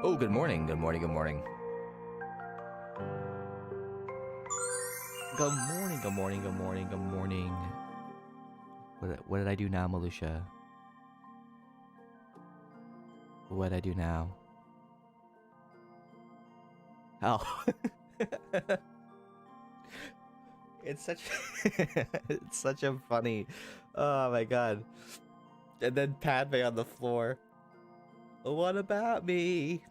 Oh, good morning, good morning, good morning. Good morning, good morning, good morning, good morning. What did I do now, Malusha? What did I do now? Oh. It's such it's such a funny. Oh my god. And then Padme on the floor. What about me?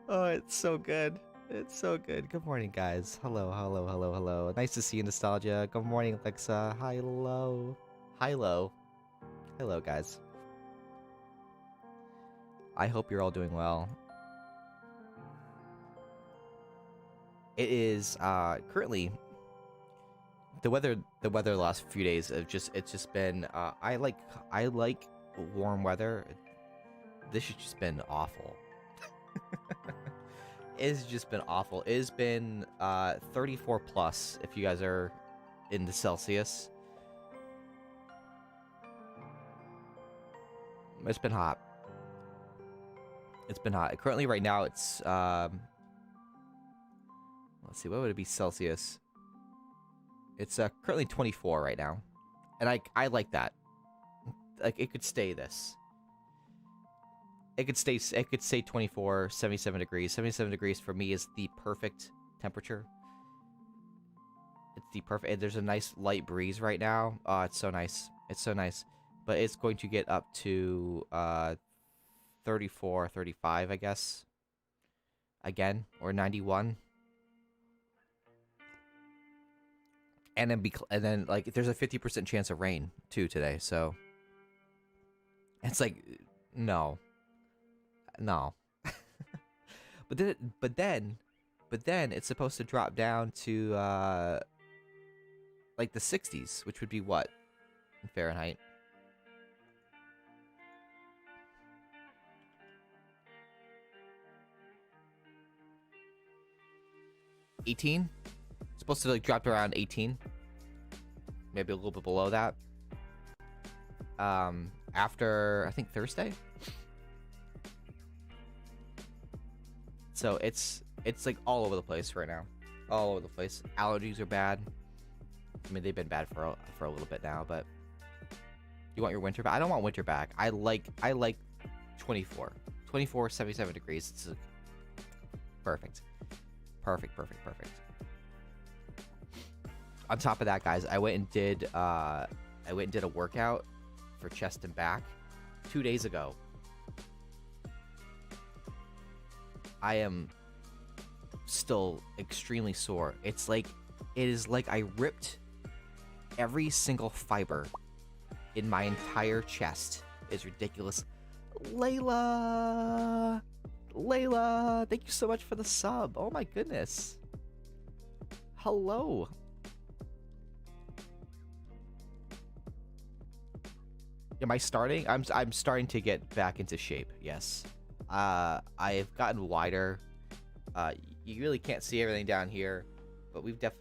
Oh, it's so good. It's so good. Good morning, guys. Hello, hello, hello, hello. Nice to see you, Nostalgia. Good morning, Alexa. Hello. Hello. Hello, guys. I hope you're all doing well. It is currently the weather the last few days have it's just been I like warm weather. This has just been awful. It's just been awful. It has been 34 plus if you guys are in the Celsius. It's been hot. It's been hot. Currently right now it's let's see, what would it be Celsius? It's currently 24 right now. And I like that. Like it could stay this. It could stay 24, 77 degrees. 77 degrees for me is the perfect temperature. It's the perfect. There's a nice light breeze right now. Oh, it's so nice. It's so nice. But it's going to get up to 34, 35, I guess. Again, or 91. And then like there's a 50% chance of rain too today. So it's like no. but then it's supposed to drop down to like the 60s, which would be what in Fahrenheit? $18? Supposed to like drop to around 18. Maybe a little bit below that. After I think Thursday. So it's like all over the place right now. All over the place. Allergies are bad. I mean, they've been bad for a little bit now, but you want your winter back? I don't want winter back. I like 24. 24, 77 degrees. It's perfect. Perfect. On top of that, guys, I went and did a workout for chest and back 2 days ago. I am still extremely sore. It is like I ripped every single fiber in my entire chest. It's ridiculous. Layla, thank you so much for the sub. Oh my goodness. Hello. Am I starting? I'm starting to get back into shape. Yes. I've gotten wider. You really can't see everything down here, but we've got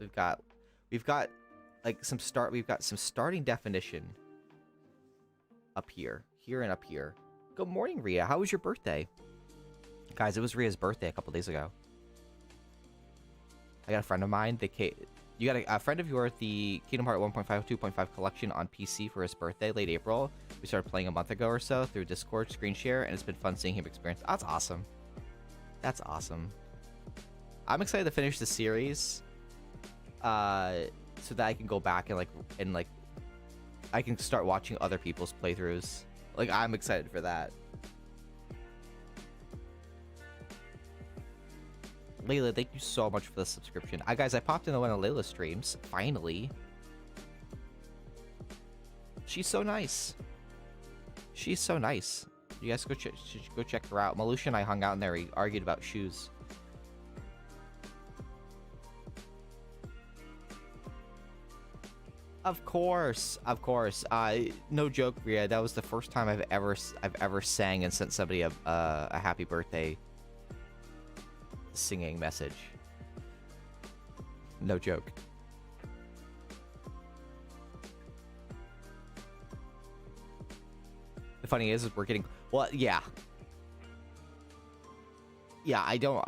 some starting definition up here and up here. Good morning, Rhea. How was your birthday? Guys, it was Rhea's birthday a couple days ago. I got a friend of mine. You got a friend of yours, the Kingdom Hearts 1.5, 2.5 collection on PC for his birthday, late April. We started playing a month ago or so through Discord screen share, and it's been fun seeing him experience. That's awesome. That's awesome. I'm excited to finish the series, so that I can go back and I can start watching other people's playthroughs. Like, I'm excited for that. Layla, thank you so much for the subscription. Guys, I popped into one of Layla's streams, finally. She's so nice. She's so nice. You guys should go check her out. Malusha and I hung out in there. We argued about shoes. Of course. No joke, Rhea. That was the first time I've ever sang and sent somebody a happy birthday singing message. No joke. funny is we're getting... Well, yeah. Yeah, I don't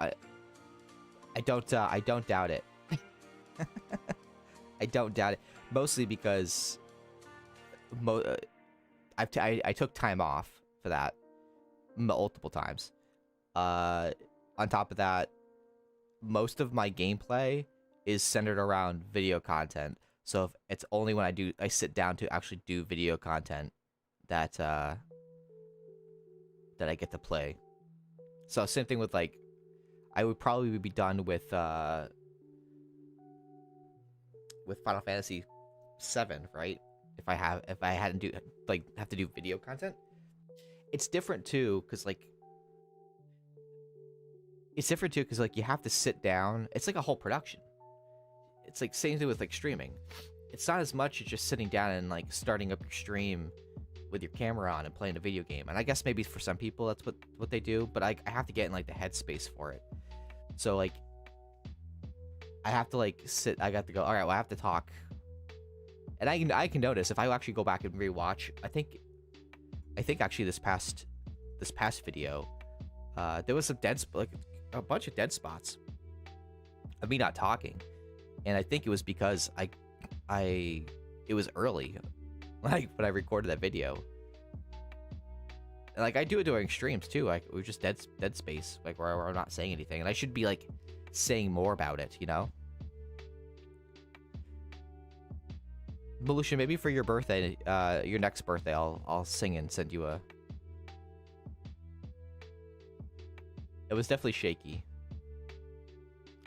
doubt it. I don't doubt it. Mostly because I took time off for that multiple times. On top of that, most of my gameplay is centered around video content. So if it's only when I sit down to actually do video content that that I get to play. So same thing with like, I would probably be done with Final Fantasy 7, right? If I hadn't have to do video content. It's different too, because like you have to sit down. It's like a whole production. It's like same thing with like streaming. It's not as much as just sitting down and like starting up your stream with your camera on and playing a video game. And I guess maybe for some people that's what they do, but I have to get in like the headspace for it. So like I have to like sit. I got to go. All right, well I have to talk. And I can notice if I actually go back and rewatch. I think actually this past video, there was some a bunch of dead spots of me not talking, and I think it was because it was early, like when I recorded that video. And like I do it during streams too. Like it was just dead space, like where I'm not saying anything, and I should be like saying more about it, you know. Malusha, maybe for your birthday, your next birthday, I'll sing and send you a... It was definitely shaky.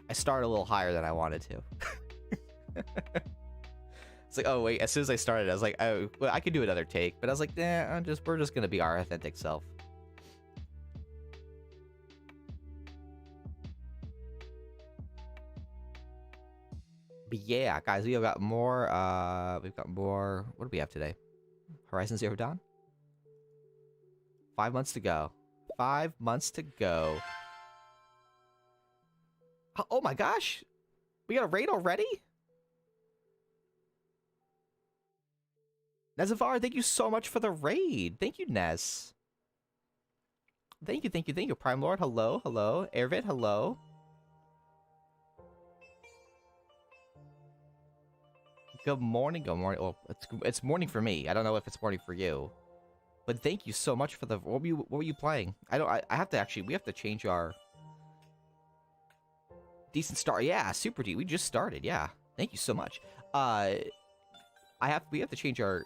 I started a little higher than I wanted to. It's like, oh wait, as soon as I started, I was like, oh, well, I could do another take, but I was like, nah, we're just gonna be our authentic self. But yeah, guys, we've got more, what do we have today? Horizon Zero Dawn? 5 months to go. 5 months to go. Oh my gosh! We got a raid already? Nezavar, thank you so much for the raid. Thank you, Nez. Thank you. Prime Lord, hello. Ervid, hello. Good morning. Well, it's morning for me. I don't know if it's morning for you. But thank you so much for the... What were you playing? I have to actually... We have to change our... Decent start. Yeah, super deep. We just started. Yeah. Thank you so much. We have to change our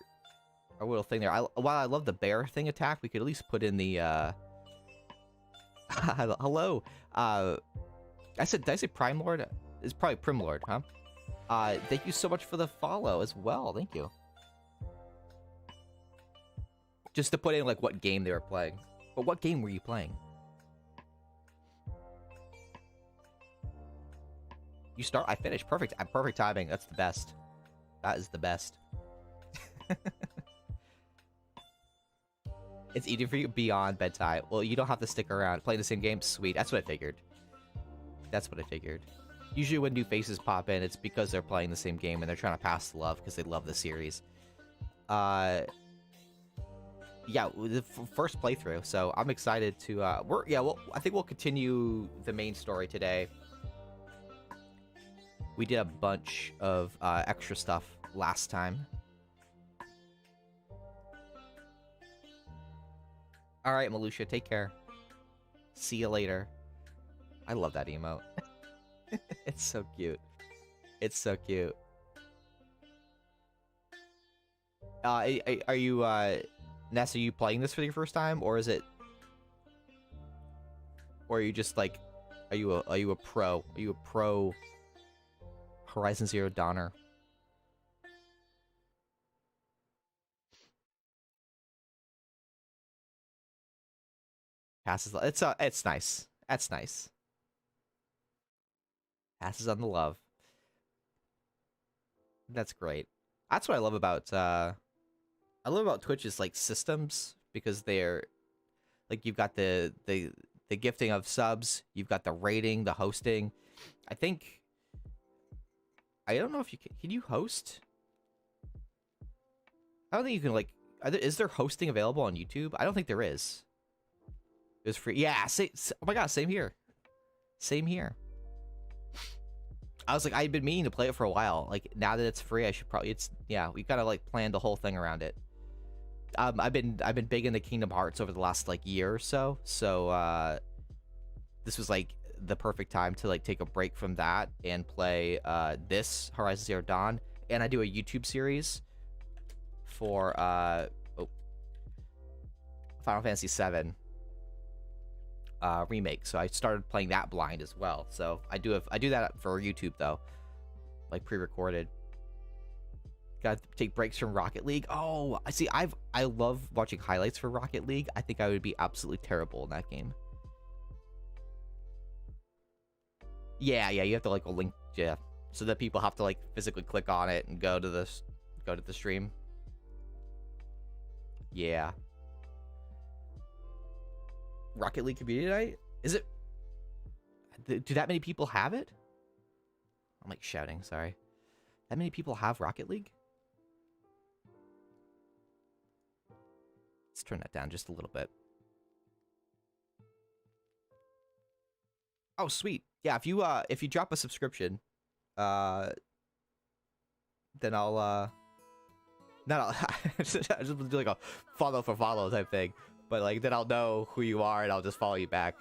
little thing there. While I love the bear thing attack, we could at least put in the... Hello. Did I say Prime Lord? It's probably Prim Lord, huh? Thank you so much for the follow as well. Thank you. Just to put in, like, what game they were playing. But what game were you playing? You start, I finish. Perfect. Perfect timing. That's the best. That is the best. It's eating for you beyond bedtime. Well, you don't have to stick around. Playing the same game? Sweet. That's what I figured. Usually when new faces pop in, it's because they're playing the same game and they're trying to pass the love because they love the series. Yeah, the first playthrough, so I'm excited to... I think we'll continue the main story today. We did a bunch of extra stuff last time. Alright, Malusha, take care. See you later. I love that emote. It's so cute. It's so cute. Are you, Ness, are you playing this for your first time, or is it... Or are you just, like... Are you a pro? Are you a pro Horizon Zero Dawner? Passes... It's nice. That's nice. Passes on the love. That's great. That's what I love about Twitch's like systems, because they're like, you've got the gifting of subs, you've got the rating, the hosting. I don't know if you can you host? I don't think you can like Is there hosting available on YouTube? I don't think there is. It was free. Yeah. Oh my god. Same here. Same here. I was like, I've been meaning to play it for a while. Like now that it's free, I should probably. Yeah. We gotta like plan the whole thing around it. I've been big into Kingdom Hearts over the last like year or so. So this was like the perfect time to like take a break from that and play this Horizon Zero Dawn. And I do a YouTube series for Final Fantasy VII remake. So I started playing that blind as well. So I do that for YouTube though, like pre-recorded. Got to take breaks from Rocket League. Oh, I see. I love watching highlights for Rocket League. I think I would be absolutely terrible in that game. Yeah, you have to like link, yeah, so that people have to like physically click on it and go to the stream. Yeah. Rocket League Community Night? Is it? Do that many people have it? I'm like shouting. Sorry. That many people have Rocket League? Let's turn that down just a little bit. Oh, sweet. Yeah, if you drop a subscription, then I'll just do like a follow for follow type thing. But like then I'll know who you are and I'll just follow you back.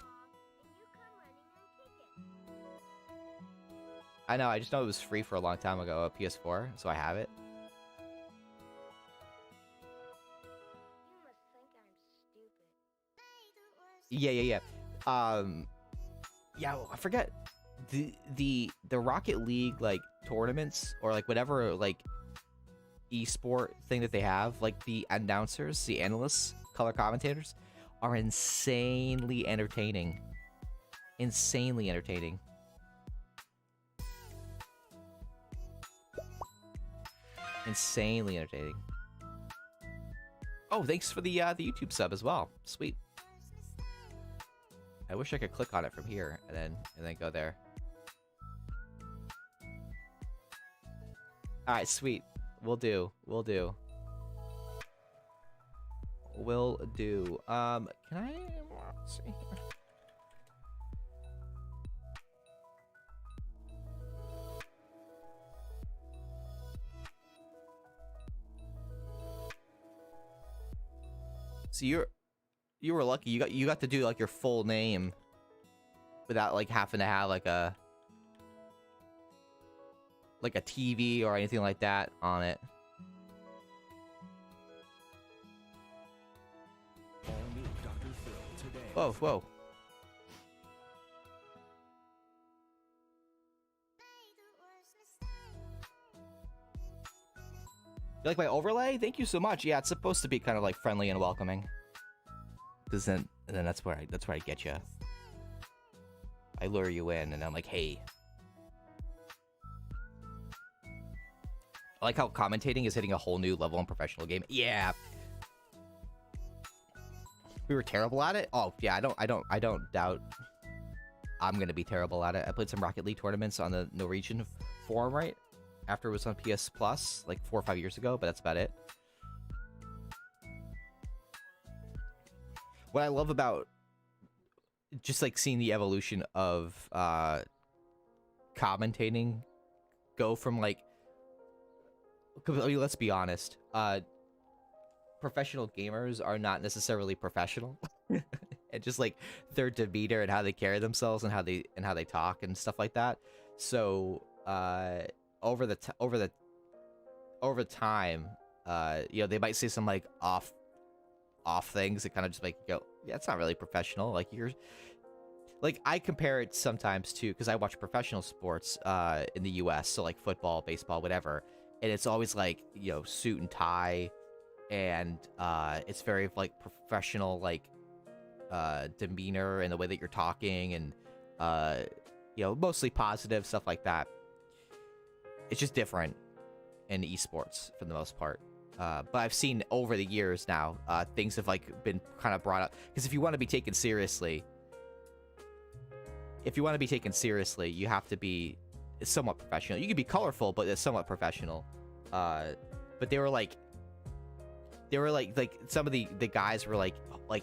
I know, I just know it was free for a long time ago, a PS4, so I have it. Yeah. Yeah, well, I forget the Rocket League like tournaments or like whatever like esport thing that they have, like the announcers, the analysts, color commentators are insanely entertaining. Insanely entertaining. Insanely entertaining. Oh, thanks for the YouTube sub as well. Sweet. I wish I could click on it from here and then go there. All right, sweet. Will do. Can I? Let's see here. So you were lucky. You got to do like your full name without like having to have like a TV or anything like that on it. Whoa. You like my overlay? Thank you so much. Yeah, it's supposed to be kind of like friendly and welcoming. Cause then that's where I get you. I lure you in, and I'm like, hey. I like how commentating is hitting a whole new level in professional game. Yeah. We were terrible at it. Oh yeah, I don't doubt I'm gonna be terrible at it. I played some Rocket League tournaments on the Norwegian forum right after it was on PS Plus like 4 or 5 years ago, but that's about it. What I love about just like seeing the evolution of commentating go from like, I mean, let's be honest, professional gamers are not necessarily professional. And just like their demeanor and how they carry themselves and how they talk and stuff like that. So over time, you know, they might say some like off things that kind of just like go, yeah, it's not really professional. Like you're like, I compare it sometimes to, because I watch professional sports in the US, so like football, baseball, whatever, and it's always like, you know, suit and tie, and it's very like professional, like demeanor and the way that you're talking, and you know, mostly positive stuff like that. It's just different in esports for the most part. But I've seen over the years now, things have like been kind of brought up, because if you want to be taken seriously, you have to be somewhat professional. You can be colorful, but it's somewhat professional. But they were like, they were like some of the guys were like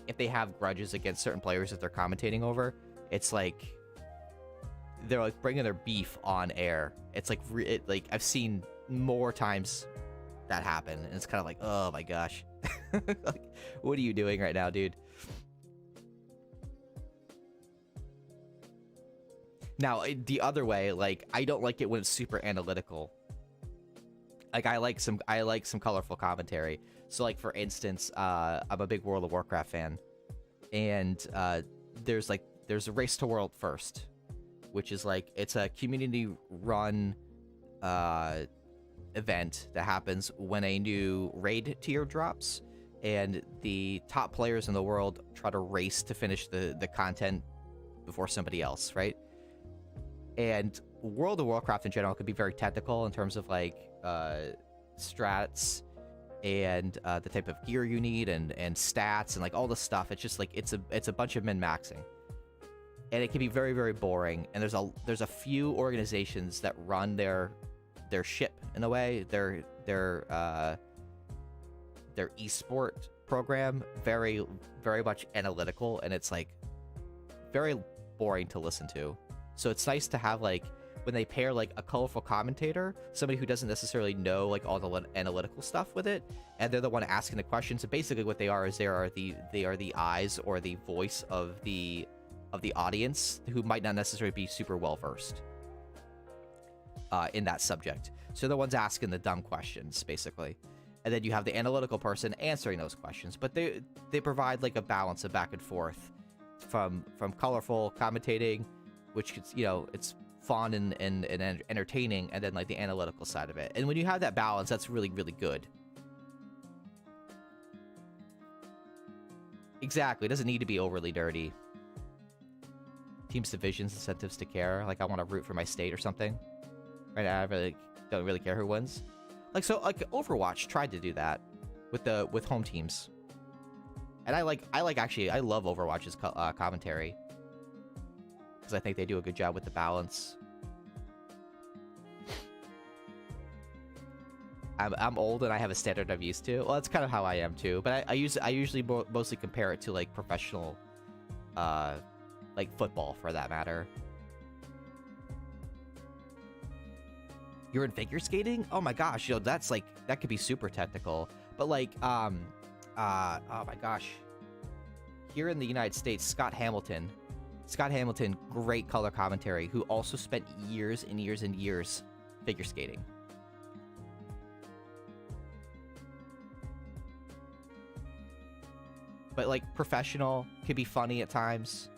if they have grudges against certain players that they're commentating over, it's like they're like bringing their beef on air. It's like like I've seen more times that happen, and it's kind of like, oh my gosh. Like, what are you doing right now, dude? Now, the other way, like, I don't like it when it's super analytical. Like, I like some colorful commentary. So, like, for instance, I'm a big World of Warcraft fan, and there's a Race to World First, which is like, it's a community-run event that happens when a new raid tier drops, and the top players in the world try to race to finish the content before somebody else, right? And World of Warcraft in general could be very technical in terms of like strats and the type of gear you need and stats and like all the stuff. It's just like it's a bunch of min-maxing, and it can be very, very boring. And there's a few organizations that run their ship in a way, their esport program very, very much analytical, and it's like very boring to listen to. So it's nice to have, like, when they pair like a colorful commentator, somebody who doesn't necessarily know like all the analytical stuff with it, and they're the one asking the questions. So basically what they are is they are the eyes or the voice of the audience who might not necessarily be super well versed in that subject. So they're the ones asking the dumb questions, basically. And then you have the analytical person answering those questions. But they provide like a balance of back and forth from colorful commentating, which, you know, it's fun and entertaining, and then like the analytical side of it. And when you have that balance, that's really, really good. Exactly. It doesn't need to be overly dirty. Teams, divisions, incentives to care. Like, I want to root for my state or something. Right? I really don't really care who wins. Like, so like Overwatch tried to do that with home teams. And I love Overwatch's commentary, because I think they do a good job with the balance. I'm old and I have a standard I'm used to. Well, that's kind of how I am too. But I usually mostly compare it to like professional, like football for that matter. You're in figure skating? Oh my gosh, you know, that's like, that could be super technical. But like, oh my gosh, here in the United States, Scott Hamilton, great color commentary, who also spent years and years and years figure skating. But like professional, could be funny at times.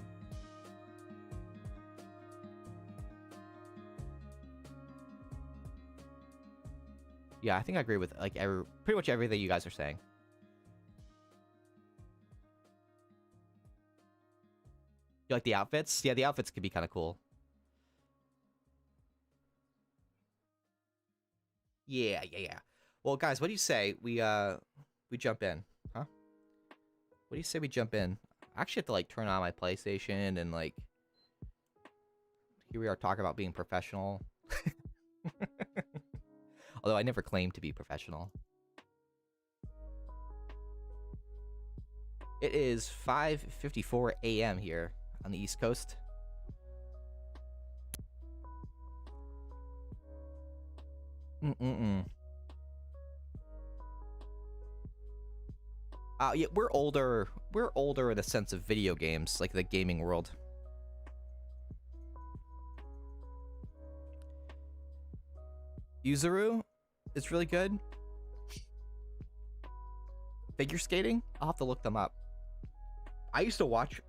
Yeah, I think I agree with like pretty much everything you guys are saying. You like the outfits? Yeah, the outfits could be kind of cool. Yeah. Well, guys, what do you say we jump in? Huh? What do you say we jump in? I actually have to like turn on my PlayStation and like, here we are talking about being professional. Although I never claimed to be professional. It is 5:54 a.m. here on the East Coast. Yeah, we're older. We're older in the sense of video games, like the gaming world. Yuzuru is really good. Figure skating? I'll have to look them up. I used to watch,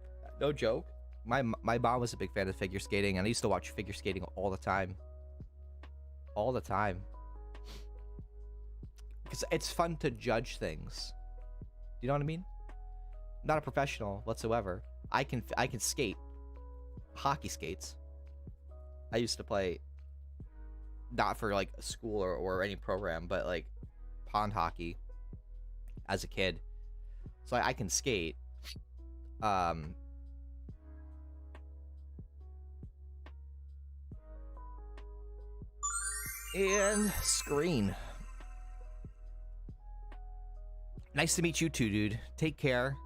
no joke, my mom was a big fan of figure skating, and I used to watch figure skating all the time. All the time. Because it's fun to judge things. Do you know what I mean? I'm not a professional whatsoever. I can skate. Hockey skates. I used to play, not for like a school or any program, but like pond hockey as a kid. So I can skate. And screen. Nice to meet you too, dude. Take care.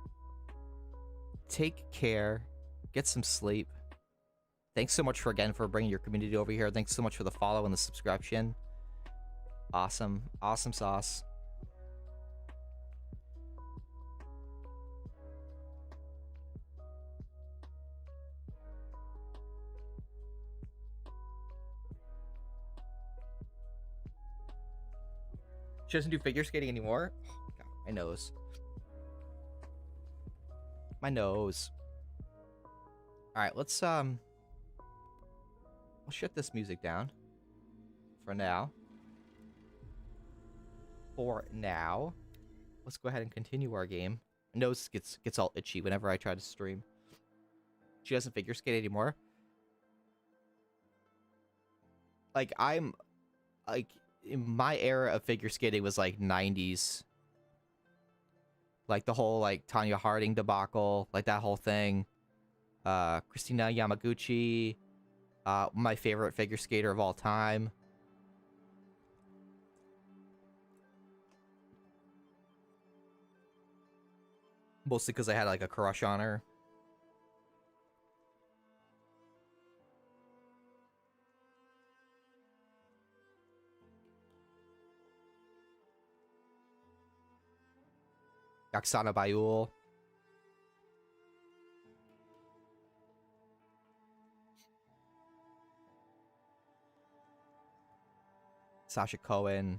Take care. Get some sleep. Thanks so much for bringing your community over here. Thanks so much for the follow and the subscription. Awesome. Awesome sauce. She doesn't do figure skating anymore? Oh, God, my nose. My nose. Alright, let's we'll shut this music down. For now. Let's go ahead and continue our game. My nose gets all itchy whenever I try to stream. She doesn't figure skate anymore. Like, in my era of figure skating was like 90s. Like the whole like Tanya Harding debacle, like that whole thing. Christina Yamaguchi, my favorite figure skater of all time. Mostly because I had like a crush on her. Oksana Bayul. Sasha Cohen.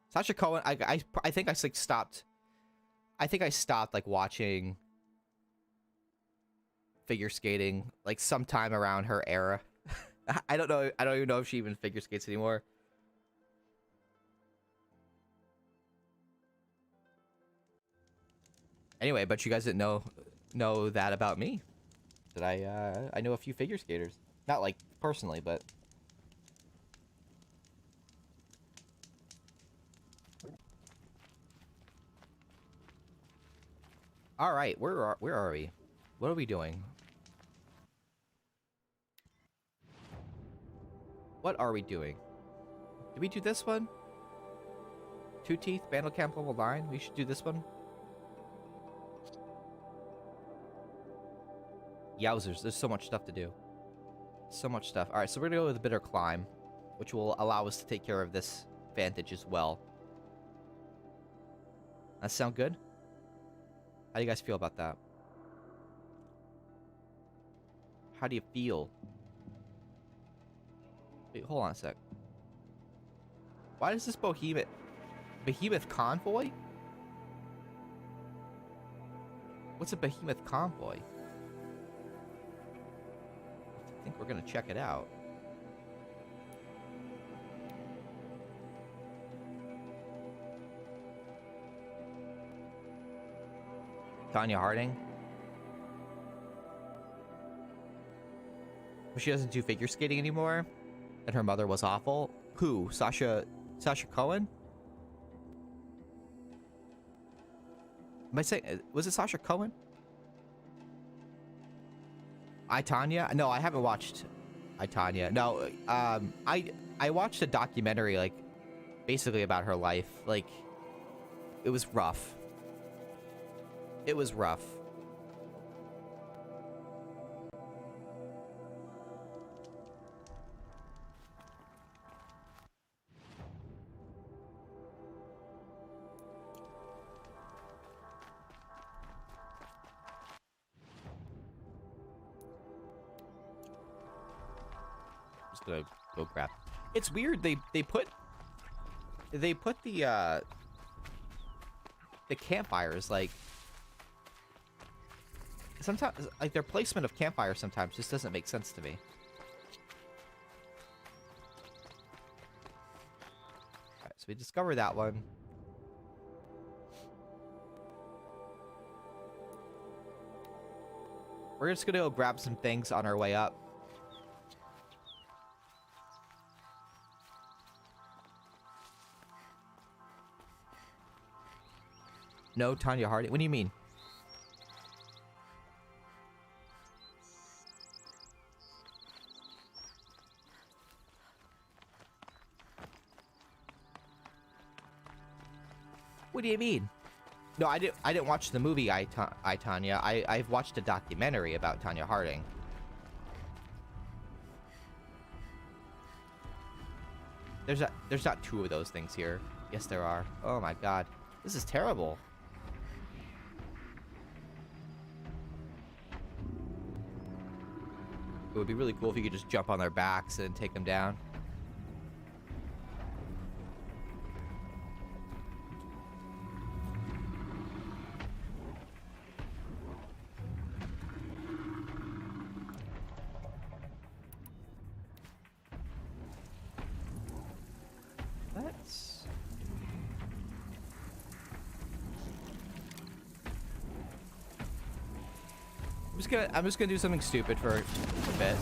Sasha Cohen, I think I like stopped. I think I stopped like watching figure skating like sometime around her era. I don't know. I don't even know if she even figure skates anymore. Anyway, but you guys didn't know that about me. That I know a few figure skaters. Not like personally, but all right. Where are we? What are we doing? What are we doing? Did we do this one? Two Teeth, Battle Camp level 9? We should do this one. Yowzers, there's so much stuff to do. So much stuff. Alright, so we're gonna go with a Bitter Climb, which will allow us to take care of this Vantage as well. That sound good? How do you guys feel about that? How do you feel? Wait, hold on a sec. Why does this Behemoth Convoy? What's a Behemoth Convoy? I think we're gonna check it out. Tanya Harding. But she doesn't do figure skating anymore. And her mother was awful. Who? Sasha Cohen? Am I saying, was it Sasha Cohen? I, Tanya? No, I haven't watched I, Tanya. No, I watched a documentary, like, basically about her life. Like, it was rough. It was rough. Just gonna go grab. It's weird. They put the campfires, like, sometimes, like, their placement of campfires sometimes just doesn't make sense to me. Alright, so we discovered that one. We're just gonna go grab some things on our way up. No, Tanya Harding. What do you mean? What do you mean? No, I didn't watch the movie I, Tanya. I've watched a documentary about Tanya Harding. There's not two of those things here. Yes, there are. Oh my god. This is terrible. It would be really cool if you could just jump on their backs and take them down. Let's... I'm just gonna do something stupid for a bit.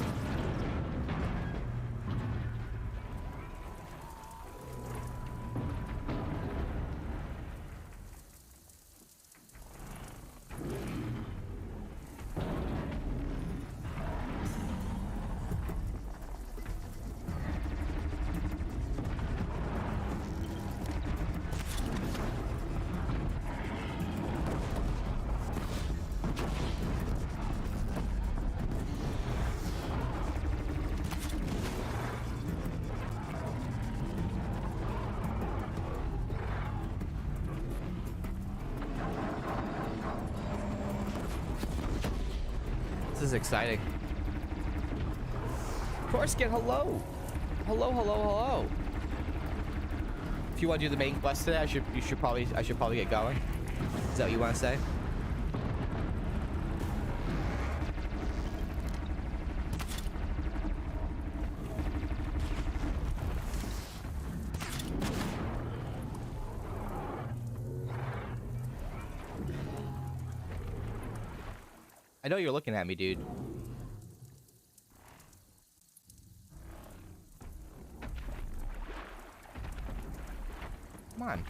This is exciting. Korskin, hello! Hello, hello, hello! If you want to do the main quest today, I should probably get going. Is that what you want to say? I know you're looking at me, dude. Come on.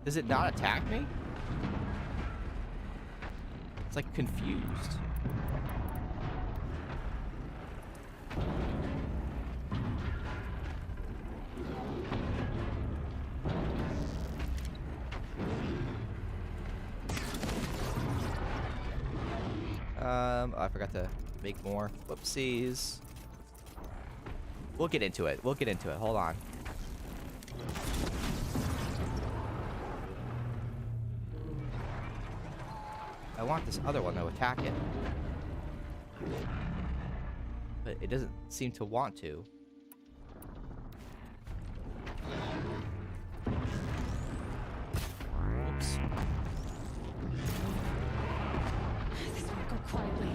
Does it not attack me? It's like confused. Oh, I forgot to make more. Whoopsies. We'll get into it. We'll get into it. Hold on. I want this other one to attack it. But it doesn't seem to want to. Oops. This will go quietly.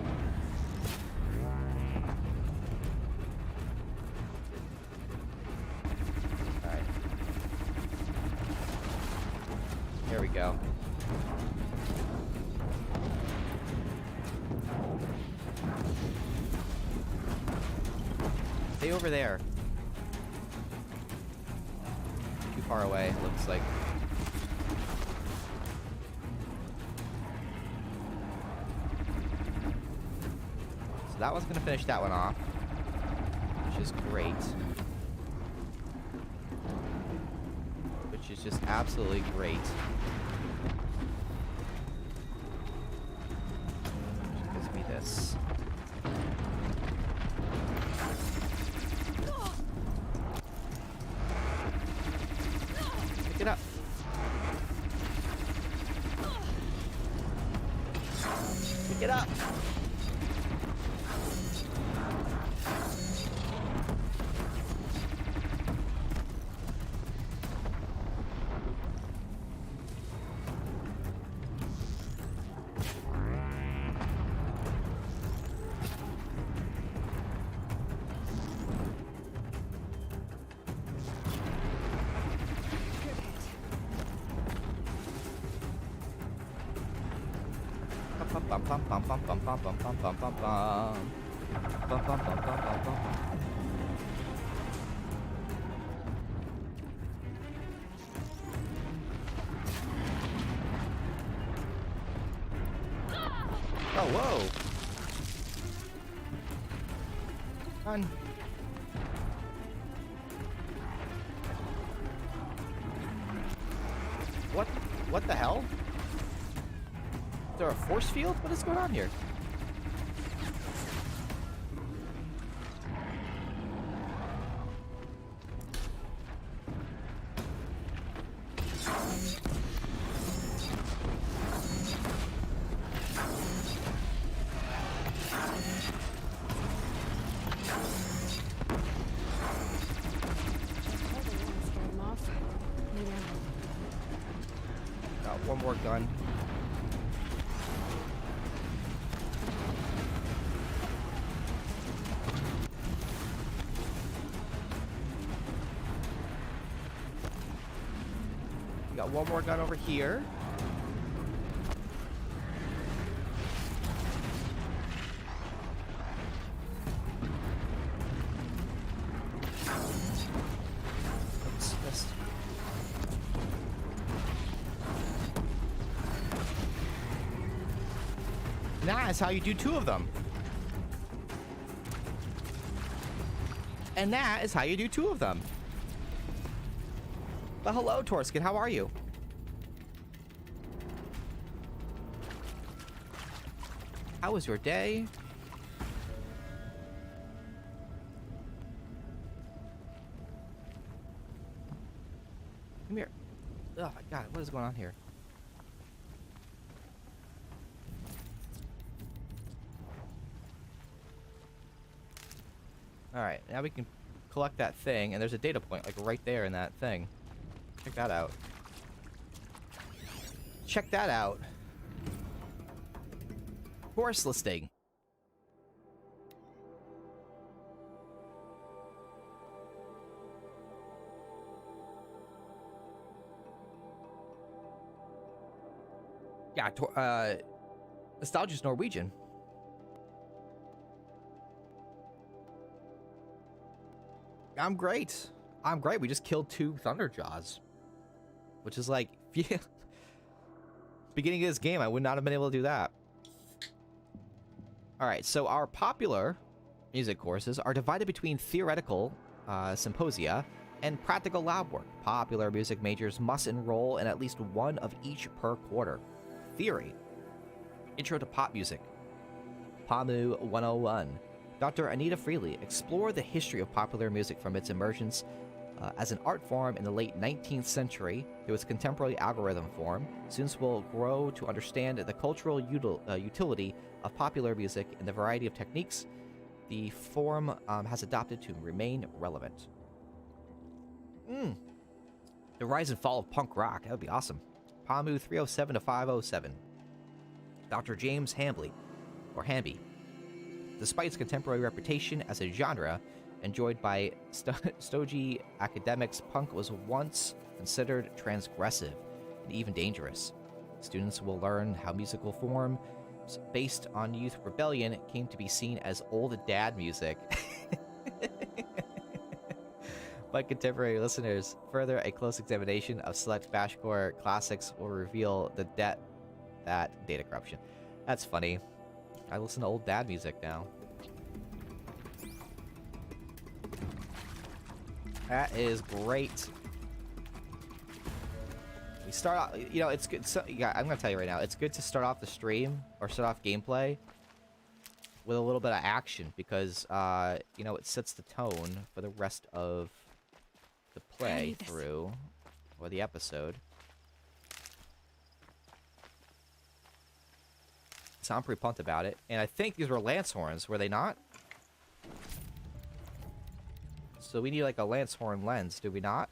Alright. Here we go. Stay over there. Too far away, looks like. So that one's gonna finish that one off, which is great. Which is just absolutely great. Which gives me this. Pick it up. Pick it up. bum bum bum bum bum bum bum bum bum bum bum. Bum bum bum bum bum bum. Oh, whoa. Run. What the hell? Is there a force field? What is going on here? Got one more gun. Got one more gun over here. Oops, missed. That's how you do two of them. And that is how you do two of them. But hello, Torskin, how are you? How was your day? Come here. Oh my god, what is going on here? Alright, now we can collect that thing, and there's a data point, like, right there in that thing. Check that out. Check that out. Course listing. Yeah, Nostalgia's Norwegian. I'm great. I'm great. We just killed 2 Thunderjaws. Which is like, yeah. Beginning of this game, I would not have been able to do that. Alright, so our popular music courses are divided between theoretical symposia and practical lab work. Popular music majors must enroll in at least one of each per quarter. Theory. Intro to Pop Music. PAMU 101. Dr. Anita Freely explored the history of popular music from its emergence as an art form in the late 19th century to its contemporary algorithm form. Students will grow to understand the cultural utility of popular music and the variety of techniques the form has adopted to remain relevant. The rise and fall of punk rock. That would be awesome. PAMU 307 to 507. Dr. James Hamby. Despite its contemporary reputation as a genre enjoyed by stodgy academics, punk was once considered transgressive and even dangerous. Students will learn how musical forms based on youth rebellion came to be seen as old dad music by contemporary listeners. Further, a close examination of select bashcore classics will reveal that data corruption. That's funny. I listen to old dad music now. That is great. We start off, you know, it's good. So, yeah, I'm gonna tell you right now, it's good to start off the stream or start off gameplay with a little bit of action because, you know, it sets the tone for the rest of the play through or the episode. So I'm pretty pumped about it. And I think these were lance horns, were they not? So we need like a lance horn lens, do we not?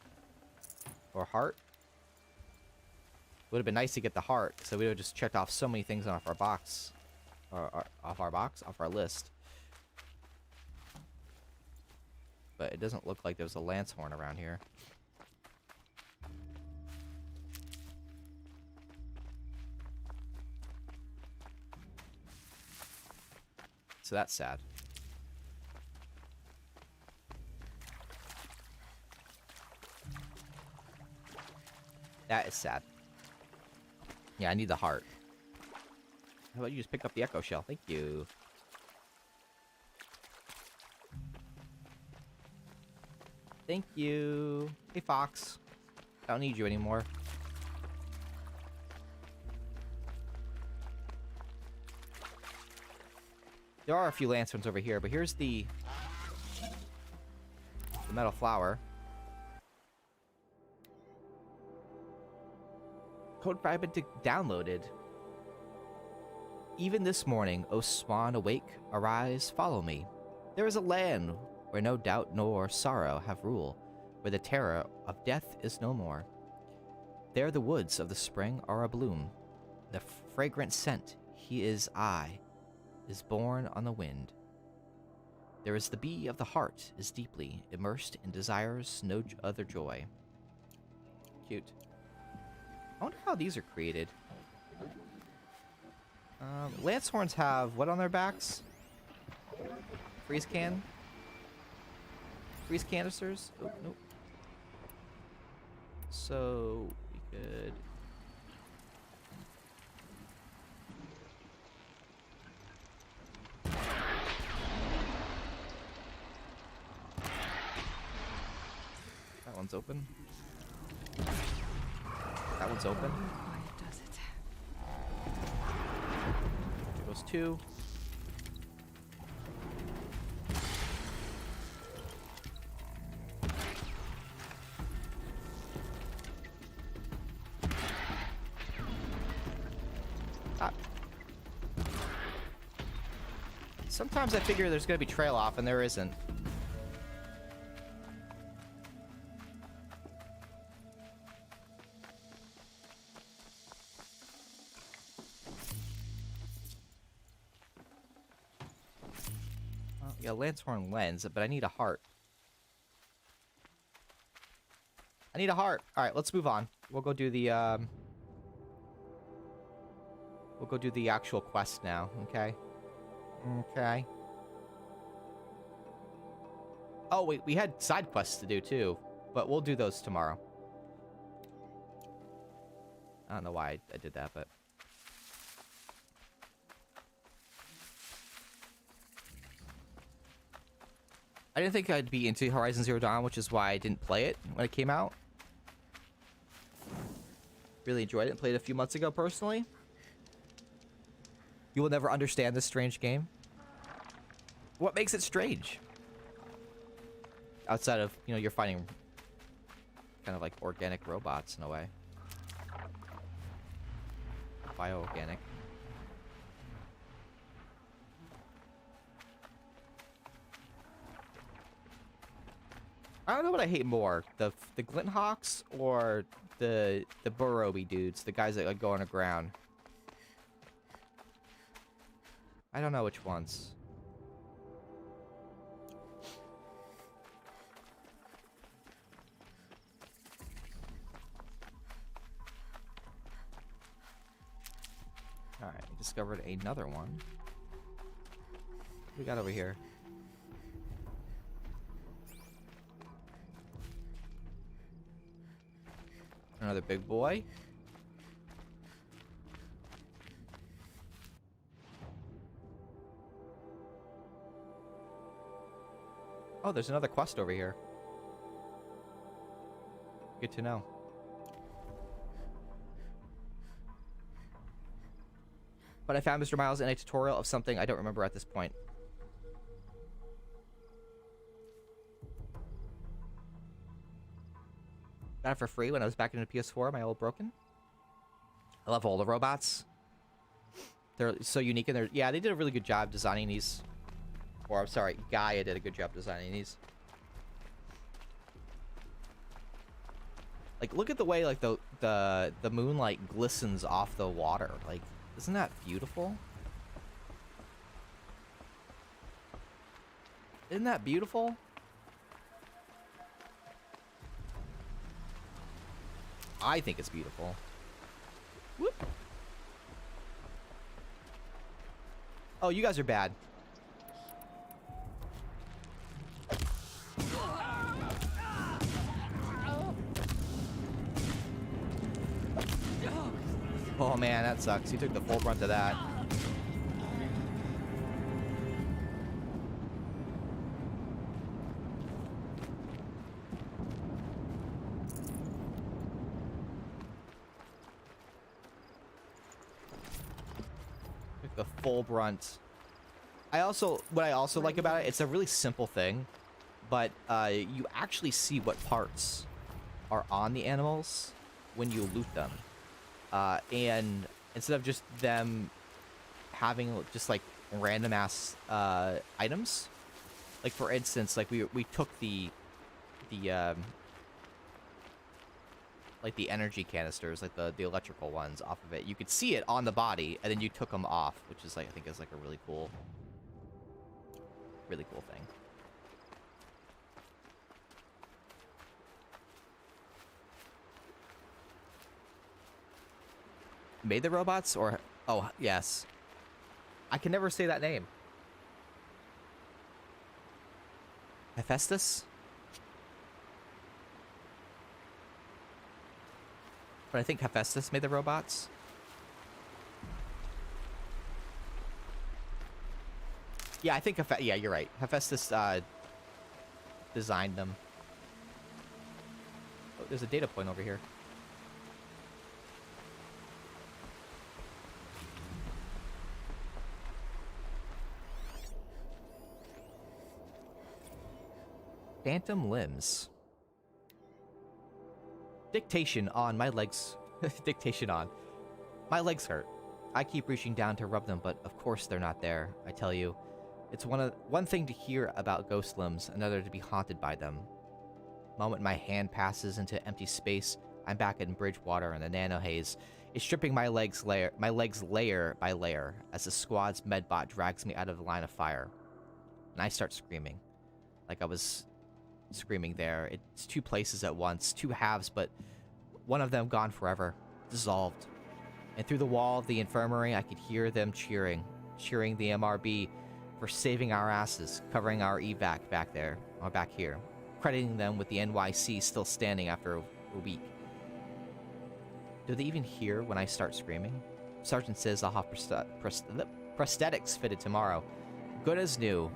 Or heart? Would have been nice to get the heart, so we would have just checked off so many things off our box. Or off our list. But it doesn't look like there's a lance horn around here. So that's sad. That is sad. Yeah, I need the heart. How about you just pick up the echo shell? Thank you. Thank you. Hey, Fox. I don't need you anymore. There are a few lanterns over here, but here's the metal flower. Code fragment downloaded. Even this morning, O swan, awake, arise, follow me. There is a land where no doubt nor sorrow have rule, where the terror of death is no more. There the woods of the spring are abloom. The fragrant scent, he is borne on the wind. There is the bee of the heart, is deeply immersed in desires no other joy. Cute. I wonder how these are created. Lance horns have what on their backs? Freeze canisters? Oh, nope. So we could. That one's open. That one's open. There goes two. Sometimes I figure there's gonna be trail off and there isn't. Well, yeah, Lancehorn lens, but I need a heart. I need a heart. All right, let's move on. We'll go do the actual quest now, okay? Okay. Oh, wait, we had side quests to do, too. But we'll do those tomorrow. I don't know why I did that, but... I didn't think I'd be into Horizon Zero Dawn, which is why I didn't play it when it came out. Really enjoyed it and played it a few months ago, personally. You will never understand this strange game. What makes it strange? Outside of, you know, you're fighting kind of like organic robots in a way. Bioorganic. I don't know what I hate more, the Glint Hawks or the Burrowy dudes, the guys that like go on the ground. I don't know which ones. Alright, we discovered another one. What we got over here? Another big boy. Oh, there's another quest over here. Good to know. But I found Mr. Miles in a tutorial of something I don't remember at this point. Got it for free when I was back in the PS4, my old broken. I love all the robots. They're so unique and yeah, they did a really good job designing these. Or I'm sorry, Gaia did a good job designing these. Like, look at the way like the moonlight glistens off the water. Like, isn't that beautiful? Isn't that beautiful? I think it's beautiful. Whoop. Oh, you guys are bad. Oh man, that sucks. He took the full brunt of that. Took the full brunt. What I also like about it, it's a really simple thing, but you actually see what parts are on the animals when you loot them. And instead of just them having just like random ass items, like for instance, like we took the like the energy canisters, like the electrical ones off of it. You could see it on the body, and then you took them off, which is like I think is like a really cool thing. Made the robots, or oh yes, I can never say that name. Hephaestus? But I think Hephaestus made the robots. Yeah, I think yeah, you're right. Hephaestus designed them. Oh, there's a data point over here. Phantom limbs. Dictation on. My legs. Dictation on. My legs hurt. I keep reaching down to rub them, but of course they're not there. I tell you, it's one thing to hear about ghost limbs, another to be haunted by them. The moment my hand passes into empty space, I'm back in Bridgewater, and the nano haze is stripping my legs layer by layer as the squad's medbot drags me out of the line of fire. And I start screaming, like I was screaming there. It's two places at once, two halves, but one of them gone forever, dissolved. And through the wall of the infirmary, I could hear them cheering the MRB for saving our asses, covering our evac back there, or back here, crediting them with the NYC still standing after a week. Do they even hear when I start screaming? Sergeant says I'll have prosthetics fitted tomorrow. Good as new.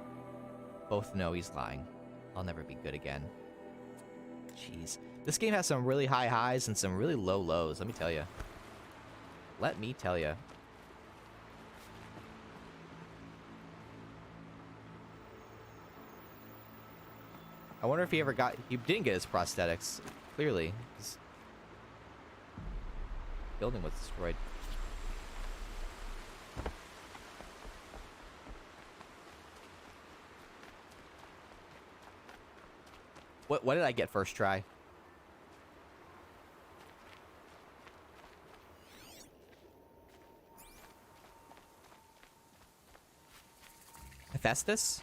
Both know he's lying. I'll never be good again. Jeez. This game has some really high highs and some really low lows, let me tell you. Let me tell you. I wonder if he didn't get his prosthetics, clearly. His building was destroyed. What did I get first try? Hephaestus?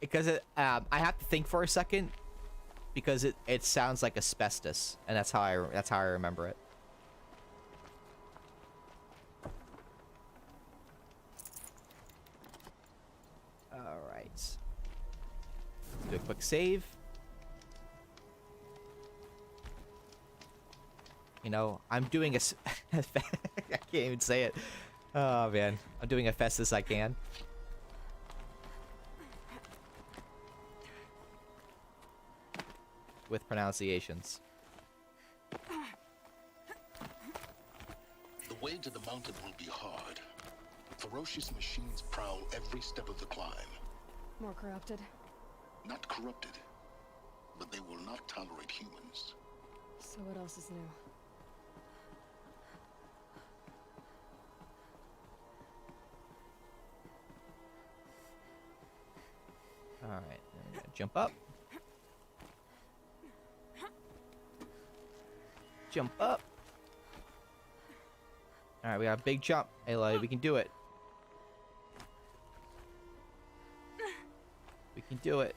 Because I have to think for a second, because it sounds like asbestos, and that's how I remember it. All right. Let's do a quick save. You know, I'm doing a I can't even say it. Oh man, I'm doing as fast as I can. With pronunciations. The way to the mountain will be hard. Ferocious machines prowl every step of the climb. More corrupted? Not corrupted, but they will not tolerate humans. So what else is new? Alright, then we gotta jump up. Jump up. Alright, we got a big jump. Aloy, we can do it. We can do it.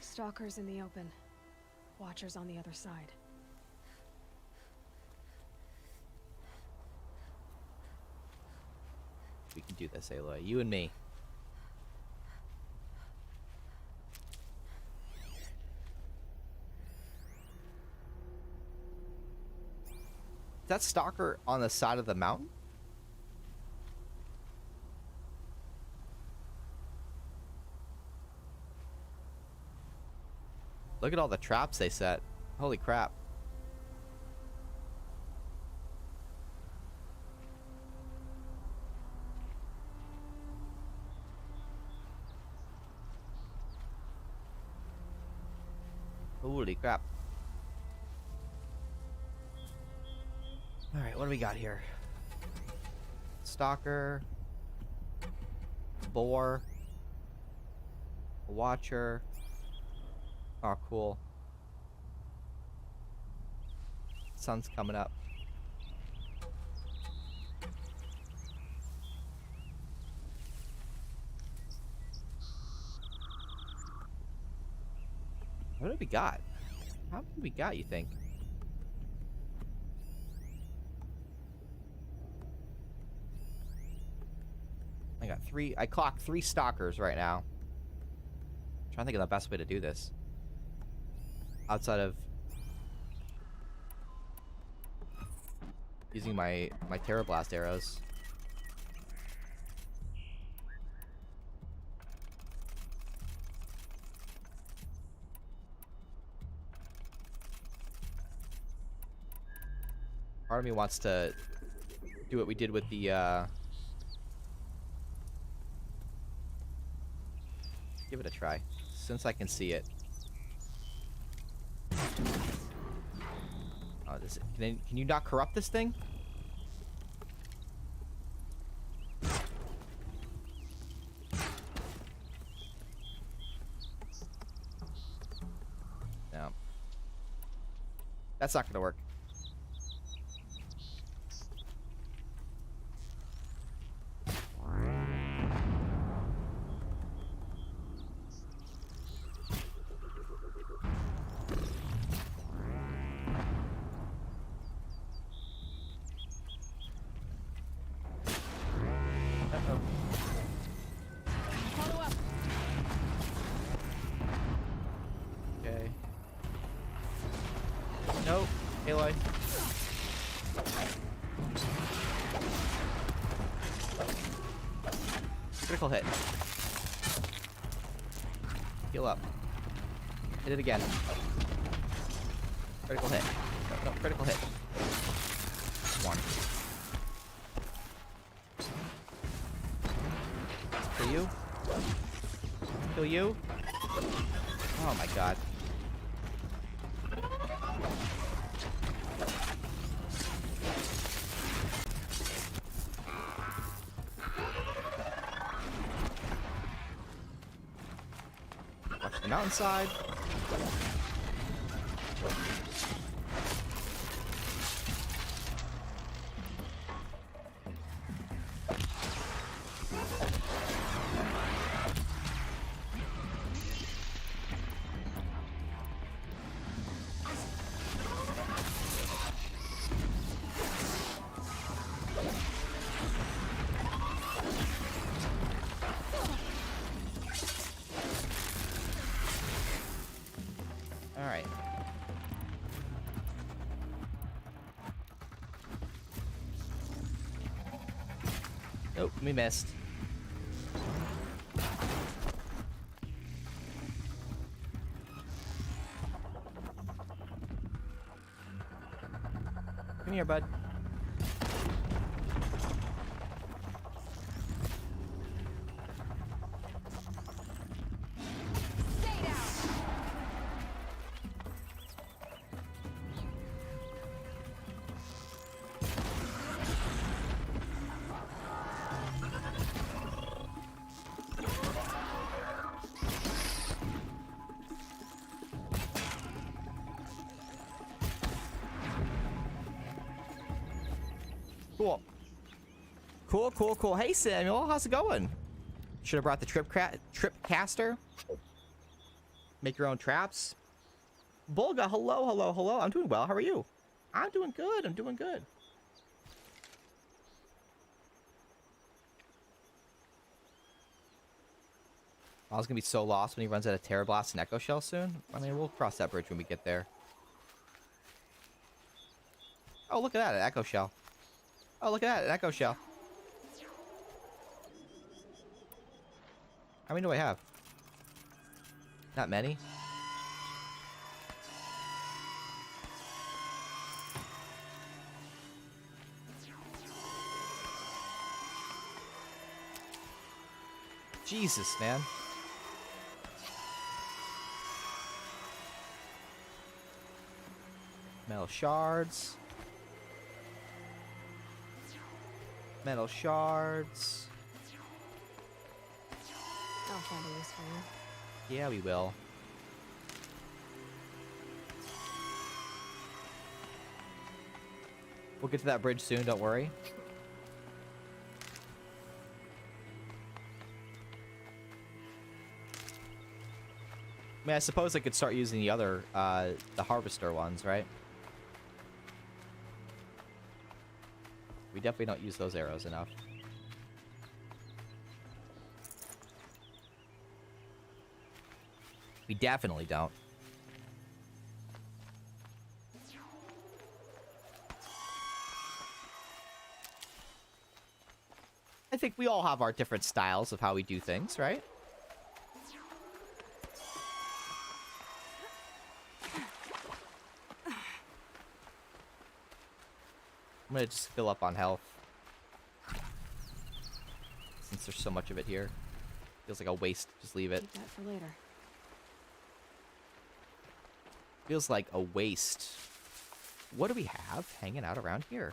Stalkers in the open. Watchers on the other side. We can do this, Aloy. You and me. Is that stalker on the side of the mountain? Look at all the traps they set. Holy crap. Holy crap. Alright, what do we got here? Stalker. Boar. Watcher. Oh, cool. Sun's coming up. What have we got? How many we got, you think? I got 3. I clocked 3 stalkers right now. I'm trying to think of the best way to do this. Outside of using my Terra Blast arrows. Part of me wants to do what we did with the give it a try, since I can see it. Oh, can you not corrupt this thing? No. That's not gonna work. Okay. Nope. Aloy. Critical hit. Heal up. Hit it again. Critical hit. No, critical hit. 1. Kill you. Kill you. Oh my god. Watch the mountainside. Alright. Nope, we missed. Come here, bud. Cool. Cool, cool, cool. Hey, Samuel, how's it going? Should have brought the trip caster. Make your own traps. Bulga, hello, hello, hello. I'm doing well. How are you? I'm doing good. I'm doing good. I was gonna be so lost when he runs out of Terra Blast and Echo Shell soon. I mean, we'll cross that bridge when we get there. Oh, look at that, an echo shell. Oh, look at that, an echo shell. How many do I have? Not many. Jesus, man. Metal shards. Metal shards. I'll find a use for you. Yeah, we will. We'll get to that bridge soon, don't worry. I mean, I suppose I could start using the other, the harvester ones, right? We definitely don't use those arrows enough. We definitely don't. I think we all have our different styles of how we do things, right? I'm gonna just fill up on health. Since there's so much of it here. Feels like a waste. Just leave it. Keep that for later. Feels like a waste. What do we have hanging out around here?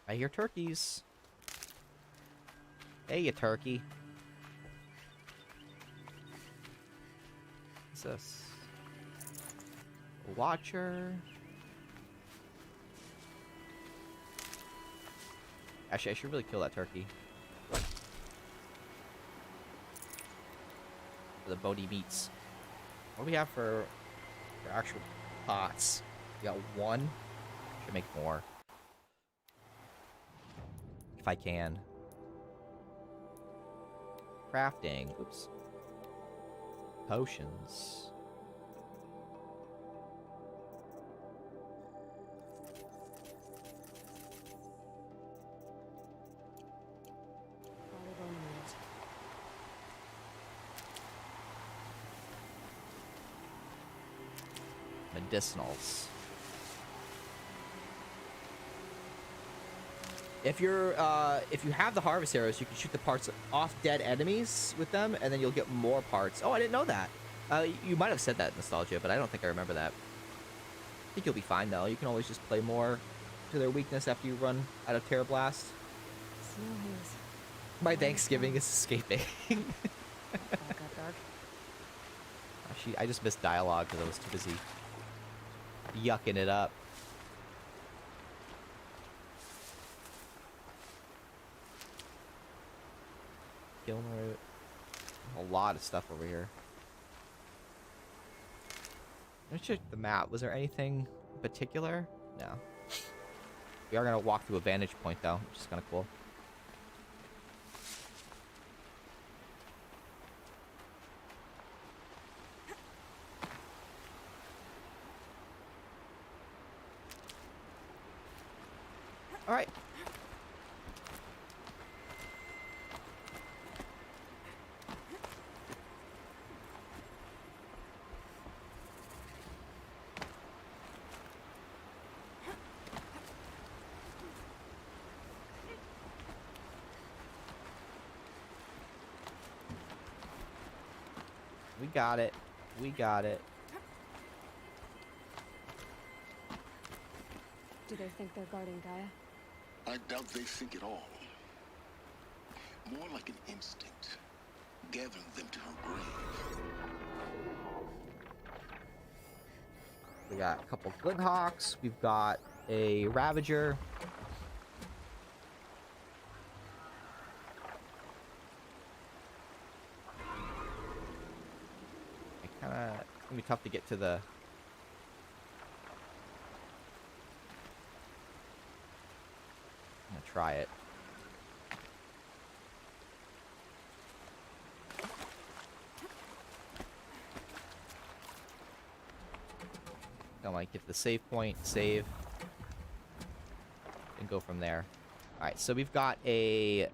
I hear turkeys. Hey, you turkey. What's this? A watcher. Actually, I should really kill that turkey. For the bony meats. What do we have for actual pots? We got one. Should make more. If I can. Crafting. Oops. Potions. Medicinals. If you have the harvest arrows, you can shoot the parts off dead enemies with them, and then you'll get more parts. Oh, I didn't know that. You might have said that, Nostalgia, but I don't think I remember that. I think you'll be fine, though. You can always just play more to their weakness after you run out of Terror Blast. Snow haze. My Thanksgiving is escaping. All got dark. I just missed dialogue because I was too busy yucking it up. Kiln root. A lot of stuff over here. Let's check the map. Was there anything in particular? No. We are going to walk through a vantage point, though, which is kind of cool. All right. We got it. We got it. Do they think they're guarding Gaia? I doubt they think at all. More like an instinct, gathering them to her grave. We got a couple Glinthawks. We've got a Ravager. It's gonna be tough to get to the... I'm gonna try it. want to get to the save point, save, and go from there. Alright, so we've got a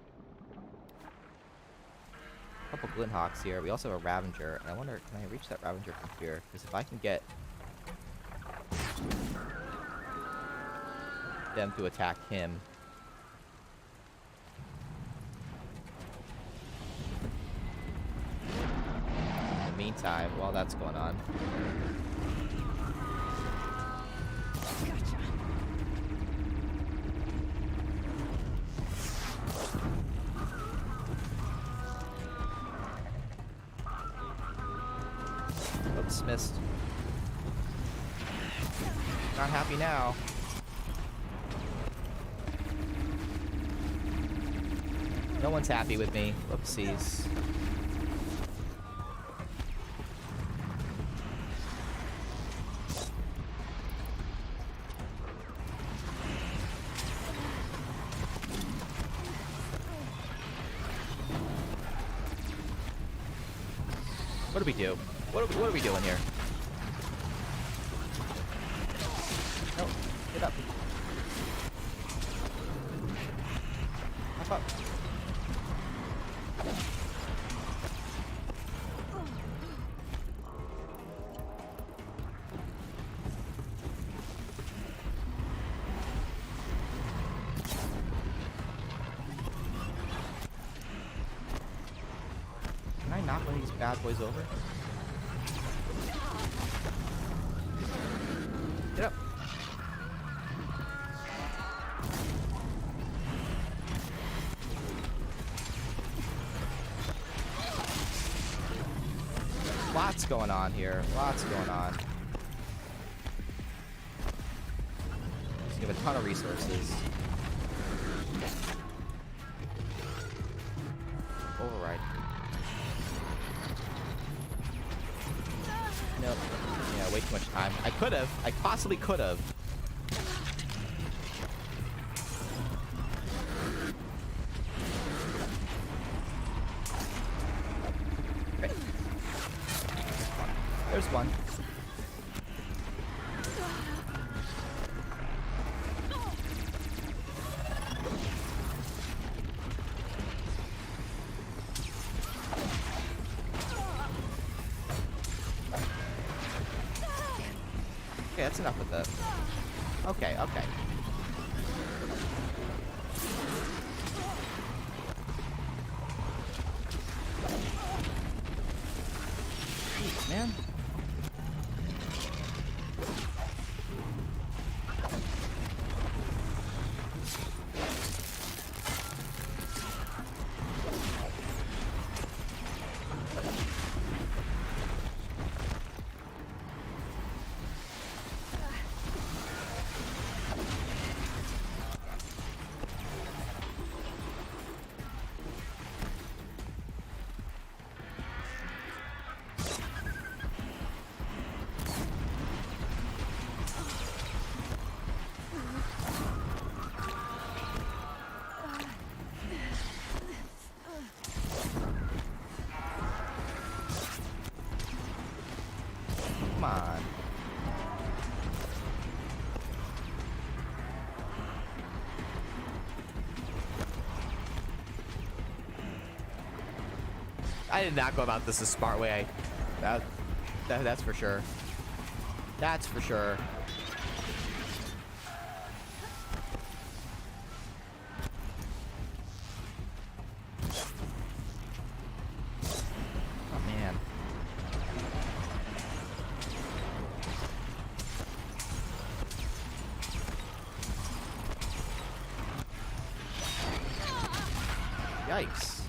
couple Glinthawks here. We also have a Ravager, and I wonder, can I reach that Ravager from here? Because if I can get them to attack him. In the meantime, while that's going on. Gotcha. Oops, missed. Not happy now. No one's happy with me. Whoopsies. What do we do? What are we doing here? No, get up. Hop up. Can I knock one of these bad boys over? Get up. Lots going on here. Lots going on. You have a ton of resources. Override. Nope. Yeah, way too much time. I could have. I possibly could have. Okay. There's one. Okay, that's enough with that. Okay, okay. Jeez, man. Come on. I did not go about this the smart way. That's for sure. That's for sure. Oh man. Yikes.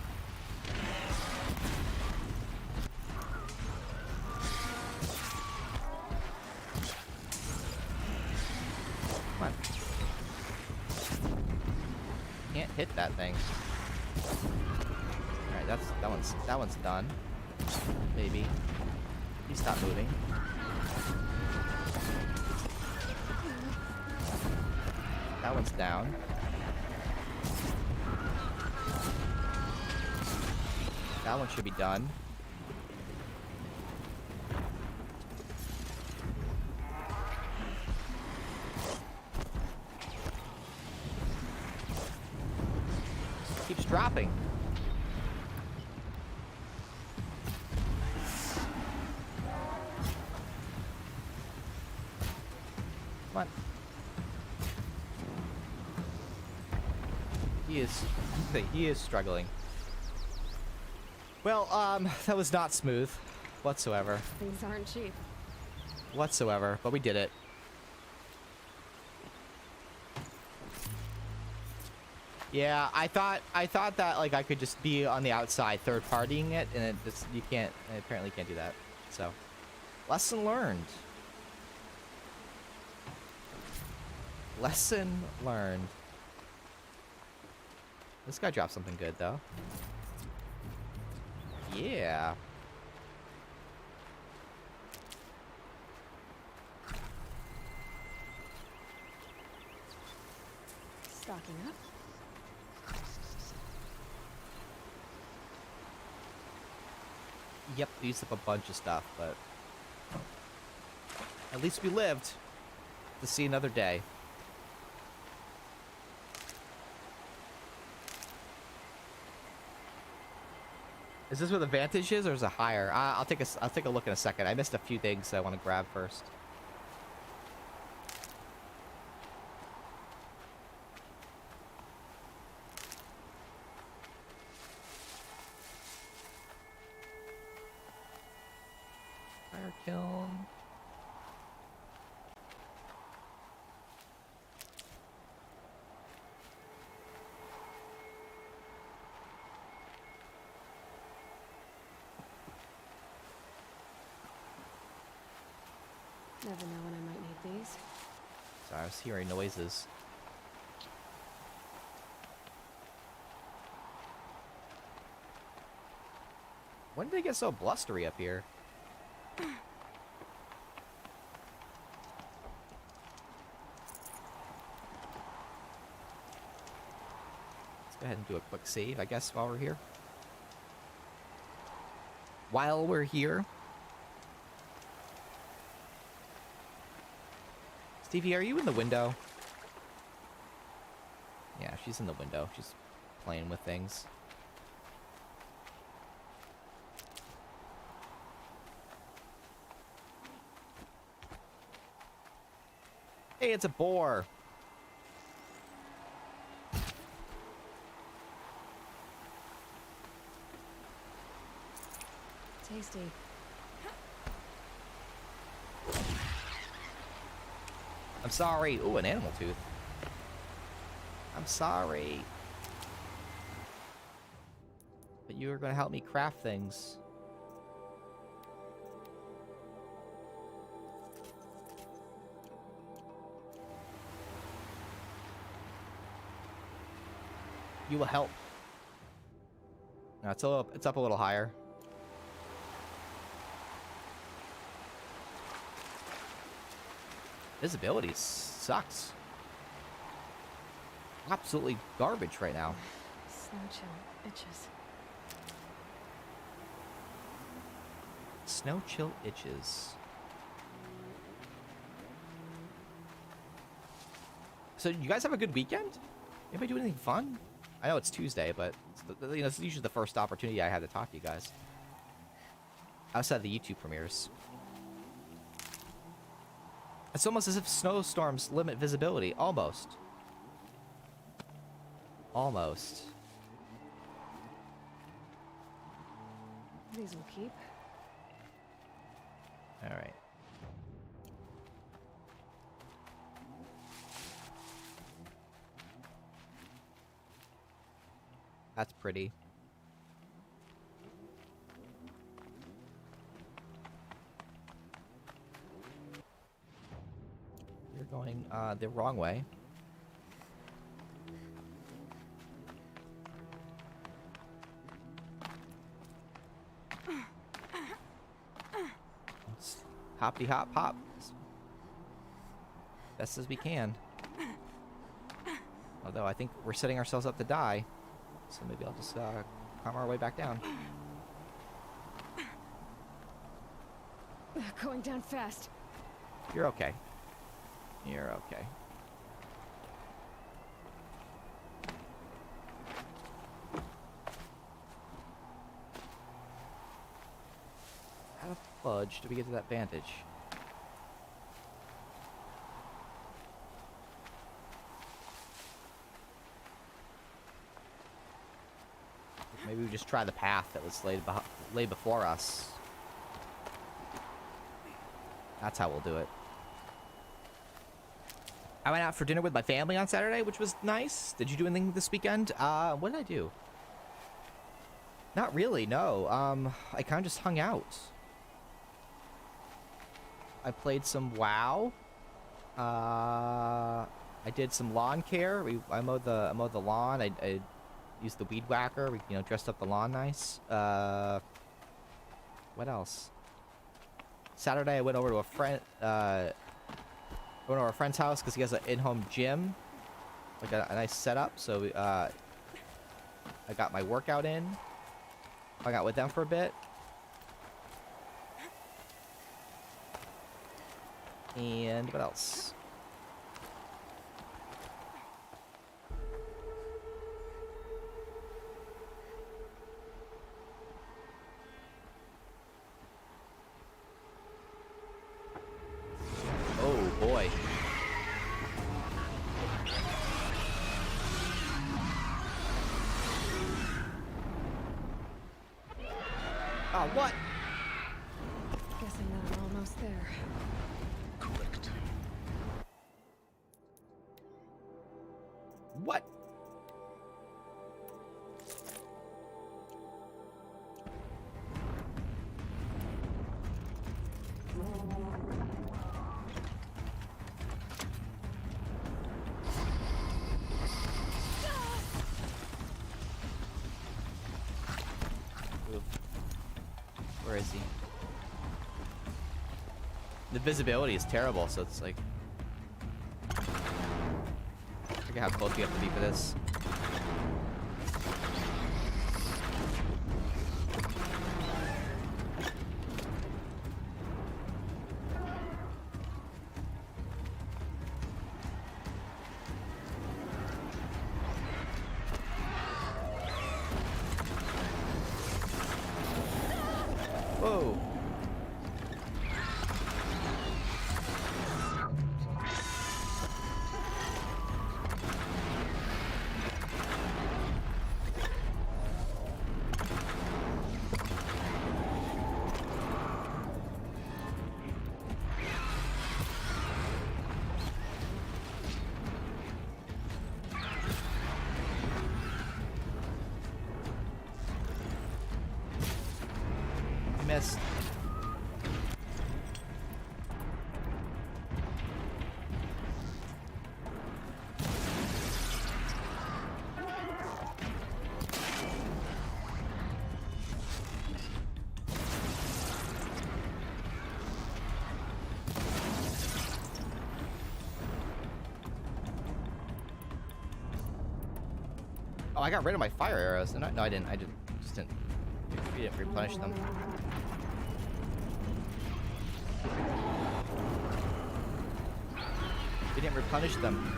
Come on. Can't hit that thing. Alright, that one's done. Maybe. Please stop moving. That one's down. That one should be done. dropping. Come on. He is struggling. Well, that was not smooth whatsoever. Things aren't cheap. Whatsoever, but we did it. Yeah, I thought that like I could just be on the outside third partying it, and it just, you can't, apparently can't do that. So, lesson learned. Lesson learned. This guy dropped something good though. Yeah. Stocking up. Yep, used up a bunch of stuff, but at least we lived to see another day. Is this where the vantage is, or is it higher? I'll take a look in a second. I missed a few things that I want to grab first. Fire kiln. Never know when I might need these. Sorry, I was hearing noises. When did they get so blustery up here? Let's go ahead and do a quick save, I guess, while we're here. While we're here. Stevie, are you in the window? Yeah, she's in the window. She's playing with things. Hey, it's a boar. Tasty. I'm sorry. Ooh, an animal tooth. I'm sorry. But you were going to help me craft things. You will help. No, it's up a little higher. Visibility sucks. Absolutely garbage right now. Snow chill itches. Snow chill itches. So you guys have a good weekend? Anybody do anything fun? I know it's Tuesday, but it's usually the first opportunity I have to talk to you guys. Outside the YouTube premieres. It's almost as if snowstorms limit visibility. Almost. Almost. These will keep. Alright. That's pretty. You're going the wrong way. Let's hoppity hop hop. Best as we can. Although I think we're setting ourselves up to die. So maybe I'll just climb our way back down. Going down fast. You're okay. You're okay. village do we get to that vantage? Maybe we just try the path that was laid before us. That's how we'll do it. I went out for dinner with my family on Saturday, which was nice. Did you do anything this weekend? What did I do? Not really, no. I kind of just hung out. I played some WoW. I did some lawn care. I mowed the lawn. I used the weed whacker. We dressed up the lawn nice. What else? Saturday I went over to a friend. Went over to a friend's house because he has an in-home gym, like a nice setup. So I got my workout in. Hung out with them for a bit. And what else? Oh boy. Oh, what? Guessing that we're almost there. Correct. What? Where is he? The visibility is terrible, so it's like... I forget how close you have to be for this. Whoa. Missed. Oh, I got rid of my fire arrows. No, I didn't. I just didn't. We didn't replenish them. We didn't replenish them.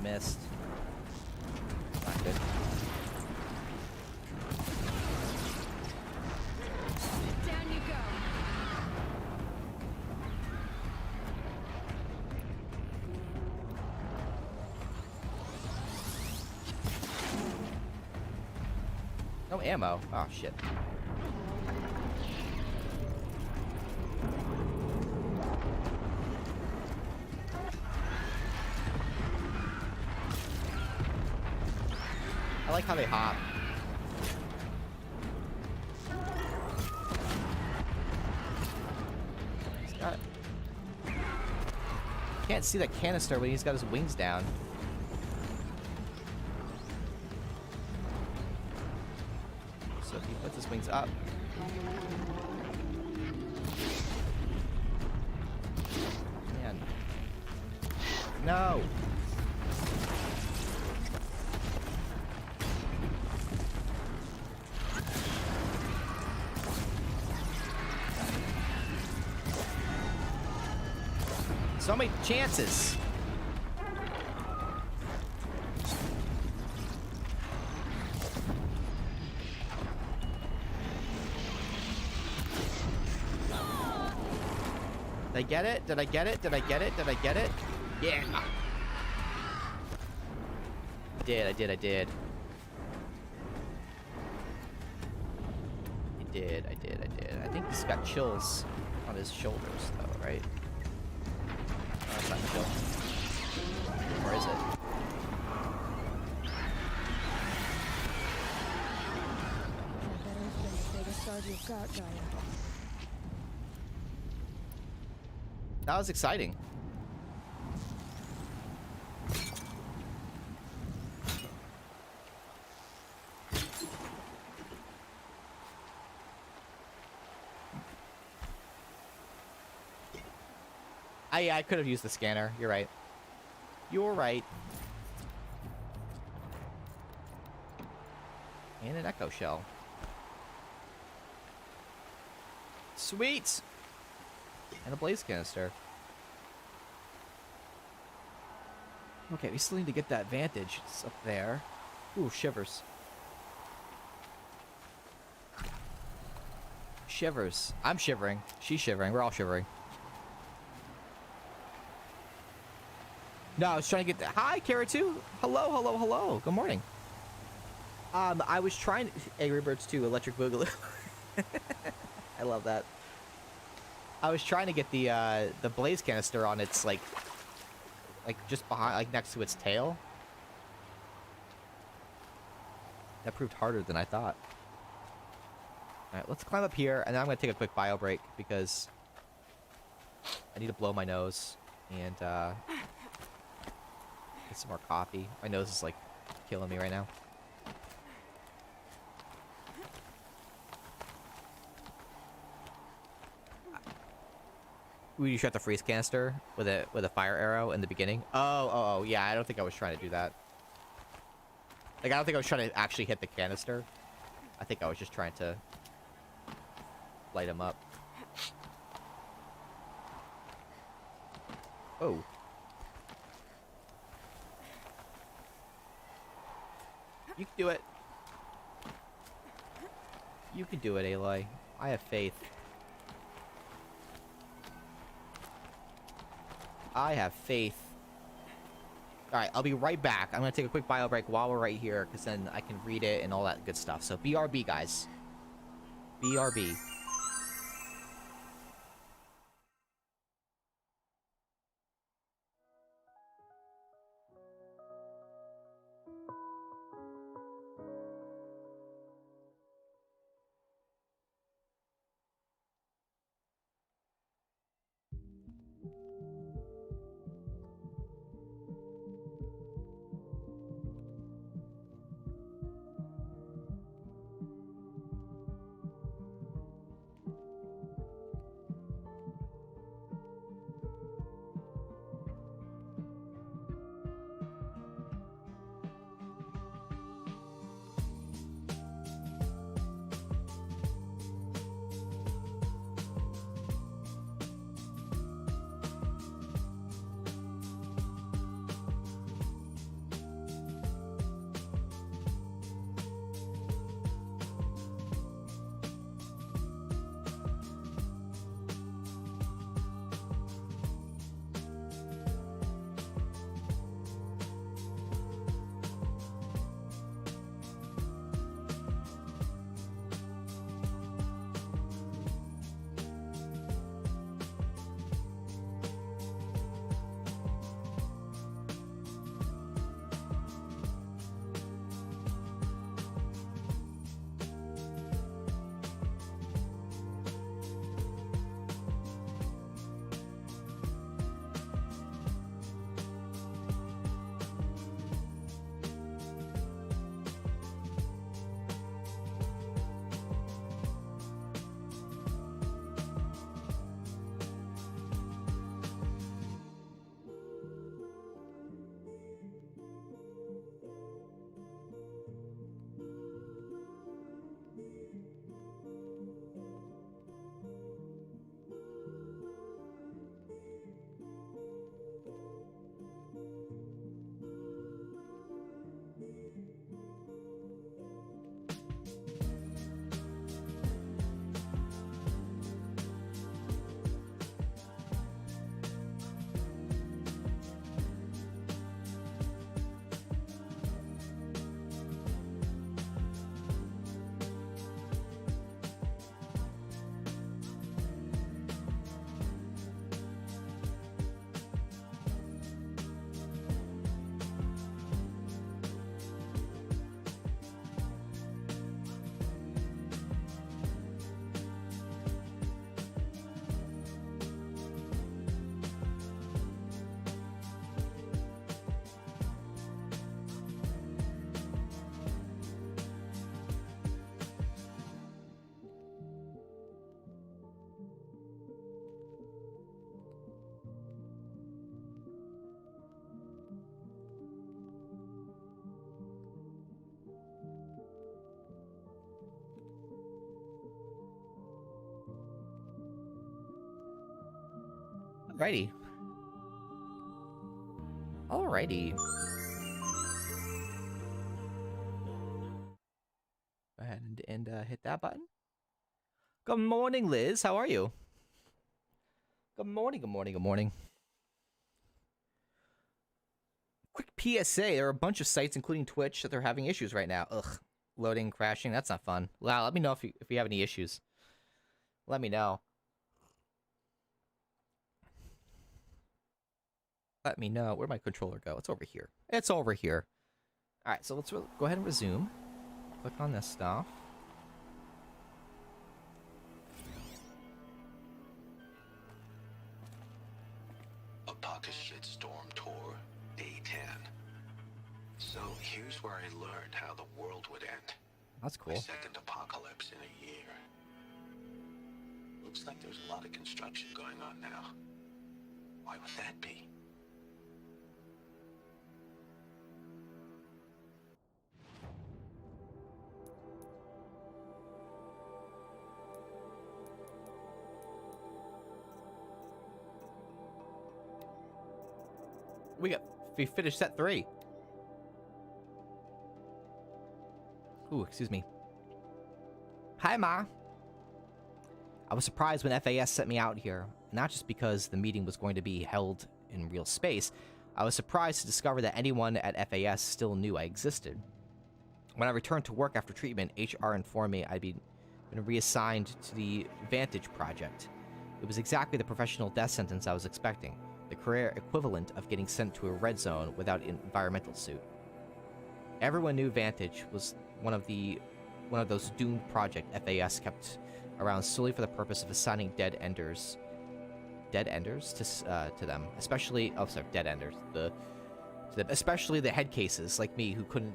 Missed. Not good. Down you go. No ammo. Oh shit. I like how they hop. God. Can't see that canister when he's got his wings down. So if he puts his wings up. Man. No! So many chances. Did I get it? Did I get it? Did I get it? Did I get it? Yeah. I did. I did. I did. I did. I did. I did. I think he's got chills on his shoulders, though, right? Oh, that's not chill. Or is it? That was exciting. I could have used the scanner. You're right. You're right. And an echo shell. Sweet! And a blaze canister. Okay, we still need to get that vantage. It's up there. Ooh, shivers. Shivers. I'm shivering. She's shivering. We're all shivering. No, I was trying to get that. Hi, Kara2. Hello, hello, hello. Good morning. I was trying Angry Birds 2, Electric Boogaloo. I love that. I was trying to get the blaze canister on its like just behind, like next to its tail. That proved harder than I thought. All right, let's climb up here, and then I'm gonna take a quick bio break because I need to blow my nose and get some more coffee. My nose is like killing me right now. You shot the freeze canister with a fire arrow in the beginning. Oh, yeah. I don't think I was trying to do that. Like, I don't think I was trying to actually hit the canister. I think I was just trying to light him up. Oh. You can do it. You can do it, Aloy. I have faith. I have faith. Alright, I'll be right back. I'm gonna take a quick bio break while we're right here, because then I can read it and all that good stuff. So, BRB, guys. BRB. Alrighty. Alrighty. Go ahead and hit that button. Good morning, Liz. How are you? Good morning, good morning, good morning. Quick PSA. There are a bunch of sites, including Twitch, that they're having issues right now. Ugh. Loading, crashing. That's not fun. Wow, let me know if you have any issues. Let me know. Let me know. Where'd my controller go? It's over here. It's over here. Alright, so let's go ahead and resume. Click on this stuff. A pocket shitstorm tour, day 10. So here's where I learned how the world would end. That's cool. My second apocalypse in a year. Looks like there's a lot of construction going on now. Why would that be? We finished set 3. Ooh, excuse me. Hi, Ma. I was surprised when FAS sent me out here, not just because the meeting was going to be held in real space. I was surprised to discover that anyone at FAS still knew I existed. When I returned to work after treatment, HR informed me I'd been reassigned to the Vantage project. It was exactly the professional death sentence I was expecting, the career equivalent of getting sent to a red zone without an environmental suit. Everyone knew Vantage was one of those doomed project FAS kept around solely for the purpose of assigning dead enders to them, especially dead enders, especially the head cases like me who couldn't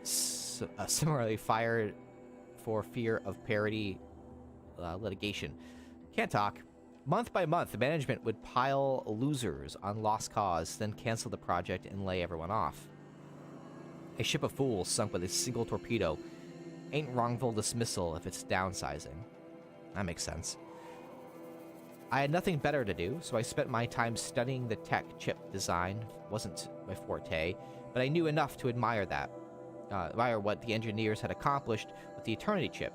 similarly fired for fear of parody litigation. Can't talk. Month by month, the management would pile losers on lost cause, then cancel the project and lay everyone off. A ship of fools sunk with a single torpedo ain't wrongful dismissal if it's downsizing. That makes sense. I had nothing better to do, so I spent my time studying the tech. Chip design wasn't my forte, but I knew enough to admire what the engineers had accomplished with the Eternity chip.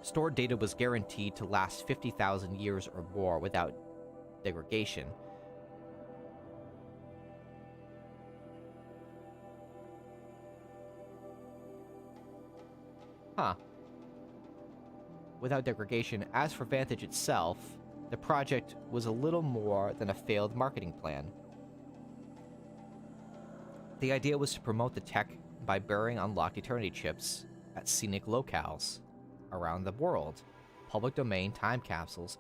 Stored data was guaranteed to last 50,000 years or more without degradation. Huh. Without degradation. As for Vantage itself, the project was a little more than a failed marketing plan. The idea was to promote the tech by burying unlocked Eternity chips at scenic locales around the world, public domain time capsules,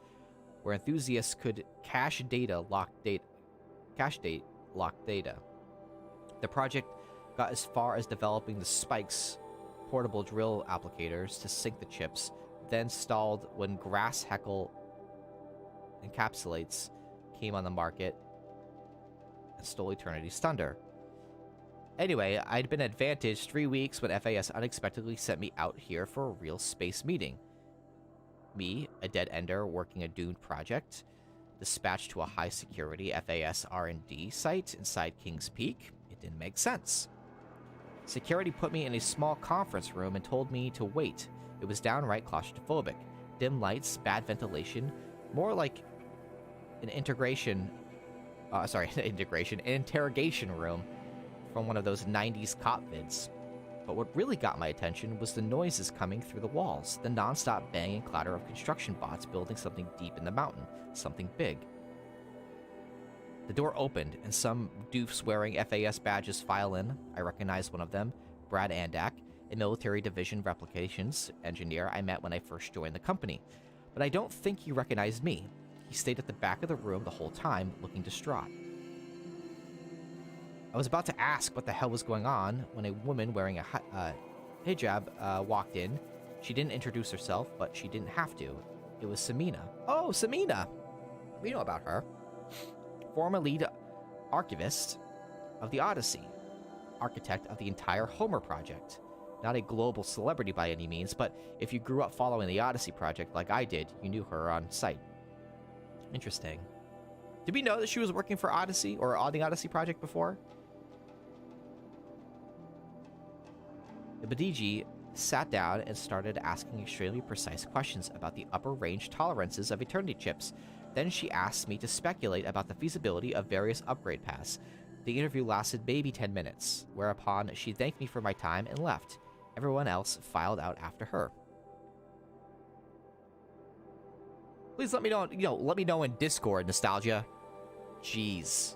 where enthusiasts could cache locked data. The project got as far as developing the Spikes portable drill applicators to sink the chips, then stalled when Grass Heckle encapsulates came on the market and stole Eternity's thunder. Anyway, I'd been at Vantage 3 weeks when FAS unexpectedly sent me out here for a real space meeting. Me, a dead ender working a doomed project, dispatched to a high-security FAS R&D site inside King's Peak. It didn't make sense. Security put me in a small conference room and told me to wait. It was downright claustrophobic. Dim lights, bad ventilation, more like an interrogation room from one of those 90s cop vids. But what really got my attention was the noises coming through the walls, the non-stop bang and clatter of construction bots building something deep in the mountain, something big. The door opened, and some doofs wearing FAS badges file in. I recognized one of them, Brad Andak, a military division replications engineer I met when I first joined the company. But I don't think he recognized me. He stayed at the back of the room the whole time, looking distraught. I was about to ask what the hell was going on when a woman wearing a hijab walked in. She didn't introduce herself, but she didn't have to. It was Samina. Oh, Samina! We know about her. Former lead archivist of the Odyssey. Architect of the entire Homer project. Not a global celebrity by any means, but if you grew up following the Odyssey project like I did, you knew her on sight. Interesting. Did we know that she was working for Odyssey or on the Odyssey project before? The Badiji sat down and started asking extremely precise questions about the upper range tolerances of Eternity chips. Then she asked me to speculate about the feasibility of various upgrade paths. The interview lasted maybe 10 minutes, whereupon she thanked me for my time and left. Everyone else filed out after her. Please let me know, let me know in Discord, Nostalgia. Jeez.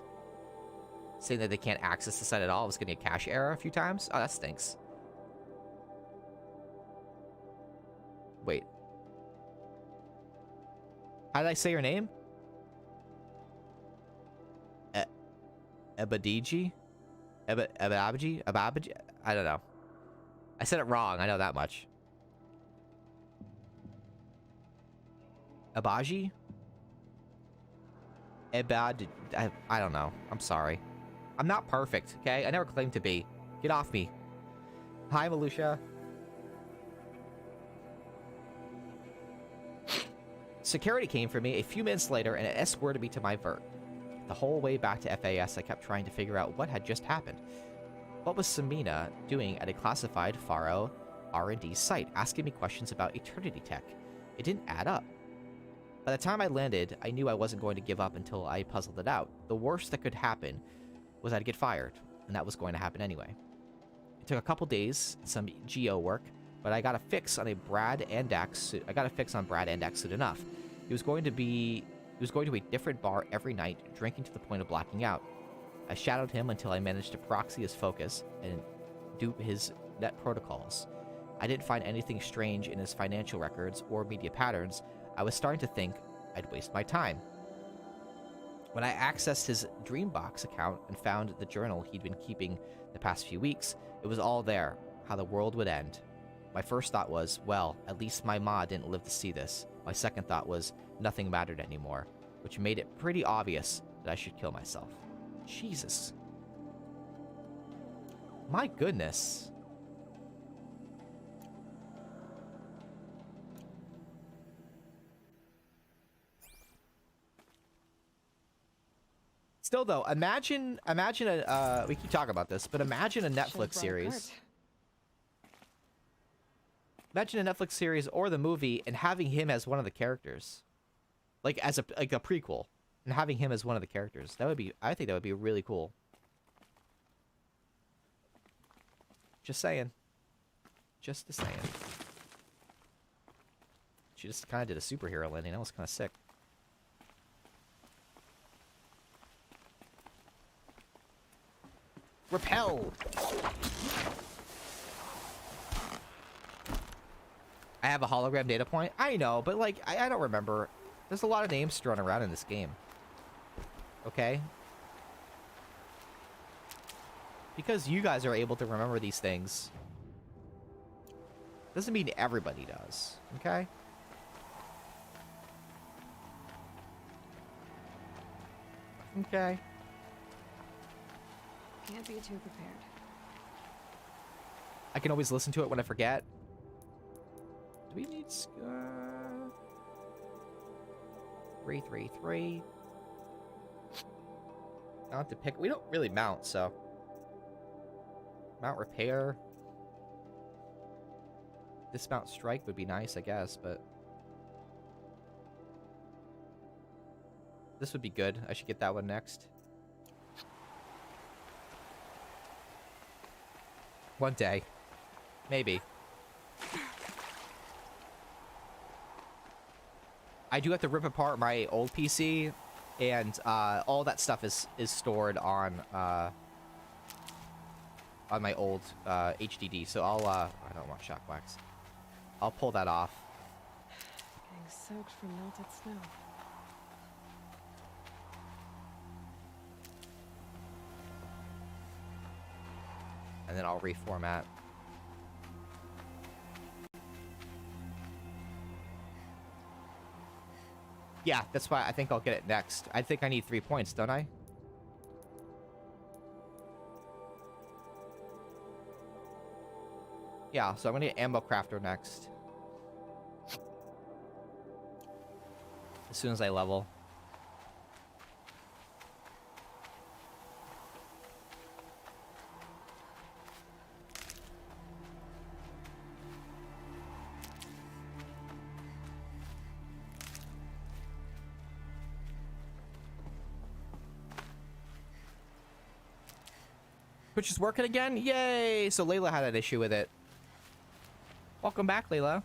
Saying that they can't access the site at all was getting a cache error a few times? Oh, that stinks. Wait. How did I say your name? Ebadiji? Ababaji? Ababaji? I don't know. I said it wrong. I know that much. Abaji? Ebad... I don't know. I'm sorry. I'm not perfect, okay? I never claimed to be. Get off me. Hi, Malusha. Security came for me a few minutes later and escorted me to my vert. The whole way back to FAS, I kept trying to figure out what had just happened. What was Samina doing at a classified Faro R&D site, asking me questions about Eternity tech? It didn't add up. By the time I landed, I knew I wasn't going to give up until I puzzled it out. The worst that could happen was I'd get fired, and that was going to happen anyway. It took a couple days, some geo work, but I got a fix on Brad Andak's suit. I got a fix on Brad Andak's suit enough. He was going to a different bar every night, drinking to the point of blacking out. I shadowed him until I managed to proxy his focus and dupe his net protocols. I didn't find anything strange in his financial records or media patterns. I was starting to think I'd waste my time. When I accessed his Dreambox account and found the journal he'd been keeping the past few weeks, it was all there, how the world would end. My first thought was, well, at least my ma didn't live to see this. My second thought was, nothing mattered anymore, which made it pretty obvious that I should kill myself. Jesus. My goodness. Still though, imagine a, we keep talking about this, but imagine a Netflix series. Imagine a Netflix series or the movie and having him as one of the characters. Like as a prequel. And having him as one of the characters. That would be, I think that would be really cool. Just saying. Just saying. She just kind of did a superhero landing. That was kind of sick. Repel! I have a hologram data point. I know, but like, I don't remember. There's a lot of names thrown around in this game. Okay? Because you guys are able to remember these things, doesn't mean everybody does. Okay? Okay. Can't be too prepared. I can always listen to it when I forget. Do we need 333? I have to pick. We don't really mount, so mount repair. Dismount strike would be nice, I guess, but this would be good. I should get that one next. One day. Maybe. I do have to rip apart my old PC, and all that stuff is stored on my old HDD. So I'll I don't want shock wax. I'll pull that off. Getting soaked from melted snow. And then I'll reformat. Yeah, that's why I think I'll get it next. I think I need 3 points, don't I? Yeah, so I'm gonna get Ammo Crafter next. As soon as I level. Twitch is working again? Yay! So Layla had an issue with it. Welcome back, Layla.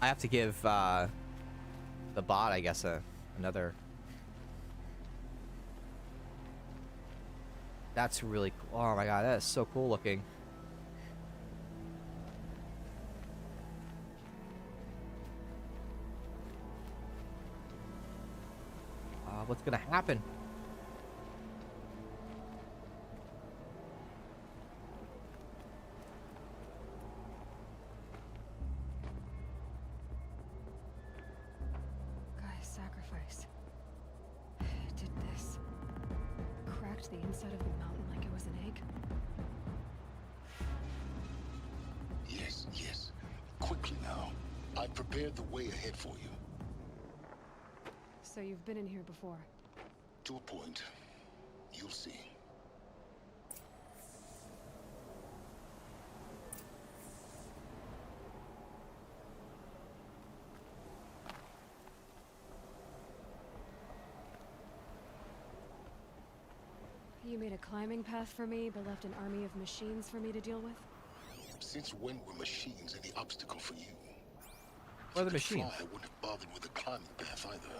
I have to give the bot, I guess, another... That's really cool. Oh my god, that is so cool looking. What's gonna happen? Guy's sacrifice. It did this. Cracked the inside of the mountain like it was an egg. Yes, yes. Quickly now. I've prepared the way ahead for you. So you've been in here before? To a point. You'll see. You made a climbing path for me, but left an army of machines for me to deal with? Since when were machines any obstacle for you? What are the If you could machines? fly, I wouldn't have bothered with the climbing path either.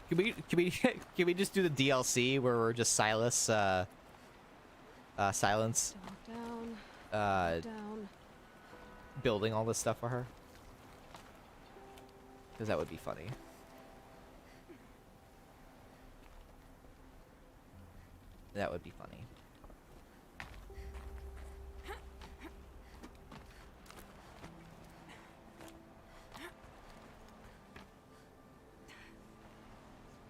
Can we just do the DLC where we're just Silence? Silence. Down. Down. Building all this stuff for her. Because that would be funny. That would be funny.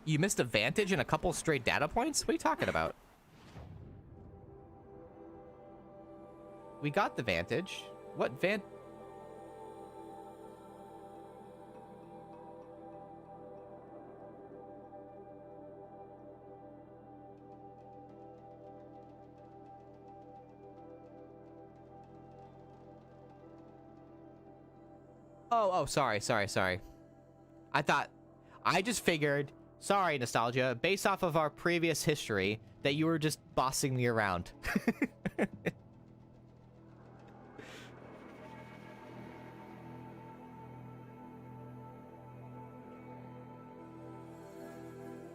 You missed a Vantage and a couple straight data points? What are you talking about? We got the Vantage. What van... Oh, sorry. I just figured, sorry, Nostalgia, based off of our previous history, that you were just bossing me around.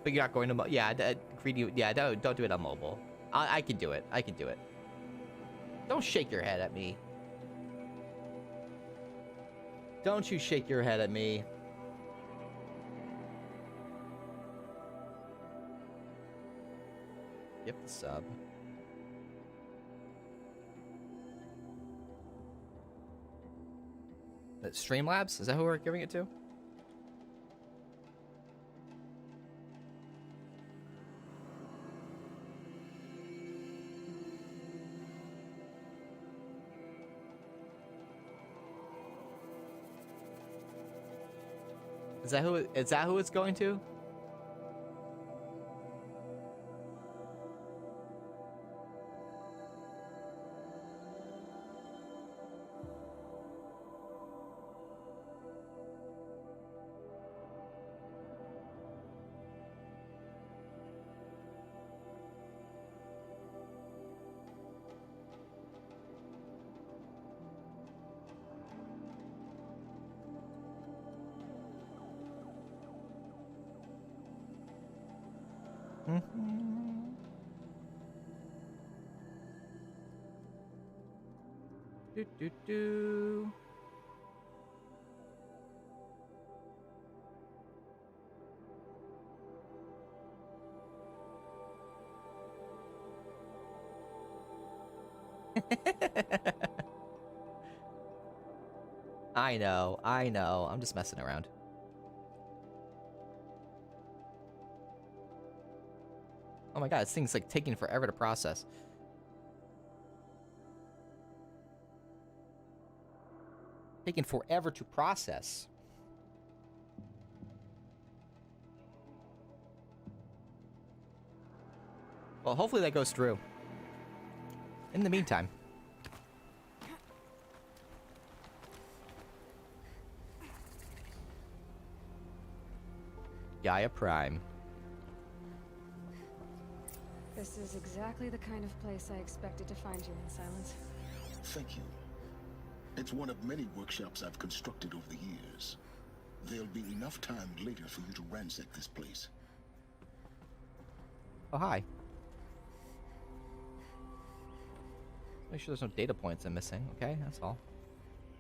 But you're not going to, yeah, greedy, yeah, don't do it on mobile. I can do it. Don't shake your head at me. Don't you shake your head at me. Yep, the sub. Streamlabs? Is that who we're giving it to? Is that who it's going to? Do. I know. I'm just messing around. Oh my god, this thing's like taking forever to process. Taking forever to process. Well, hopefully that goes through. In the meantime. Gaia Prime. This is exactly the kind of place I expected to find you in, Silence. Thank you. It's one of many workshops I've constructed over the years. There'll be enough time later for you to ransack this place. Oh, hi. Make sure there's no data points I'm missing, okay? That's all.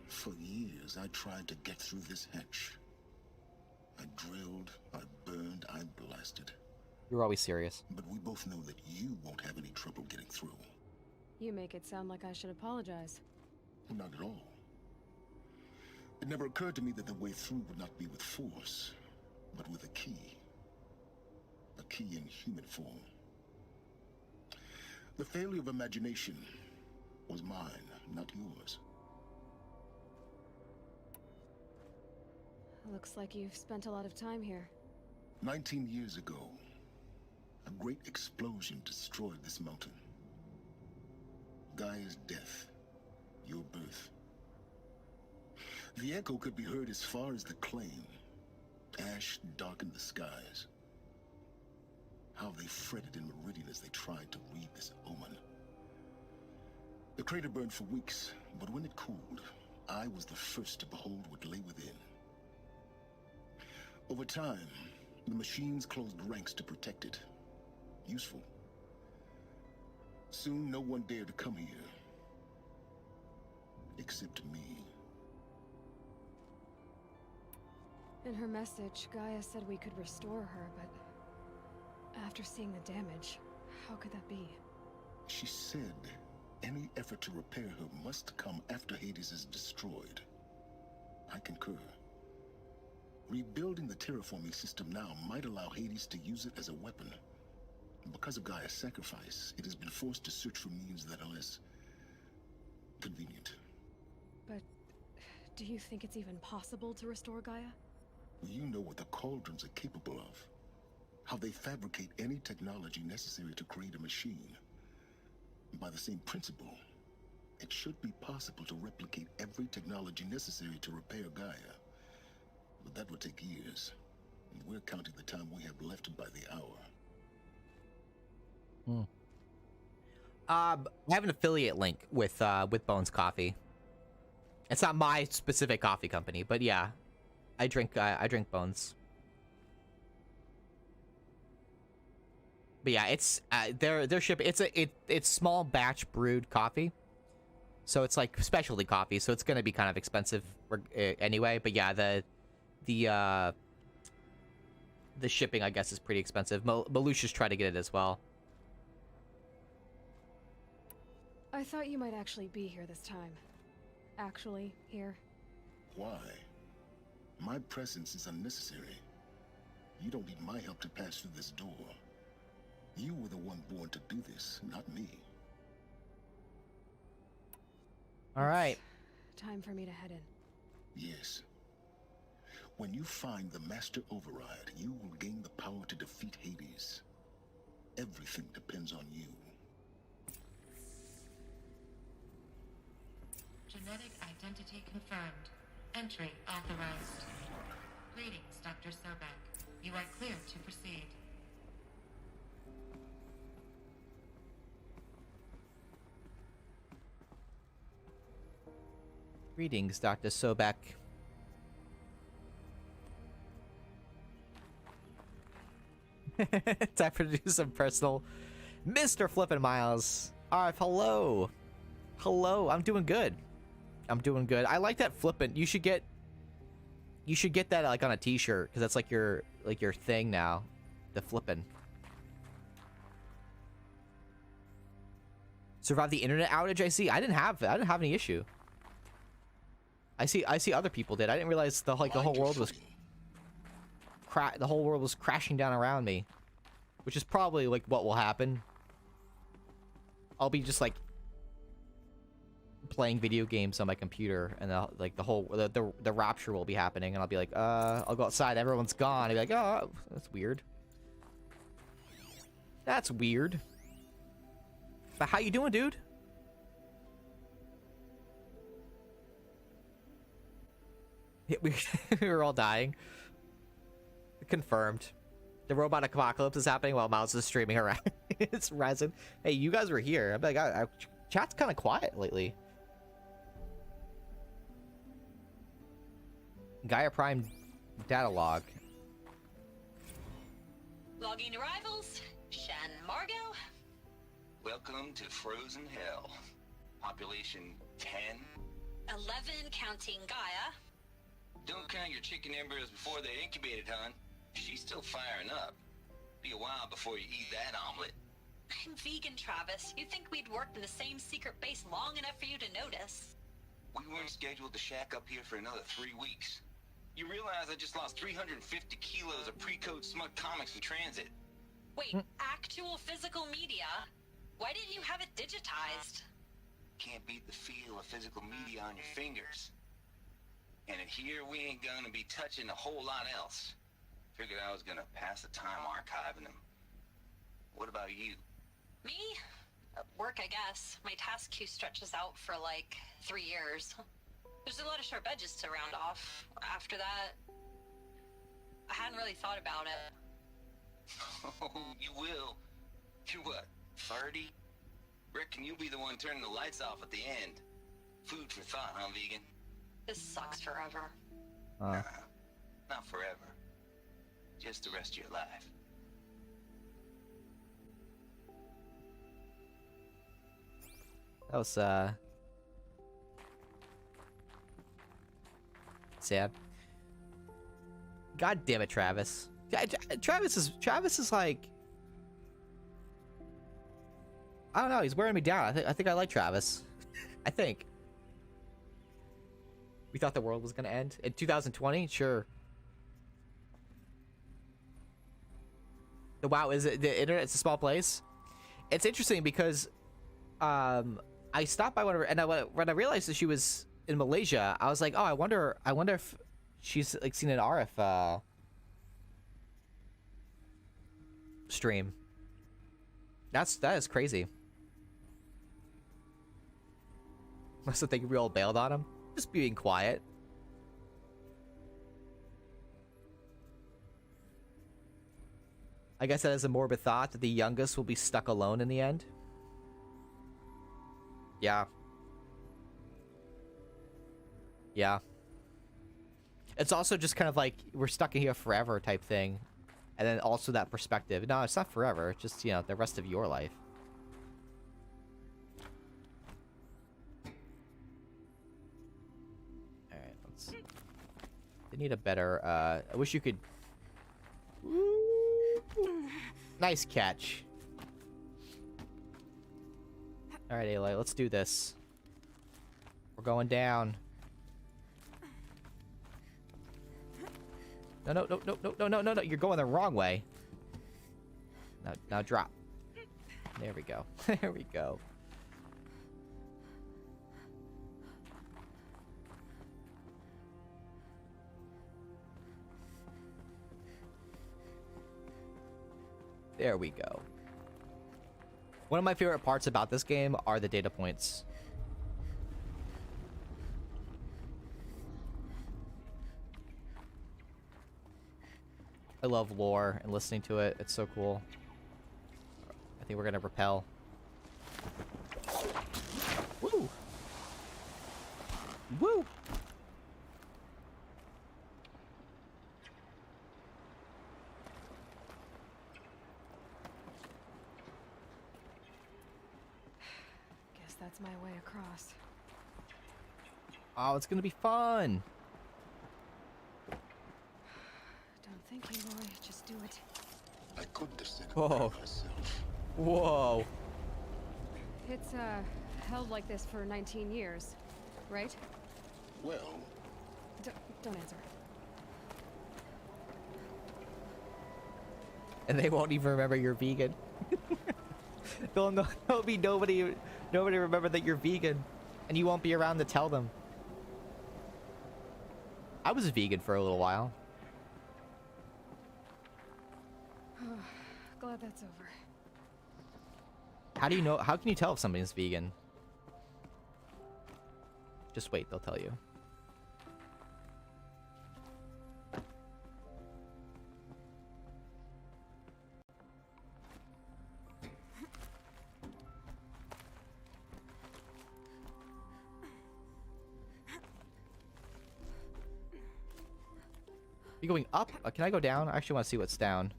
For years, I tried to get through this hatch. I drilled, I burned, I blasted. You're always serious. But we both know that you won't have any trouble getting through. You make it sound like I should apologize. Not at all. It never occurred to me that the way through would not be with force, but with a key. A key in human form. The failure of imagination was mine, not yours. Looks like you've spent a lot of time here. 19 years ago, a great explosion destroyed this mountain. Gaia's death, your birth. The echo could be heard as far as the claim. Ash darkened the skies. How they fretted in meridian as they tried to read this omen. The crater burned for weeks, but when it cooled, I was the first to behold what lay within. Over time, the machines closed ranks to protect it. Useful. Soon, no one dared to come here. Except me. In her message, Gaia said we could restore her, but after seeing the damage, how could that be? She said any effort to repair her must come after Hades is destroyed. I concur. Rebuilding the terraforming system now might allow Hades to use it as a weapon. Because of Gaia's sacrifice, it has been forced to search for means that are less convenient. But do you think it's even possible to restore Gaia? You know what the cauldrons are capable of. How they fabricate any technology necessary to create a machine. By the same principle, it should be possible to replicate every technology necessary to repair Gaia. But that would take years. And we're counting the time we have left by the hour. I have an affiliate link with Bones Coffee. It's not my specific coffee company, but yeah, I drink Bones. But yeah, it's their ship. It's small batch brewed coffee, so it's like specialty coffee. So it's gonna be kind of expensive anyway. But yeah, the shipping I guess is pretty expensive. Malusia's tried to get it as well. I thought you might actually be here this time. Actually, here. Why? My presence is unnecessary. You don't need my help to pass through this door. You were the one born to do this, not me. All right. Time for me to head in. Yes. When you find the Master Override, you will gain the power to defeat Hades. Everything depends on you. Genetic identity confirmed. Entry authorized. Greetings, Dr. Sobek. You are clear to proceed. Greetings, Dr. Sobek. Time for to do some personal. Mr. Flippin' Miles. Alright, hello. Hello, I'm doing good. I'm doing good. I like that flippin'. You should get that like on a t-shirt, because that's like your thing now. The flippin'. Survive the internet outage, I see. I didn't have any issue. I see other people did. I didn't realize the whole world was crashing down around me, which is probably like what will happen. I'll be just like playing video games on my computer, and the rapture will be happening, and I'll be like, I'll go outside, everyone's gone. I'll be like, oh, that's weird. That's weird. But how you doing, dude? Yeah, we were all dying. Confirmed. The robot apocalypse is happening while Mouse is streaming around. It's rising. Hey, you guys were here. I'm like, chat's kind of quiet lately. Gaia Prime data log. Logging arrivals. Shan Margot. Welcome to Frozen Hell. Population 10. 11 counting Gaia. Don't count your chicken embers before they're incubated, hon. She's still firing up. Be a while before you eat that omelet. I'm vegan, Travis. You'd think we'd worked in the same secret base long enough for you to notice. We weren't scheduled to shack up here for another 3 weeks. You realize I just lost 350 kilos of pre-code smut comics in transit. Wait, actual physical media? Why didn't you have it digitized? Can't beat the feel of physical media on your fingers. And in here, we ain't gonna be touching a whole lot else. Figured I was gonna pass the time archiving them. What about you? Me? Work, I guess. My task queue stretches out for like 3 years. There's a lot of sharp edges to round off. After that, I hadn't really thought about it. Oh, you will. You're what, 30? Reckon you'll be the one turning the lights off at the end. Food for thought, huh, vegan? This sucks forever. Nah, not forever. Just the rest of your life. That was sad. God damn it, Travis. Travis is like, I don't know, he's wearing me down. I think I like Travis. I think. We thought the world was gonna end in 2020? Sure. Wow, is it the internet's a small place? It's interesting because I stopped by one of her, and when I realized that she was in Malaysia, I was like, oh, I wonder if she's like seen an RF stream. That is crazy. Must have think we all bailed on him. Just being quiet. I guess that is a morbid thought that the youngest will be stuck alone in the end. Yeah. Yeah. It's also just kind of like we're stuck in here forever type thing. And then also that perspective. No, it's not forever. It's just, you know, the rest of your life. Alright, let's... They need a better, I wish you could... Nice catch. Alright, Aloy, let's do this. We're going down. No, you're going the wrong way. Now drop. There we go. There we go. There we go. One of my favorite parts about this game are the data points. I love lore and listening to it. It's so cool. I think we're gonna repel. Woo! Woo! Guess that's my way across. Oh, it's gonna be fun. Don't think, Aloy. Just do it. I couldn't have said it Whoa. better myself. Whoa. It's, held like this for 19 years, right? Well, Don't answer. And they won't even remember you're vegan. There'll be nobody remember that you're vegan, and you won't be around to tell them. I was vegan for a little while. Glad that's over. How do you know? How can you tell if something's vegan? Just wait, they'll tell you. You going up? Can I go down? I actually want to see what's down.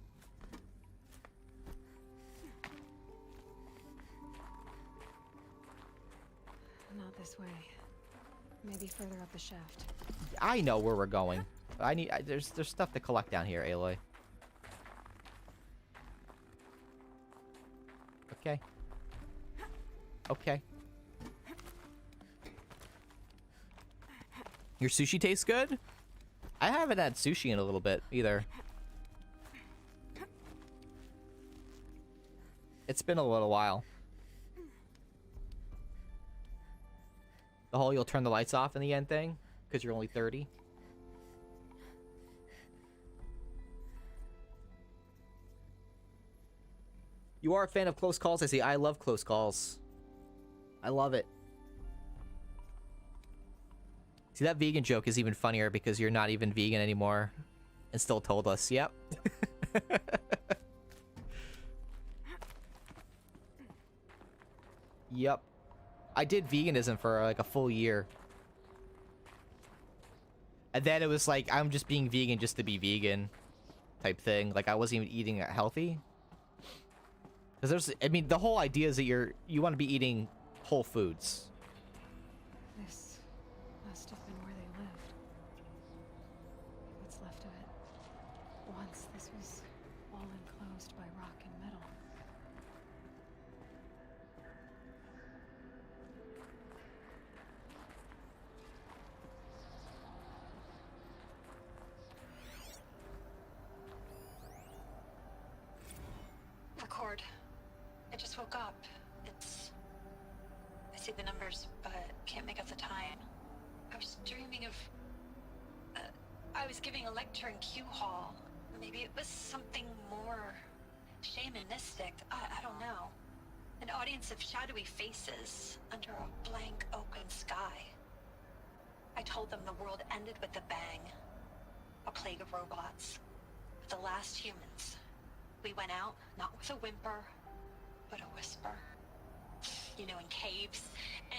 Not this way. Maybe further up the shaft. I know where we're going. But there's stuff to collect down here, Aloy. Okay. Okay. Your sushi tastes good? I haven't had sushi in a little bit either. It's been a little while. The whole you'll turn the lights off in the end thing because you're only 30. You are a fan of close calls, I see. I love close calls. I love it. See, that vegan joke is even funnier because you're not even vegan anymore and still told us. Yep. Yep. I did veganism for like a full year. And then it was like, I'm just being vegan just to be vegan type thing. Like, I wasn't even eating healthy. Because there's, I mean, the whole idea is that you want to be eating whole foods. This must have been where they lived. What's left of it. Once this was all enclosed by rock and metal. Record. I just woke up. I see the numbers, but can't make out the time. I was dreaming of... I was giving a lecture in Q Hall. Maybe it was something more shamanistic. I don't know. An audience of shadowy faces under a blank open sky. I told them the world ended with a bang. A plague of robots. The last humans. We went out, not with a whimper, but a whisper. You know, in caves,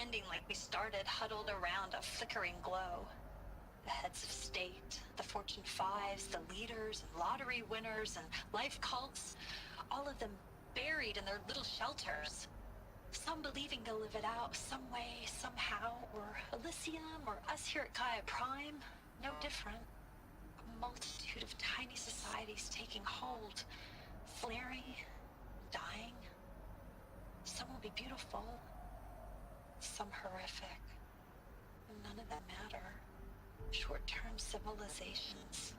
ending like we started, huddled around a flickering glow. The heads of state, the Fortune 5s, the leaders, and lottery winners, and life cults, all of them buried in their little shelters. Some believing they'll live it out some way, somehow, or Elysium, or us here at Gaia Prime, no different. A multitude of tiny societies taking hold, flaring, dying. Some will be beautiful, some horrific. None of them matter. Short-term civilizations.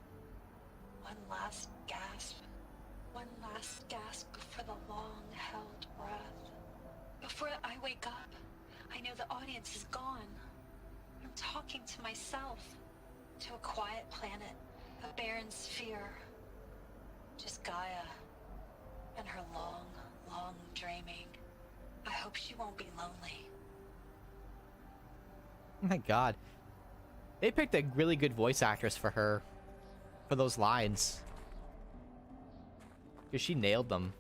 One last gasp. One last gasp before the long-held breath. Before I wake up, I know the audience is gone. I'm talking to myself. To a quiet planet, a barren sphere. Just Gaia. And her long, long dreaming. I hope she won't be lonely. Oh my god. They picked a really good voice actress for her. For those lines. Because she nailed them.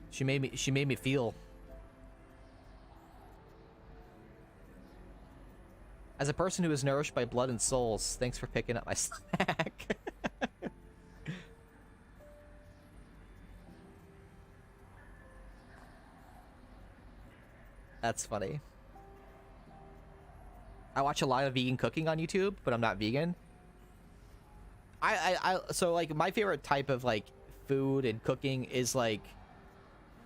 She made me feel. As a person who is nourished by blood and souls, thanks for picking up my slack. That's funny. I watch a lot of vegan cooking on YouTube, but I'm not vegan. So like my favorite type of like food and cooking is like,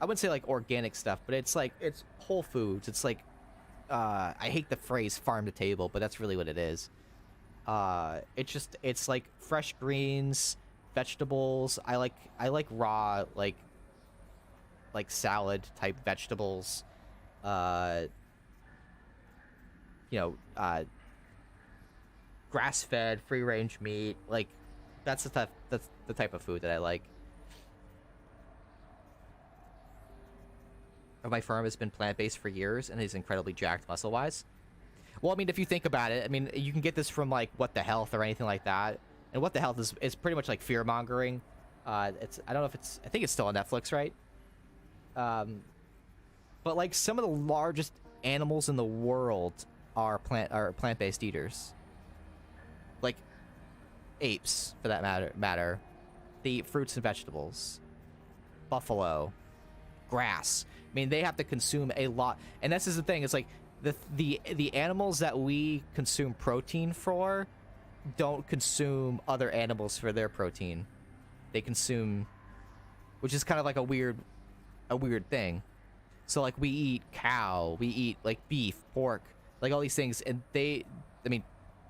I wouldn't say like organic stuff, but it's like, it's whole foods. It's like, I hate the phrase farm to table, but that's really what it is. It's like fresh greens, vegetables. I like raw, like salad type vegetables. Grass-fed, free-range meat. Like, that's the type of food that I like. of my firm has been plant-based for years, and he's incredibly jacked muscle-wise. Well, I mean, if you think about it, I mean, you can get this from, like, What the Health or anything like that. And What the Health is pretty much like fear-mongering. I don't know if it's... I think it's still on Netflix, right? But, like, some of the largest animals in the world are plant-based eaters. Like, apes, for that matter. They eat fruits and vegetables. Buffalo. Grass. I mean, they have to consume a lot. And this is the thing. It's like, the animals that we consume protein for don't consume other animals for their protein. They consume, which is kind of like a weird thing. So like we eat cow, we eat like beef, pork, like all these things, and I mean,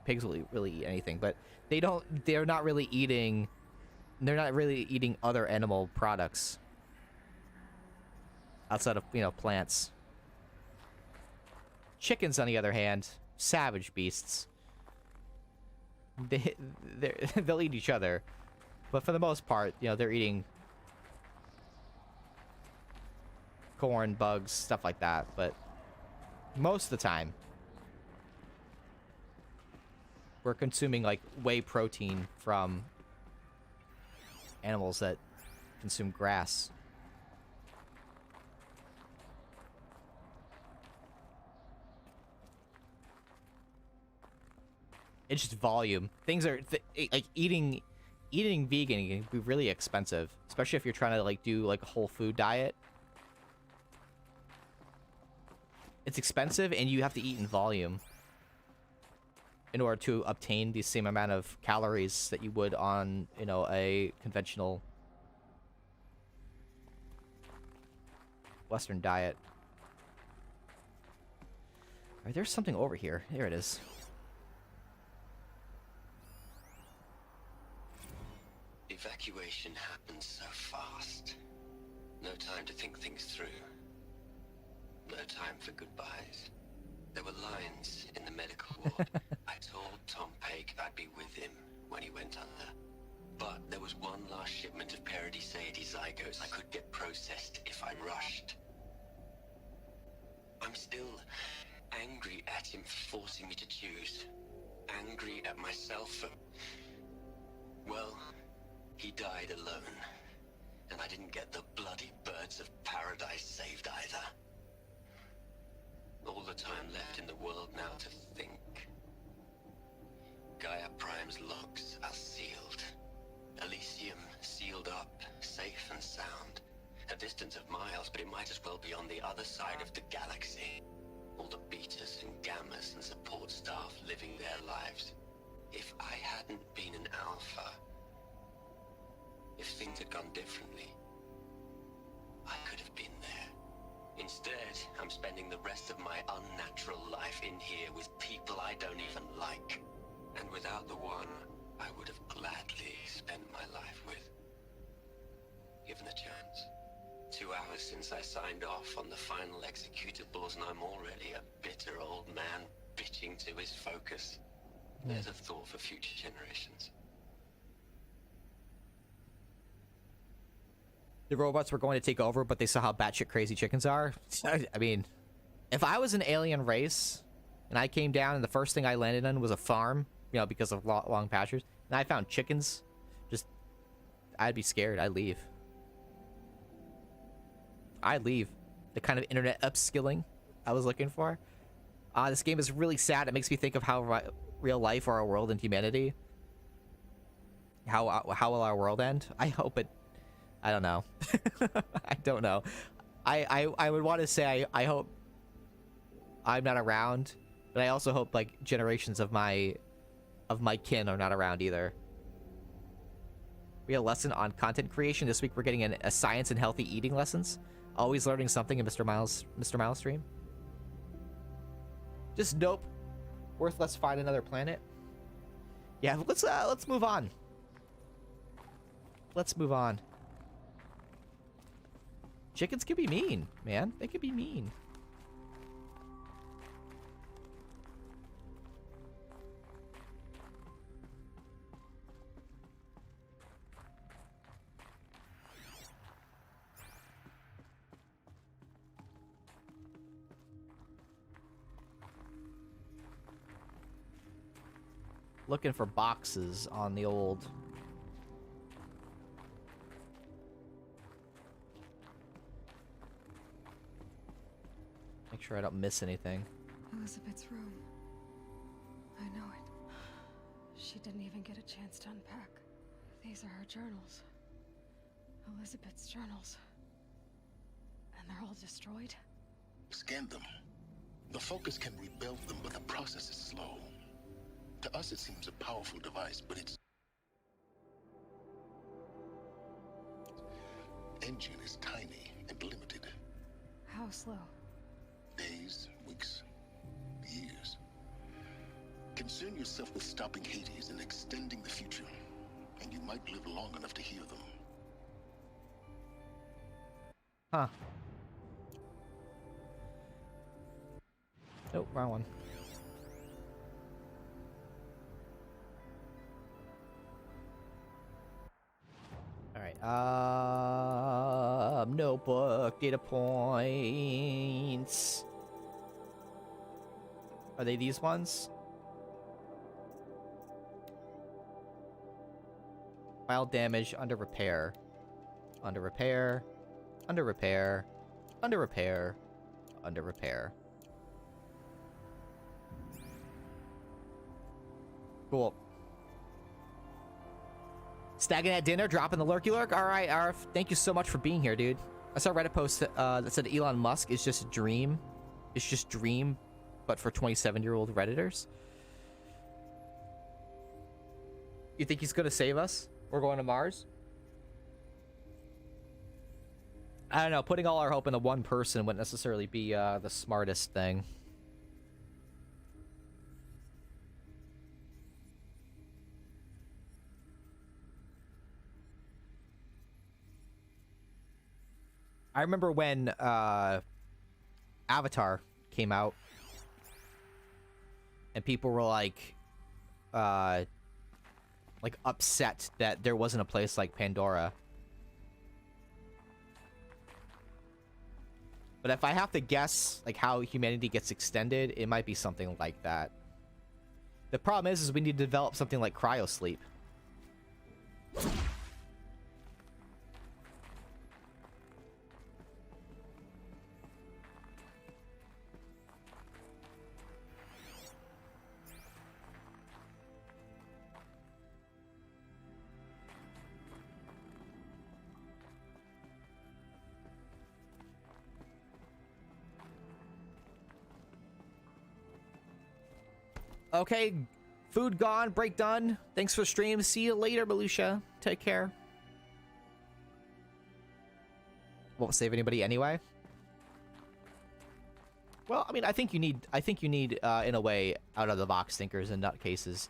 pigs will really eat anything, but they're not really eating other animal products outside of, you know, plants. Chickens, on the other hand, savage beasts. They'll eat each other, but for the most part, you know, they're eating corn, bugs, stuff like that. But most of the time, we're consuming like whey protein from animals that consume grass. It's just volume. Things are like eating vegan can be really expensive, especially if you're trying to like do like a whole food diet. It's expensive, and you have to eat in volume in order to obtain the same amount of calories that you would on, you know, a conventional Western diet. All right, there's something over here. Here it is. Evacuation happened so fast. No time to think things through. No time for goodbyes. There were lines in the medical ward. I told Tom Paik I'd be with him when he went under. But there was one last shipment of Paradiseidae zygotes I could get processed if I rushed. I'm still angry at him for forcing me to choose. Angry at myself for... well... he died alone, and I didn't get the bloody birds of paradise saved either. All the time left in the world now to think. Gaia Prime's logs are sealed. Elysium sealed up, safe and sound. A distance of miles, but it might as well be on the other side of the galaxy. All the betas and gammas and support staff living their lives. If I hadn't been an alpha... if things had gone differently, I could have been there. Instead, I'm spending the rest of my unnatural life in here with people I don't even like. And without the one I would have gladly spent my life with. Given a chance. 2 hours since I signed off on the final executables, and I'm already a bitter old man bitching to his focus. There's a thought for future generations. The robots were going to take over, but they saw how batshit crazy chickens are. I mean, if I was an alien race and I came down and the first thing I landed on was a farm, you know, because of long pastures, and I found chickens, I'd be scared. I'd leave. The kind of internet upskilling I was looking for. This game is really sad. It makes me think of how real life or our world and humanity. How will our world end? I hope it... I don't know. I don't know. I would want to say I hope I'm not around, but I also hope like generations of my kin are not around either. We had a lesson on content creation this week. We're getting a science and healthy eating lessons. Always learning something in Mr. Miles stream. Just nope. Worth let's find another planet. Yeah, let's move on. Let's move on. Chickens can be mean, man. They can be mean. looking for boxes on the old. Make sure I don't miss anything. Elizabeth's room. I know it. She didn't even get a chance to unpack. These are her journals. Elizabeth's journals. And they're all destroyed? Scan them. The Focus can rebuild them, but the process is slow. To us, it seems a powerful device, but its engine is tiny and limited. How slow? Days, weeks, years. Concern yourself with stopping Hades and extending the future, and you might live long enough to hear them. Huh. Nope, wrong one. Alright, notebook, data points. Are they these ones? File damage, under repair. Under repair. Under repair. Under repair. Under repair. Cool. Stagging at dinner, dropping the lurky lurk. All right, Arf, thank you so much for being here, dude. I saw a Reddit post that said Elon Musk is just a dream. It's just dream, but for 27-year-old Redditors. You think he's gonna save us? We're going to Mars? I don't know. Putting all our hope into one person wouldn't necessarily be the smartest thing. I remember when Avatar came out and people were like upset that there wasn't a place like Pandora. But if I have to guess like how humanity gets extended, it might be something like that. The problem is we need to develop something like cryosleep. Okay, food gone, break done. Thanks for the stream. See you later, Belusha. Take care. Won't save anybody anyway. Well, I mean, I think you need, in a way, out of the box thinkers and nutcases.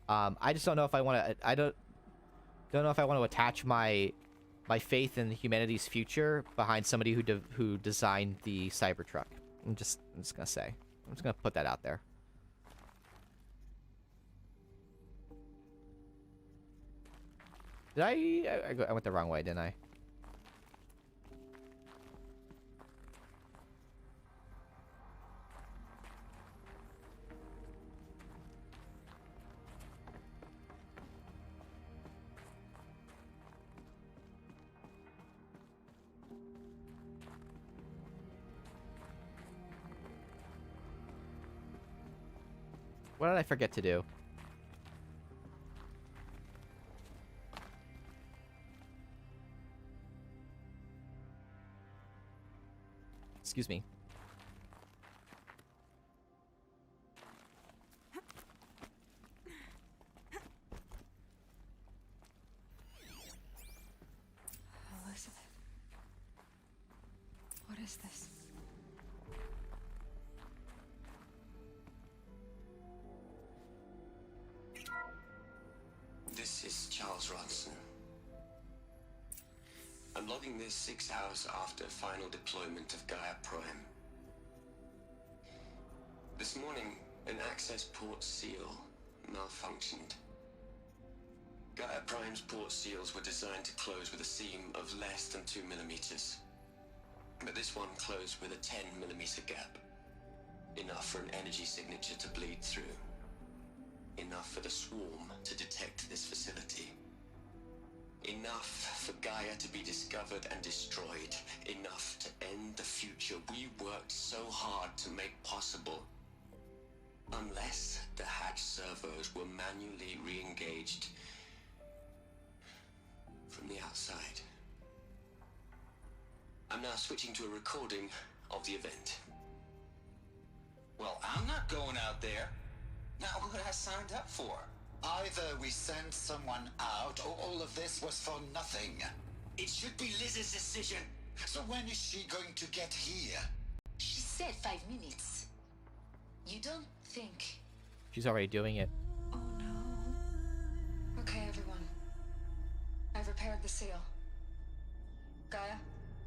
I just don't know if I want to. I don't know if I want to attach my faith in humanity's future behind somebody who designed the Cybertruck. I'm just gonna say. I'm just gonna put that out there. Did I went the wrong way, didn't I? What did I forget to do? Excuse me. Elizabeth. What is this? This is Charles Ronson. I'm logging this 6 hours after final deployment of Gaia Prime. This morning, an access port seal malfunctioned. Gaia Prime's port seals were designed to close with a seam of less than 2 millimeters. But this one closed with a 10 millimeter gap. Enough for an energy signature to bleed through. Enough for the swarm to detect this facility. Enough for Gaia to be discovered and destroyed. Enough to end the future we worked so hard to make possible. Unless the hatch servos were manually re-engaged from the outside. I'm now switching to a recording of the event. Well, I'm not going out there. Not what I signed up for. Either we send someone out, or all of this was for nothing. It should be Liz's decision. So when is she going to get here? She said 5 minutes. You don't think... She's already doing it. Oh no. Okay, everyone. I've repaired the seal. Gaia?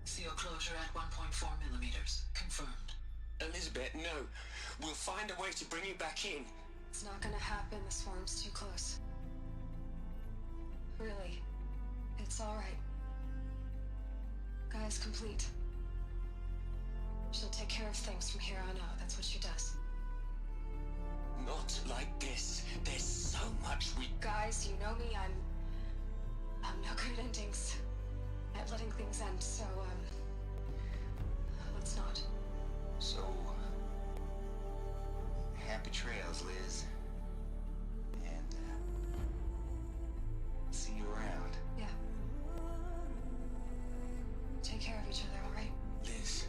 Seal closure at 1.4 millimeters. Confirmed. Elizabeth, no. We'll find a way to bring you back in. It's not gonna happen. The swarm's too close. Really. It's alright. Gaia's complete. She'll take care of things from here on out. That's what she does. Not like this. There's so much we... Guys, you know me. I'm no good at endings. At letting things end, so, let's not. So, happy trails, Liz. And, see you around. Yeah. Take care of each other, alright? Liz.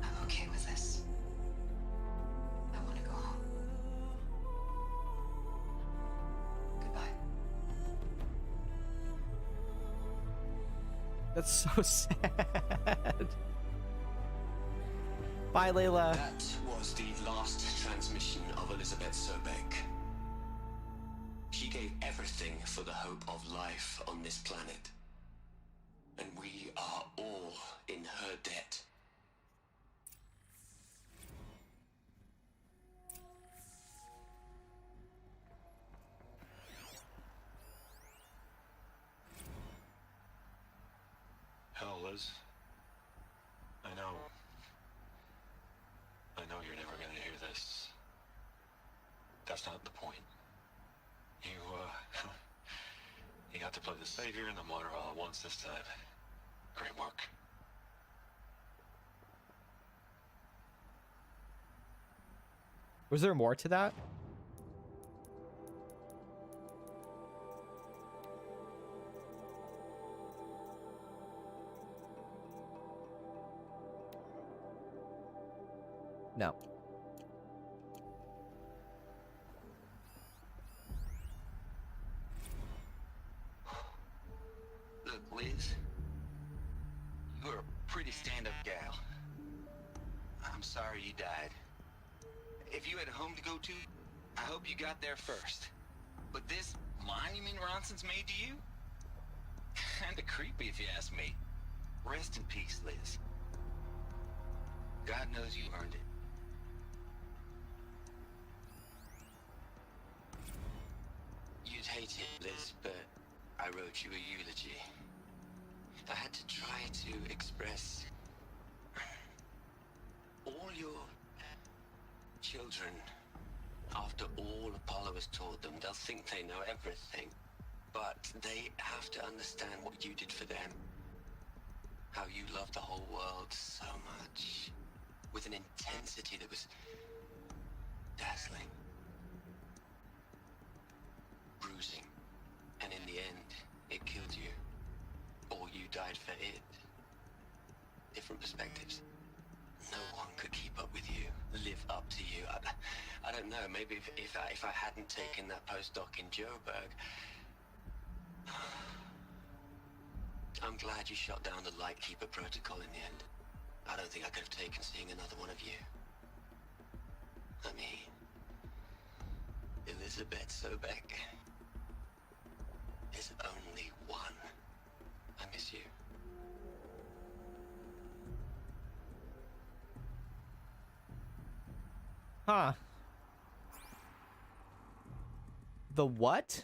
I'm okay with this. I want to go home. Goodbye. That's so sad. Bye, Layla. That was the last transmission of Elizabeth Sobek. She gave everything for the hope of life on this planet. And we are all in her debt. Hell, Liz. I know you're never gonna hear this. That's not the point. You, you got to play the savior and the martyr all at once this time. Great work. Was there more to that? No. Look, Liz. You're a pretty stand-up gal. I'm sorry you died. If you had a home to go to, I hope you got there first. But this monument Ronson's made to you? Kinda creepy if you ask me. Rest in peace, Liz. God knows you earned it. You'd hate it, Liz, but I wrote you a eulogy. I had to try to express all your children. After all Apollo has taught them, they'll think they know everything. But they have to understand what you did for them. How you loved the whole world so much. With an intensity that was dazzling. Bruising. And in the end, it killed you. Or you died for it. Different perspectives. No one could keep up with you, live up to you. I don't know, maybe if I hadn't taken that postdoc in Joburg. I'm glad you shot down the Lightkeeper protocol in the end. I don't think I could have taken seeing another one of you. I mean, Elizabeth Sobek is only one. I miss you. Huh. The what?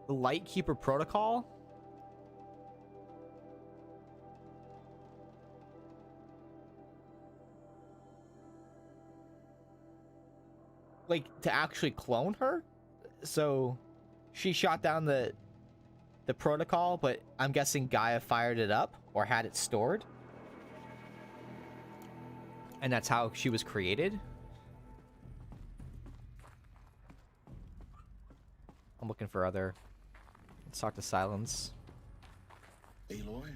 The Lightkeeper Protocol? Like, to actually clone her? So, she shot down the protocol, but I'm guessing Gaia fired it up or had it stored. And that's how she was created. I'm looking for other... Let's talk to Silence. Aloy?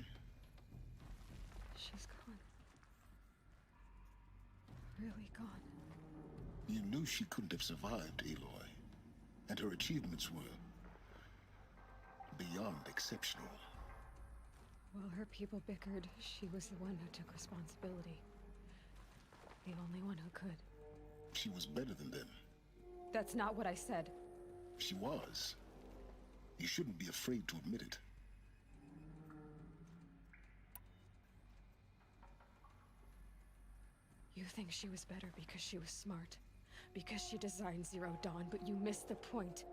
She's gone. Really gone. You knew she couldn't have survived, Aloy. And her achievements were beyond exceptional. While her people bickered, she was the one who took responsibility. The only one who could. She was better than them. That's not what I said. She was. You shouldn't be afraid to admit it. You think she was better because she was smart. Because she designed Zero Dawn, but you missed the point.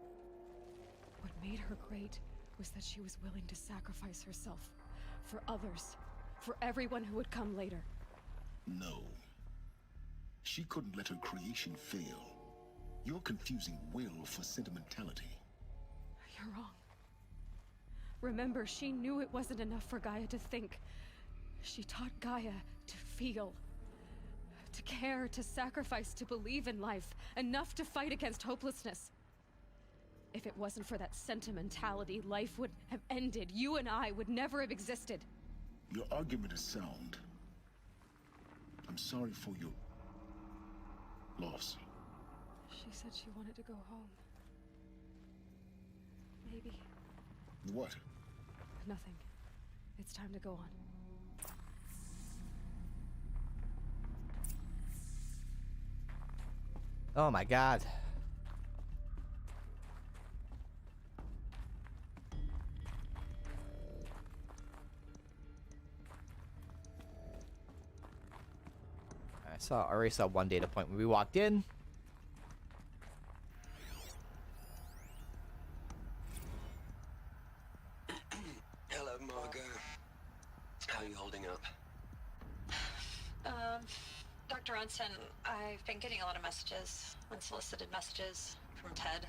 What made her great was that she was willing to sacrifice herself. For others. For everyone who would come later. No. She couldn't let her creation fail. You're confusing will for sentimentality. You're wrong. Remember, she knew it wasn't enough for Gaia to think. She taught Gaia to feel. To care, to sacrifice, to believe in life. Enough to fight against hopelessness. If it wasn't for that sentimentality, life would have ended. You and I would never have existed. Your argument is sound. I'm sorry for your loss. She said she wanted to go home. Maybe. What? Nothing. It's time to go on. Oh my god. I already saw one data point when we walked in. Hello, Margot. How are you holding up? Dr. Ronson, I've been getting a lot of messages, unsolicited messages from Ted.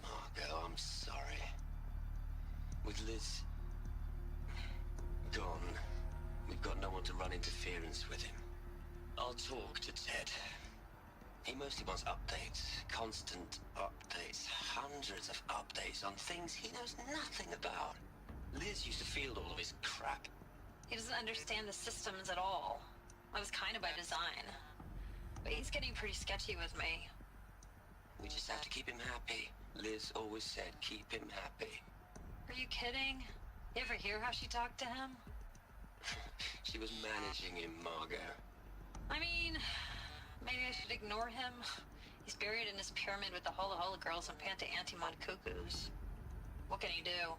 Margot, I'm sorry. With Liz gone, we've got no one to run interference with him. I'll talk to Ted. He mostly wants updates, constant updates, hundreds of updates on things he knows nothing about. Liz used to field all of his crap. He doesn't understand the systems at all. That was kind of by design. But he's getting pretty sketchy with me. We just have to keep him happy. Liz always said keep him happy. Are you kidding? You ever hear how she talked to him? She was managing him, Margot. I mean, maybe I should ignore him. He's buried in his pyramid with the Hola Hola girls and Panta Antimon cuckoos. What can he do?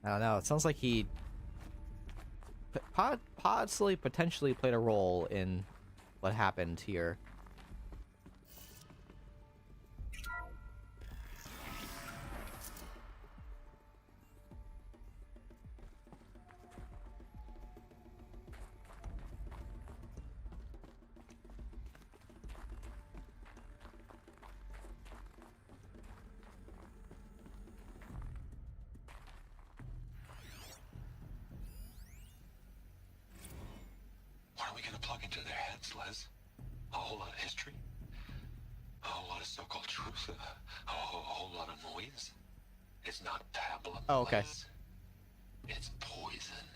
I don't know. It sounds like he possibly potentially played a role in what happened here. What are we gonna plug into their heads, Les? A whole lot of history? A whole lot of so-called truth? A whole lot of noise? It's not pablum. Oh, okay. Les. It's poison.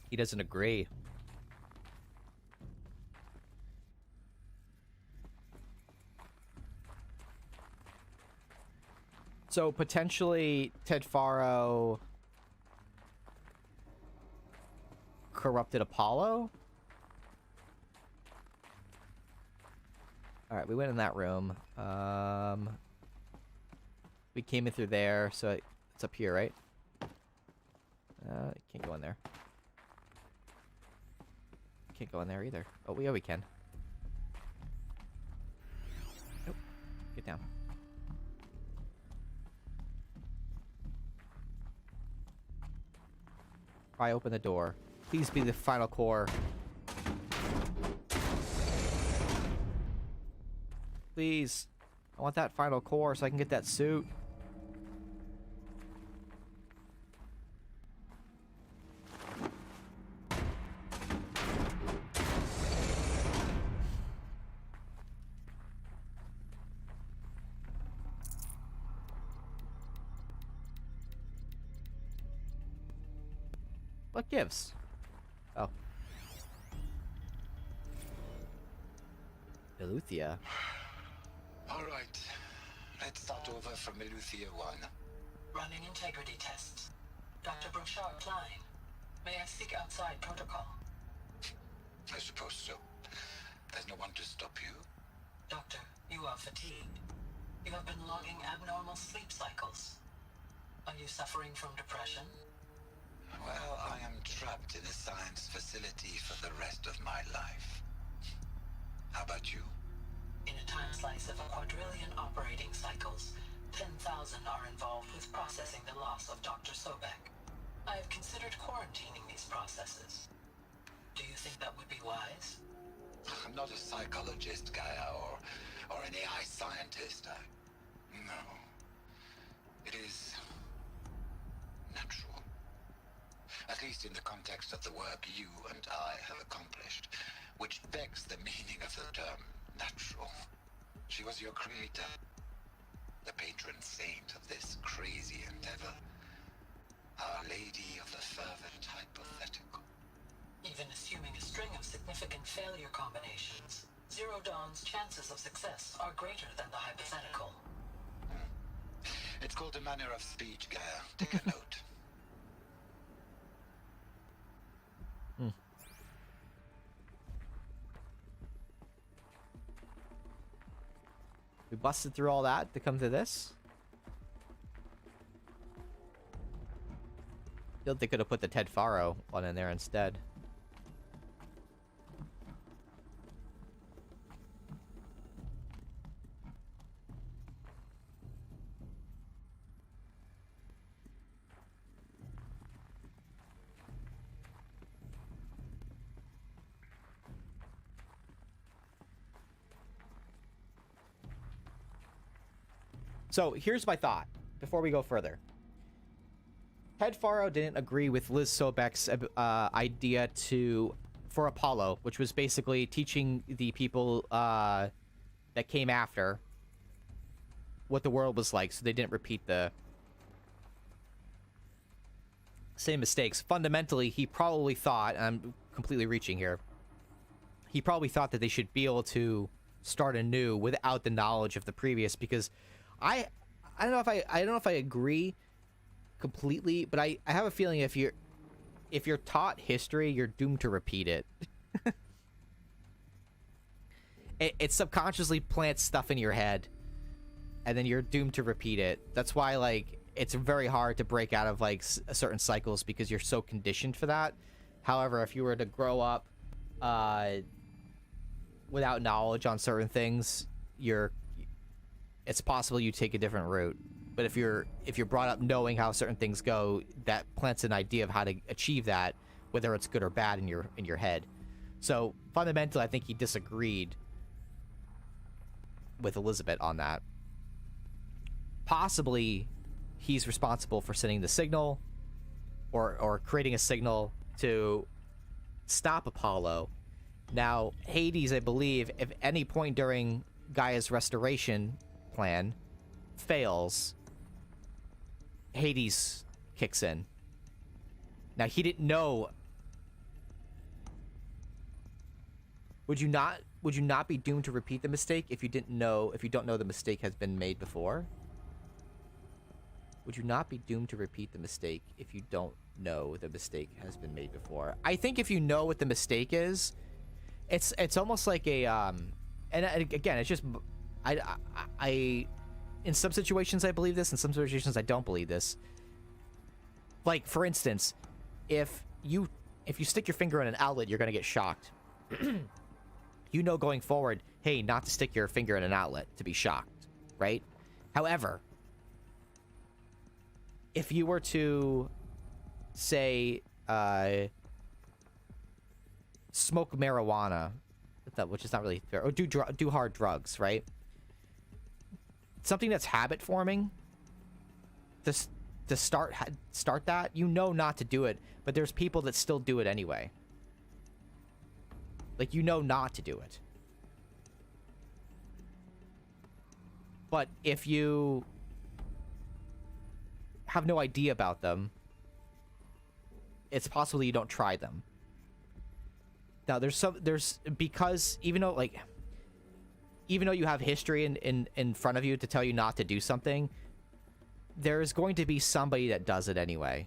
He doesn't agree. So potentially Ted Faro corrupted Apollo? Alright, we went in that room. We came in through there, so it's up here, right? Can't go in there. can't go in there either. Oh, yeah, we can. Nope. Get down. Pry open the door. Please be the final core. Please. I want that final core so I can get that suit. What gives? Oh. Eleuthia. All right. Let's start over from Eleuthia 1. Running integrity tests. Dr. Brochard Klein, may I speak outside protocol? I suppose so. There's no one to stop you. Doctor, you are fatigued. You have been logging abnormal sleep cycles. Are you suffering from depression? Well, I am trapped in a science facility for the rest of my life. How about you? In a time slice of a quadrillion operating cycles, 10,000 are involved with processing the loss of Dr. Sobek. I have considered quarantining these processes. Do you think that would be wise? I'm not a psychologist, Gaia, or an AI scientist. No. It is natural. At least in the context of the work you and I have accomplished, which begs the meaning of the term natural. She was your creator, the patron saint of this crazy endeavor, Our Lady of the Fervent Hypothetical. Even assuming a string of significant failure combinations, Zero Dawn's chances of success are greater than the hypothetical. It's called a manner of speech, Gaia. Take a note. We busted through all that to come to this. Feel like they could have put the Ted Faro one in there instead. So here's my thought before we go further. Ted Faro didn't agree with Liz Sobek's idea for Apollo, which was basically teaching the people that came after what the world was like, so they didn't repeat the same mistakes. Fundamentally, he probably thought, and I'm completely reaching here, he probably thought that they should be able to start anew without the knowledge of the previous, because I don't know if I agree completely, but I have a feeling if you're taught history, you're doomed to repeat it. It subconsciously plants stuff in your head, and then you're doomed to repeat it. That's why, like, it's very hard to break out of, like, certain cycles, because you're so conditioned for that. However, if you were to grow up without knowledge on certain things, it's possible you take a different route. But if you're brought up knowing how certain things go, that plants an idea of how to achieve that, whether it's good or bad in your head. So fundamentally, I think he disagreed with Elizabeth on that. Possibly he's responsible for sending the signal or creating a signal to stop Apollo. Now, Hades, I believe, if any point during Gaia's restoration plan fails, Hades kicks in. Now, he didn't know. Would you not be doomed to repeat the mistake if you don't know the mistake has been made before? Would you not be doomed to repeat the mistake if you don't know the mistake has been made before? I think if you know what the mistake is, it's almost like a and again, it's just I in some situations I believe this, in some situations I don't believe this. Like, for instance, if you stick your finger in an outlet, you're gonna get shocked. you know going forward, hey, not to stick your finger in an outlet to be shocked, right? However, if you were to, say, smoke marijuana, which is not really fair, or do hard drugs, right? Something that's habit forming, to start that, you know not to do it, but there's people that still do it anyway. Like, you know not to do it. But if you have no idea about them, it's possible you don't try them. Now, because even though you have history in front of you to tell you not to do something, there's going to be somebody that does it anyway.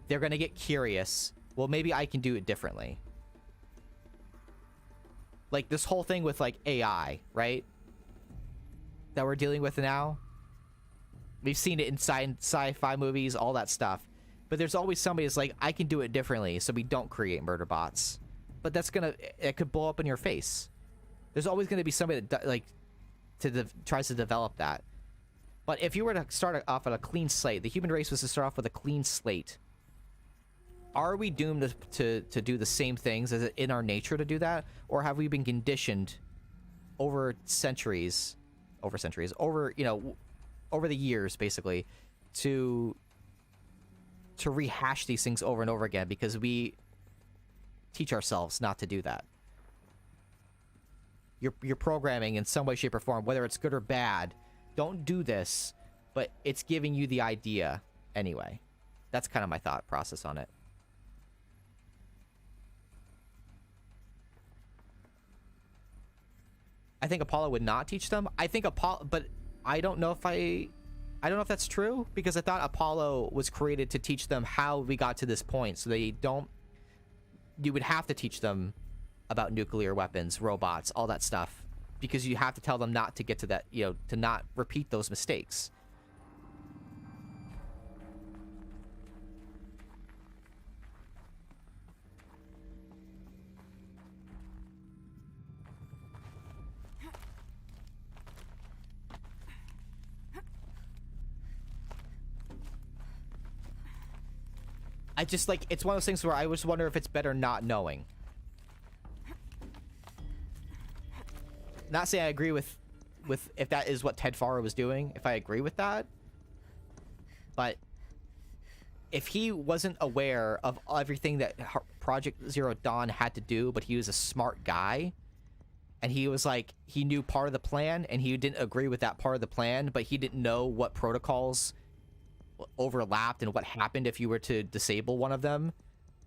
They're going to get curious. Well, maybe I can do it differently. Like this whole thing with like AI, right? That we're dealing with now. We've seen it in sci-fi movies, all that stuff. But there's always somebody that's like, I can do it differently, so we don't create murder bots. But it could blow up in your face. There's always going to be somebody that tries to develop that. But if you were to start off at a clean slate, the human race was to start off with a clean slate. Are we doomed to do the same things? Is it in our nature to do that? Or have we been conditioned over the years, basically, to rehash these things over and over again because we teach ourselves not to do that? You're programming in some way, shape, or form, whether it's good or bad. Don't do this, but it's giving you the idea anyway. That's kind of my thought process on it. I think Apollo would not teach them. I think Apollo, but I don't know if that's true, because I thought Apollo was created to teach them how we got to this point, so you would have to teach them about nuclear weapons, robots, all that stuff, because you have to tell them not to get to that, to not repeat those mistakes. I just, it's one of those things where I just wonder if it's better not knowing. Not saying I agree with if that is what Ted Farrar was doing, if I agree with that. But if he wasn't aware of everything that Project Zero Dawn had to do, but he was a smart guy, and he was he knew part of the plan, and he didn't agree with that part of the plan, but he didn't know what protocols overlapped and what happened if you were to disable one of them,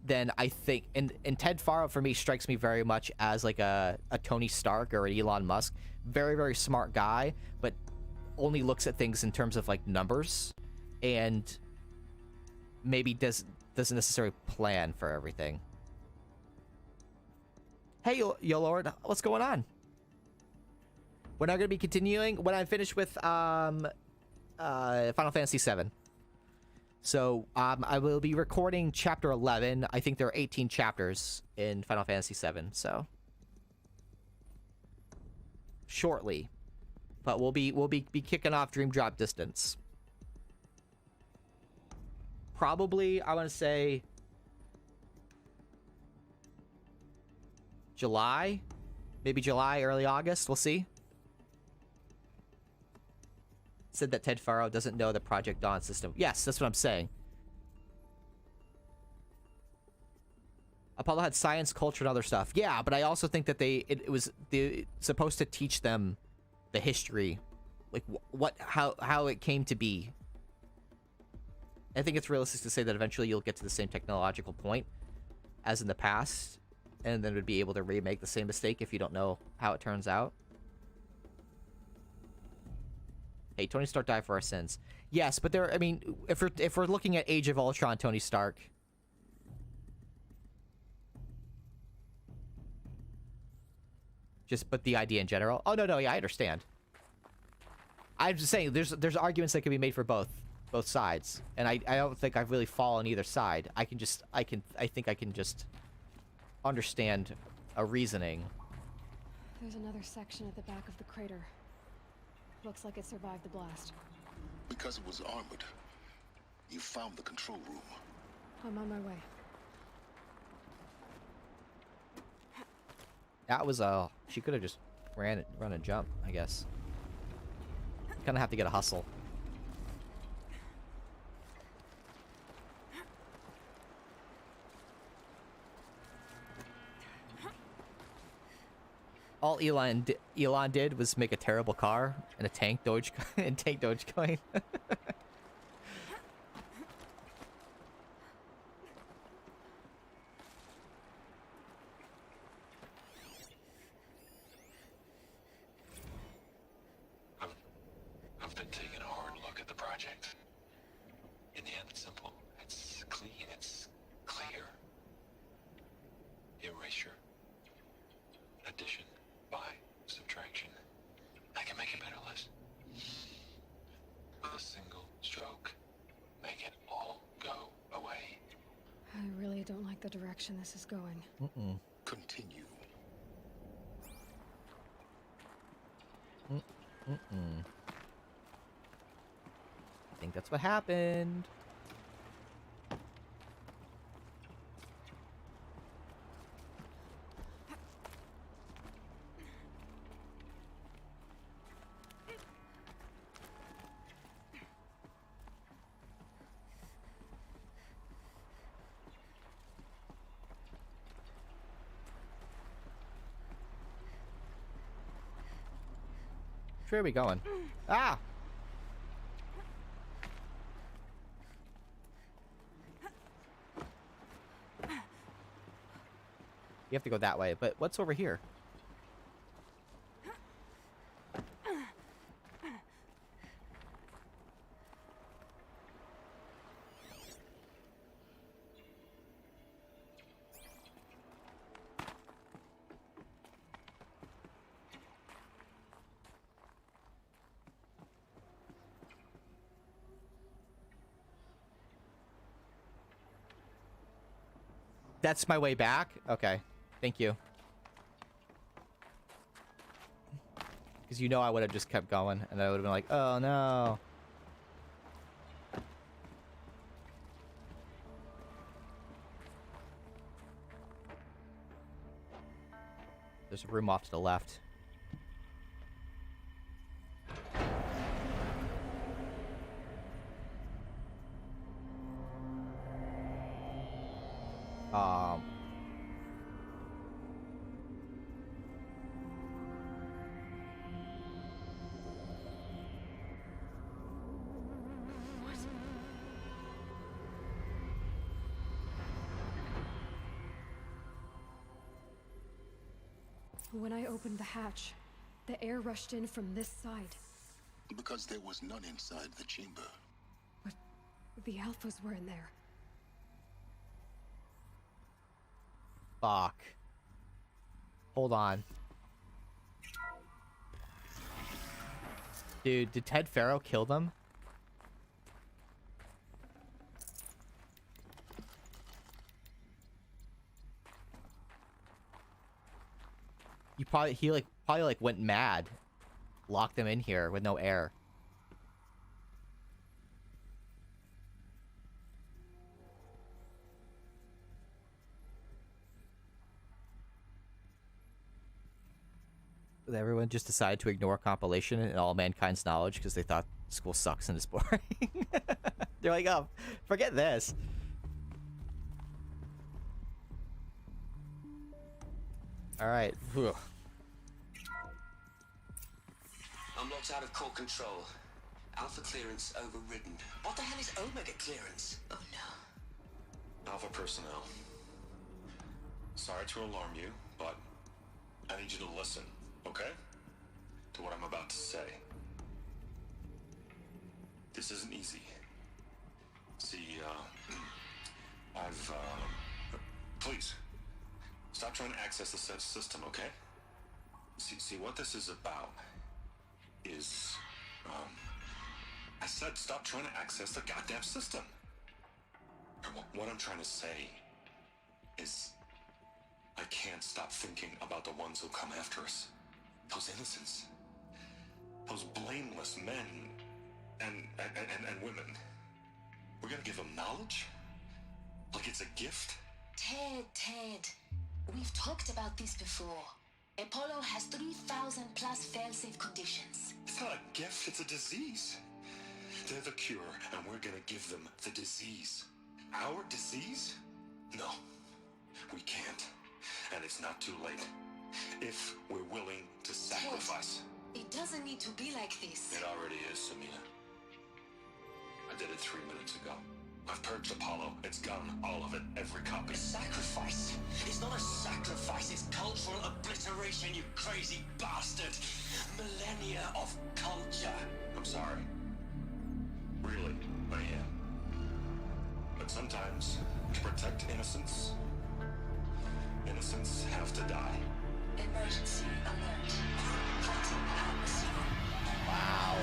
then I think, and Ted Farrar for me strikes me very much as a Tony Stark or an Elon Musk. Very, very smart guy, but only looks at things in terms of numbers, and maybe doesn't necessarily plan for everything. Hey, yo Lord, what's going on? We're not going to be continuing when I'm finished with Final Fantasy VII. So, I will be recording Chapter 11. I think there are 18 chapters in Final Fantasy VII, so... shortly. But we'll be kicking off Dream Drop Distance. Probably, I want to say... July? Maybe July, early August, we'll see. Said that Ted Farrar doesn't know the Project Dawn system. Yes, that's what I'm saying. Apollo had science, culture, and other stuff. Yeah, but I also think that it was supposed to teach them the history, how it came to be. I think it's realistic to say that eventually you'll get to the same technological point as in the past, and then would be able to remake the same mistake if you don't know how it turns out. Hey, Tony Stark died for our sins. Yes, but I mean, if we're looking at Age of Ultron, Tony Stark. But the idea in general. Oh no, yeah, I understand. I'm just saying there's arguments that can be made for both sides, and I don't think I've really fallen either side. I think I can just understand a reasoning. There's another section at the back of the crater. Looks like it survived the blast. Because it was armored, you found the control room. I'm on my way. That was she could have just run and jump, I guess. Kind of have to get a hustle. All Elon did was make a terrible car and a tank Dogecoin. I've been taking a hard look at the project. In the end, it's simple. It's clean. It's clear. Erasure. Addition. By subtraction. I can make it better, Liz. With a single stroke. Make it all go away. I really don't like the direction this is going. Continue. I think that's what happened. Where are we going? Ah! You have to go that way, but what's over here? That's my way back? Okay. Thank you. Because you know I would have just kept going, and I would have been like, oh no. There's a room off to the left. When I opened the hatch, the air rushed in from this side. Because there was none inside the chamber. But the alphas were in there. Fuck. Hold on. Dude, did Ted Farrow kill them? He probably went mad. Locked them in here with no air. Everyone just decided to ignore compilation and all mankind's knowledge because they thought school sucks and is boring. They're like, oh, forget this. Alright. Unlocked out of core control. Alpha clearance overridden. What the hell is Omega clearance? Oh no. Alpha personnel. Sorry to alarm you, but I need you to listen, okay? To what I'm about to say. This isn't easy. See, please, stop trying to access the system, okay? See, what this is about is, I said stop trying to access the goddamn system. What I'm trying to say is, I can't stop thinking about the ones who'll come after us. Those innocents. Those blameless men and women. We're gonna give them knowledge? Like it's a gift? Ted, we've talked about this before. Apollo has 3,000 plus fail-safe conditions. It's not a gift, it's a disease. They're the cure, and we're gonna give them the disease. Our disease? No, we can't. And it's not too late. If we're willing to sacrifice. Ted, it doesn't need to be like this. It already is, Samina. I did it 3 minutes ago. I've purged Apollo. It's gone. All of it. Every copy. Sacrifice? It's not a sacrifice, it's cultural obliteration, you crazy bastard! Millennia of culture! I'm sorry. Really, I am. But sometimes, to protect innocence, innocents have to die. Emergency alert. Cutting atmosphere. Wow.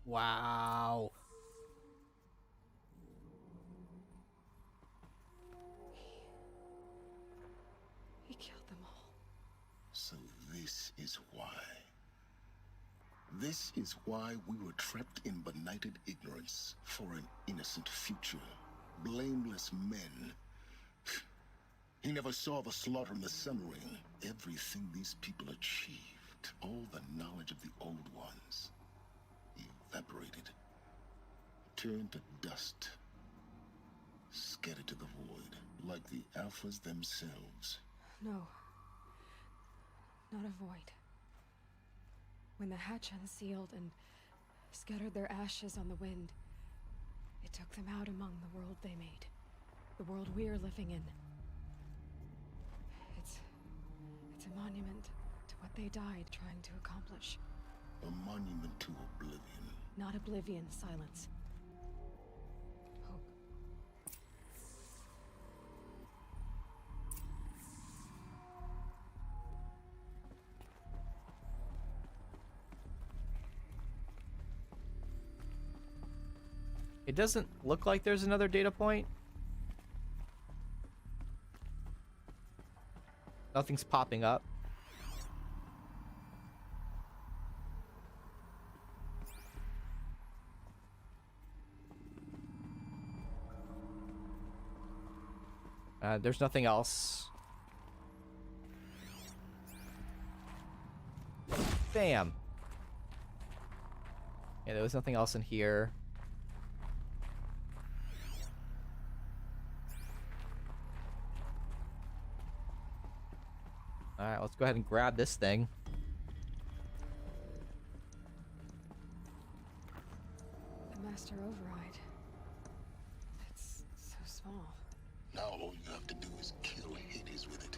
Wow. He killed them all. So this is why. This is why we were trapped in benighted ignorance for an innocent future. Blameless men. He never saw the slaughter in the sun ring. Everything these people achieved, all the knowledge of the old ones, evaporated, turned to dust, scattered to the void, like the Alphas themselves. No. Not a void. When the hatch unsealed and scattered their ashes on the wind, it took them out among the world they made. The world we're living in. It's a monument to what they died trying to accomplish. A monument to oblivion. Not oblivion, silence. Hope. It doesn't look like there's another data point. Nothing's popping up. There's nothing else. Bam. Yeah, there was nothing else in here. Alright, let's go ahead and grab this thing. The master override. It's so small. Now all you have to do is kill Hades with it.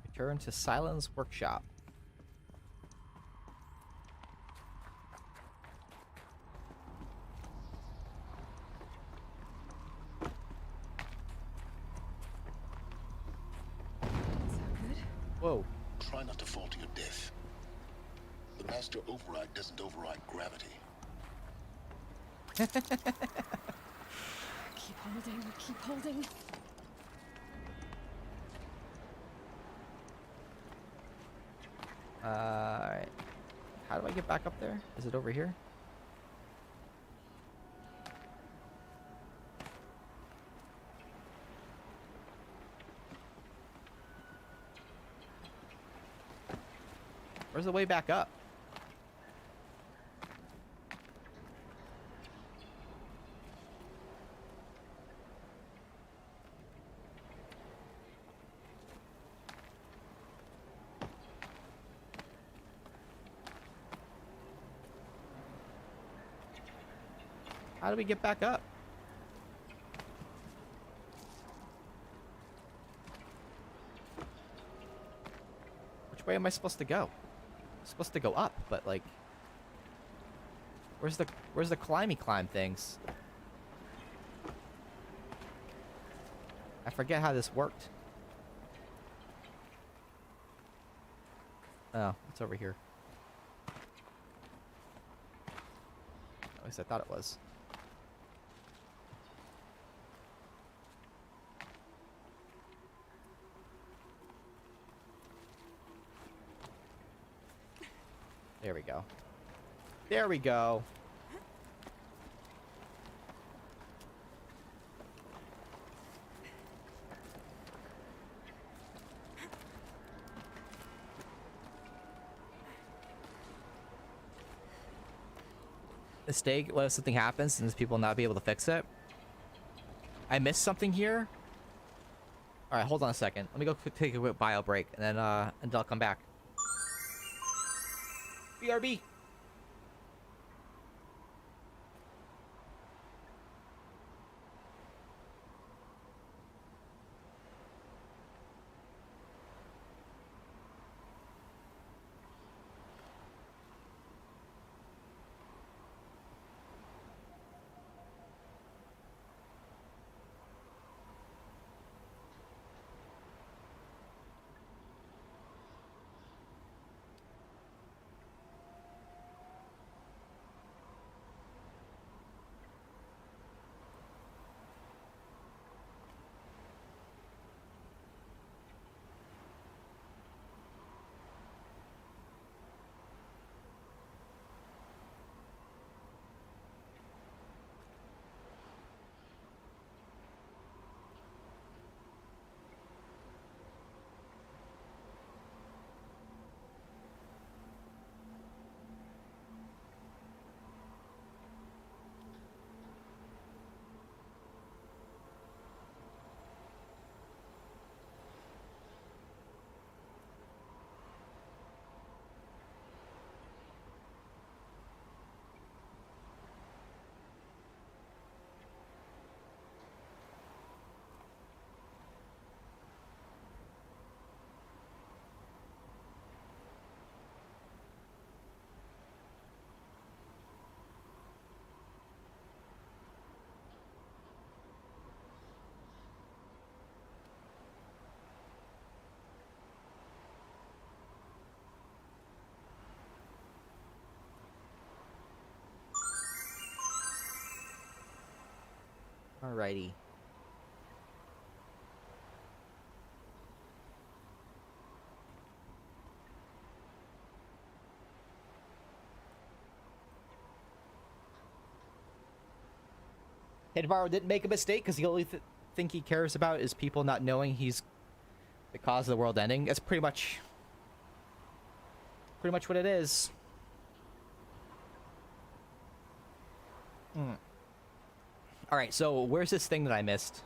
Return to Silence Workshop. Whoa. Try not to fall to your death. The master override doesn't override gravity. Keep holding, keep holding. Alright. How do I get back up there? Is it over here? Where's the way back up? How do we get back up? Which way am I supposed to go? supposed to go up, but like, where's the climb things? I forget how this worked. Oh, it's over here. At least I thought it was. There we go. There we go. Mistake, what if something happens and people not be able to fix it? I missed something here. All right, hold on a second. Let me go take a quick bio break, and then I'll come back. BRB. Alrighty. Hidvaro didn't make a mistake because the only thing he cares about is people not knowing he's the cause of the world ending. That's pretty much what it is. Alright, so where's this thing that I missed?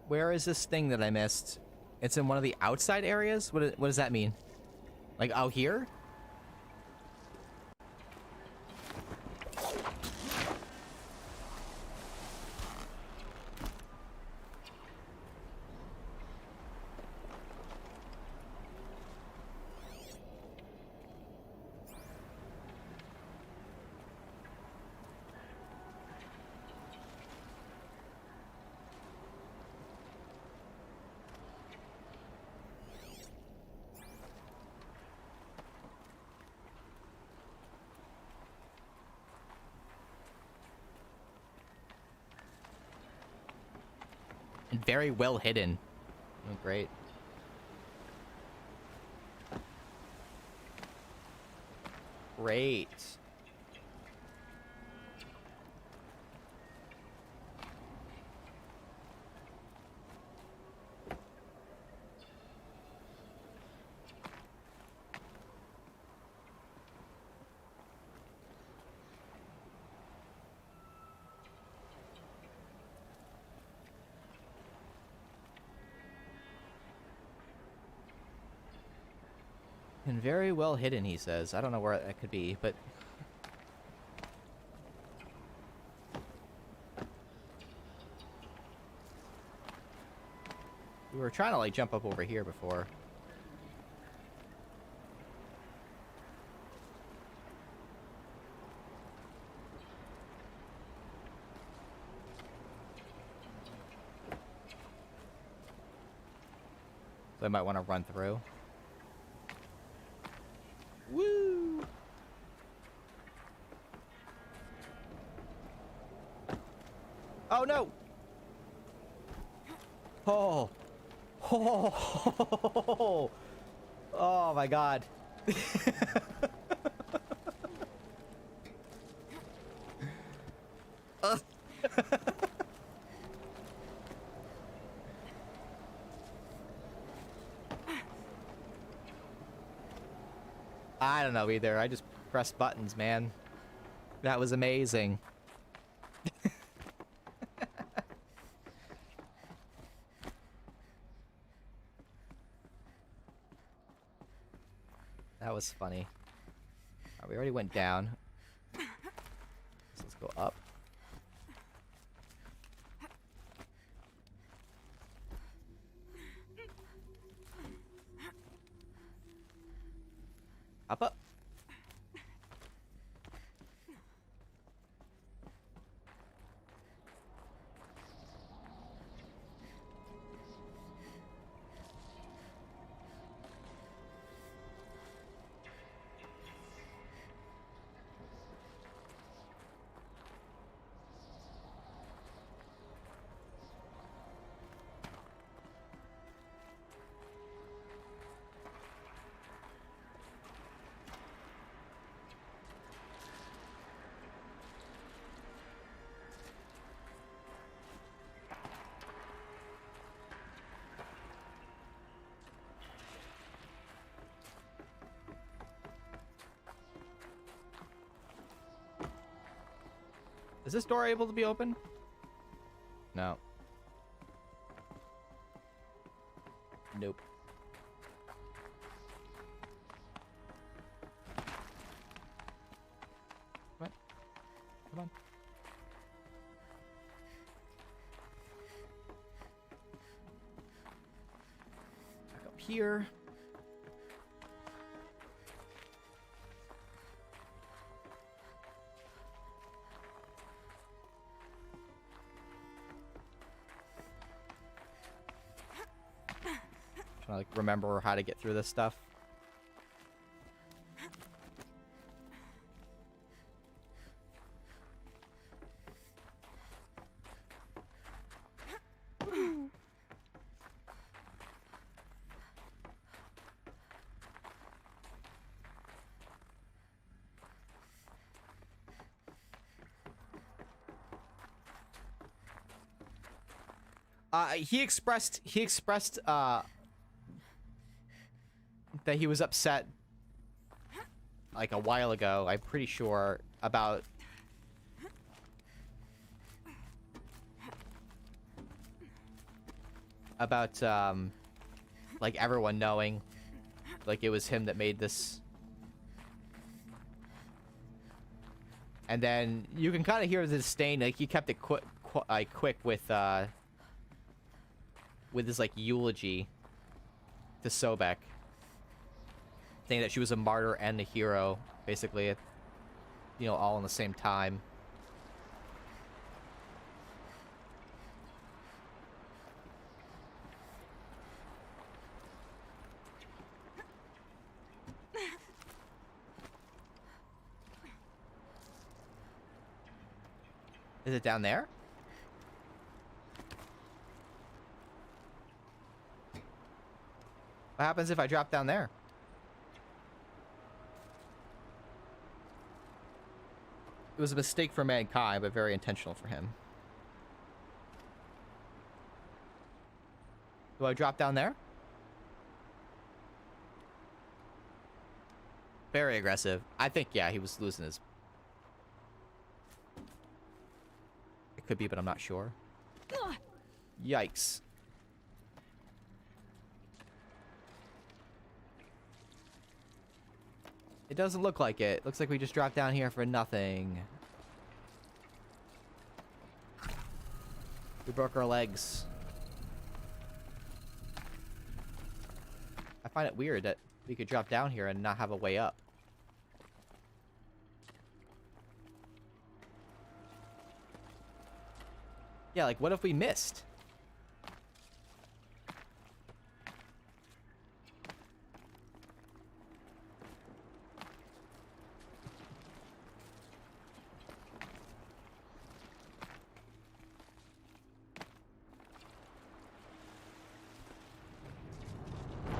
Where is this thing that I missed? It's in one of the outside areas? What does that mean? Like out here? And very well hidden. Oh, great. Great. And very well hidden, he says. I don't know where that could be, but... We were trying to, like, jump up over here before. So I might want to run through. Woo! Oh no! Oh! Oh! Oh my god. I don't know either. I just pressed buttons, man. That was amazing. That was funny. Alright, we already went down. So let's go up. Up, up. Is this door able to be open? No. Nope. Come on. Come on. Back up here. Trying to, like, remember how to get through this stuff. He expressed that he was upset like a while ago, I'm pretty sure, about like everyone knowing like it was him that made this. And then you can kind of hear the disdain, like he kept it quick with his like eulogy to Sobek, saying that she was a martyr and a hero, basically, you know, all in the same time. Is it down there? What happens if I drop down there? It was a mistake for mankind, but very intentional for him. Do I drop down there? Very aggressive. I think, yeah, he was losing his... It could be, but I'm not sure. Yikes. It doesn't look like it. Looks like we just dropped down here for nothing. We broke our legs. I find it weird that we could drop down here and not have a way up. Yeah, like, what if we missed?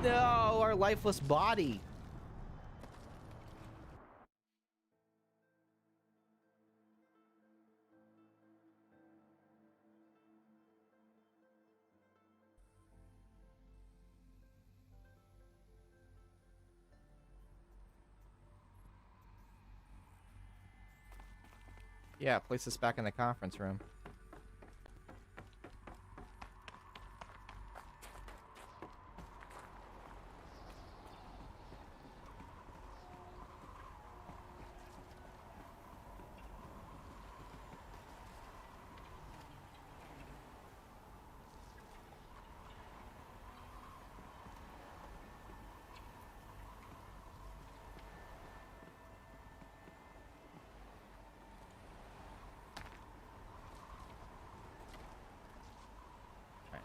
No, our lifeless body. Yeah, place us back in the conference room.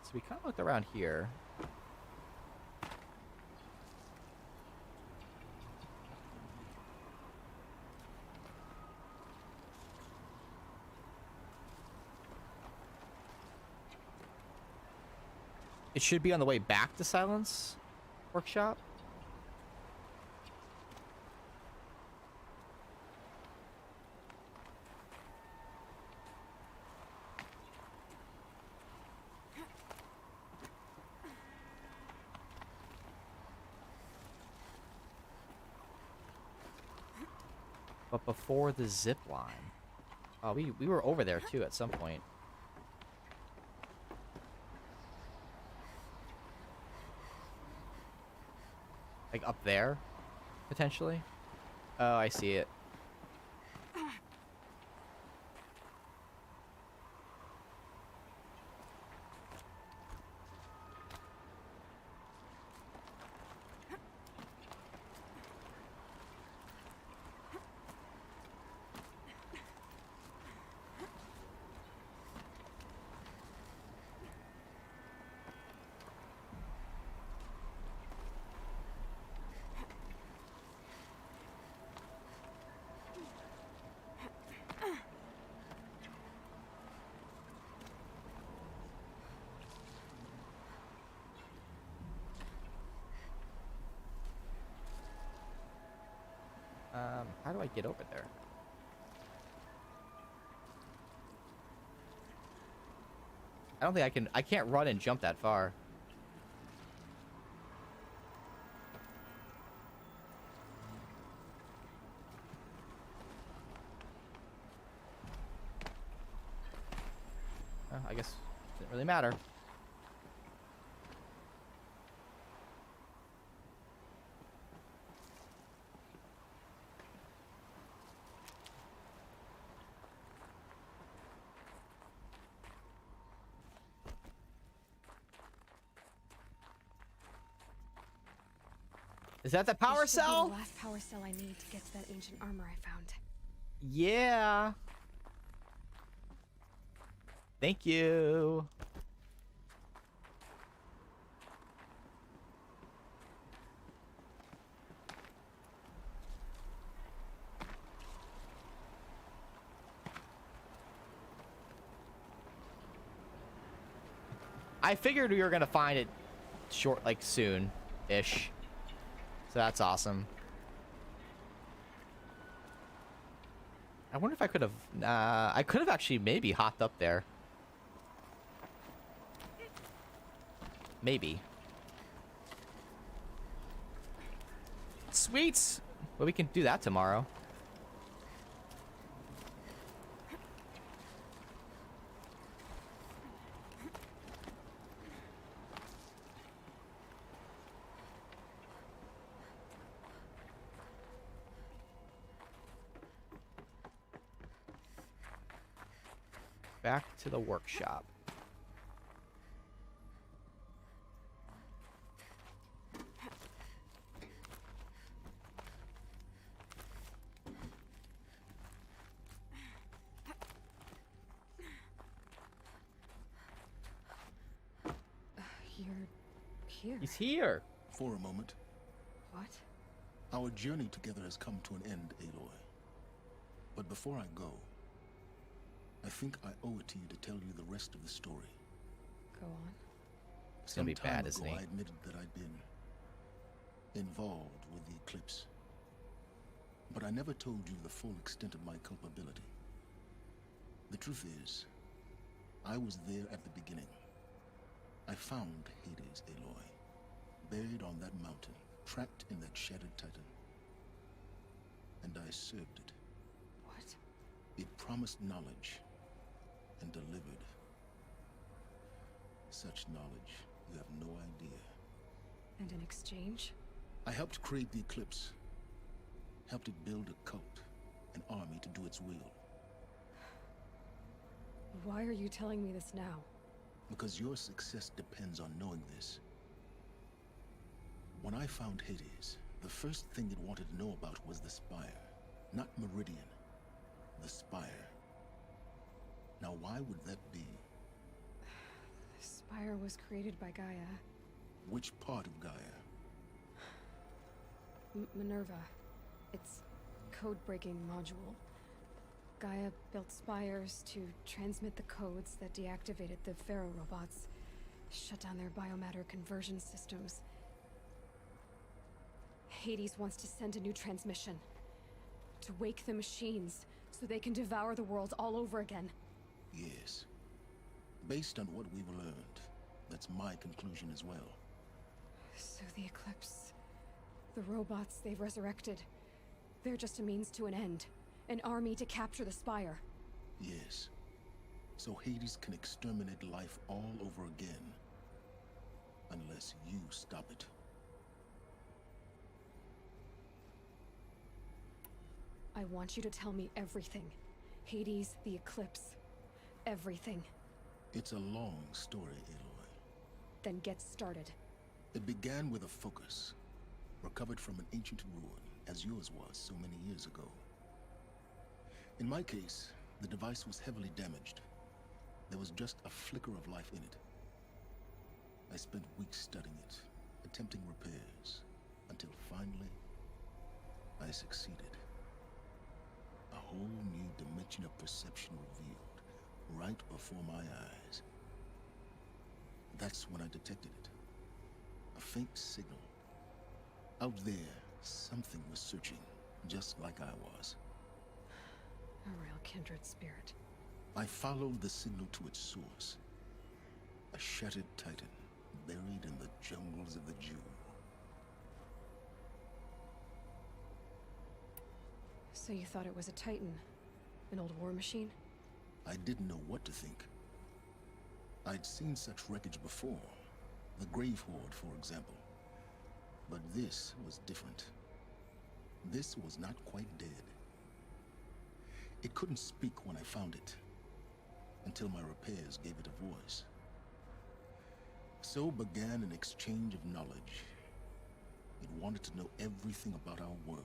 So we kind of looked around here. It should be on the way back to Silence Workshop. But before the zip line. Oh, we were over there too at some point. Like up there, potentially. Oh, I see it. How do I get over there? I don't think I can. I can't run and jump that far. I guess it didn't really matter. Is that the power This should be cell? the last power cell I need to get to that ancient armor I found. Yeah. Thank you. I figured we were gonna find it like soon-ish. So that's awesome. I wonder if I could have... I could have actually maybe hopped up there. Maybe. Sweet! Well, we can do that tomorrow. back to the workshop. You're here. He's here. For a moment, What? our journey together has come to an end, Aloy. But before I go, I think I owe it to you to tell you the rest of the story. Go on. It's gonna be Some time bad, isn't ago, he? I admitted that I'd been involved with the eclipse. But I never told you the full extent of my culpability. The truth is, I was there at the beginning. I found Hades, Aloy, buried on that mountain, trapped in that shattered titan. And I served it. What? It promised knowledge and delivered. Such knowledge, you have no idea. And in exchange? I helped create the eclipse. Helped it build a cult, an army to do its will. Why are you telling me this now? Because your success depends on knowing this. When I found Hades, the first thing it wanted to know about was the Spire. Not Meridian. The Spire. Now why would that be? The Spire was created by Gaia. Which part of Gaia? Minerva. Its code-breaking module. Gaia built spires to transmit the codes that deactivated the Pharaoh robots, shut down their biomatter conversion systems. Hades wants to send a new transmission. To wake the machines, so they can devour the world all over again. Yes. Based on what we've learned, that's my conclusion as well. So the Eclipse... the robots they've resurrected... they're just a means to an end. An army to capture the Spire. Yes. So Hades can exterminate life all over again. Unless you stop it. I want you to tell me everything. Hades, the Eclipse. Everything. It's a long story, Aloy. Then get started. It began with a focus, recovered from an ancient ruin, as yours was so many years ago. In my case, the device was heavily damaged. There was just a flicker of life in it. I spent weeks studying it, attempting repairs, until finally, I succeeded. A whole new dimension of perception revealed, right before my eyes. That's when I detected it. A faint signal. Out there, something was searching, just like I was. A real kindred spirit. I followed the signal to its source. A shattered titan, buried in the jungles of the Jew. So you thought it was a Titan? An old war machine? I didn't know what to think. I'd seen such wreckage before. The Grave Horde, for example. But this was different. This was not quite dead. It couldn't speak when I found it, until my repairs gave it a voice. So began an exchange of knowledge. It wanted to know everything about our world,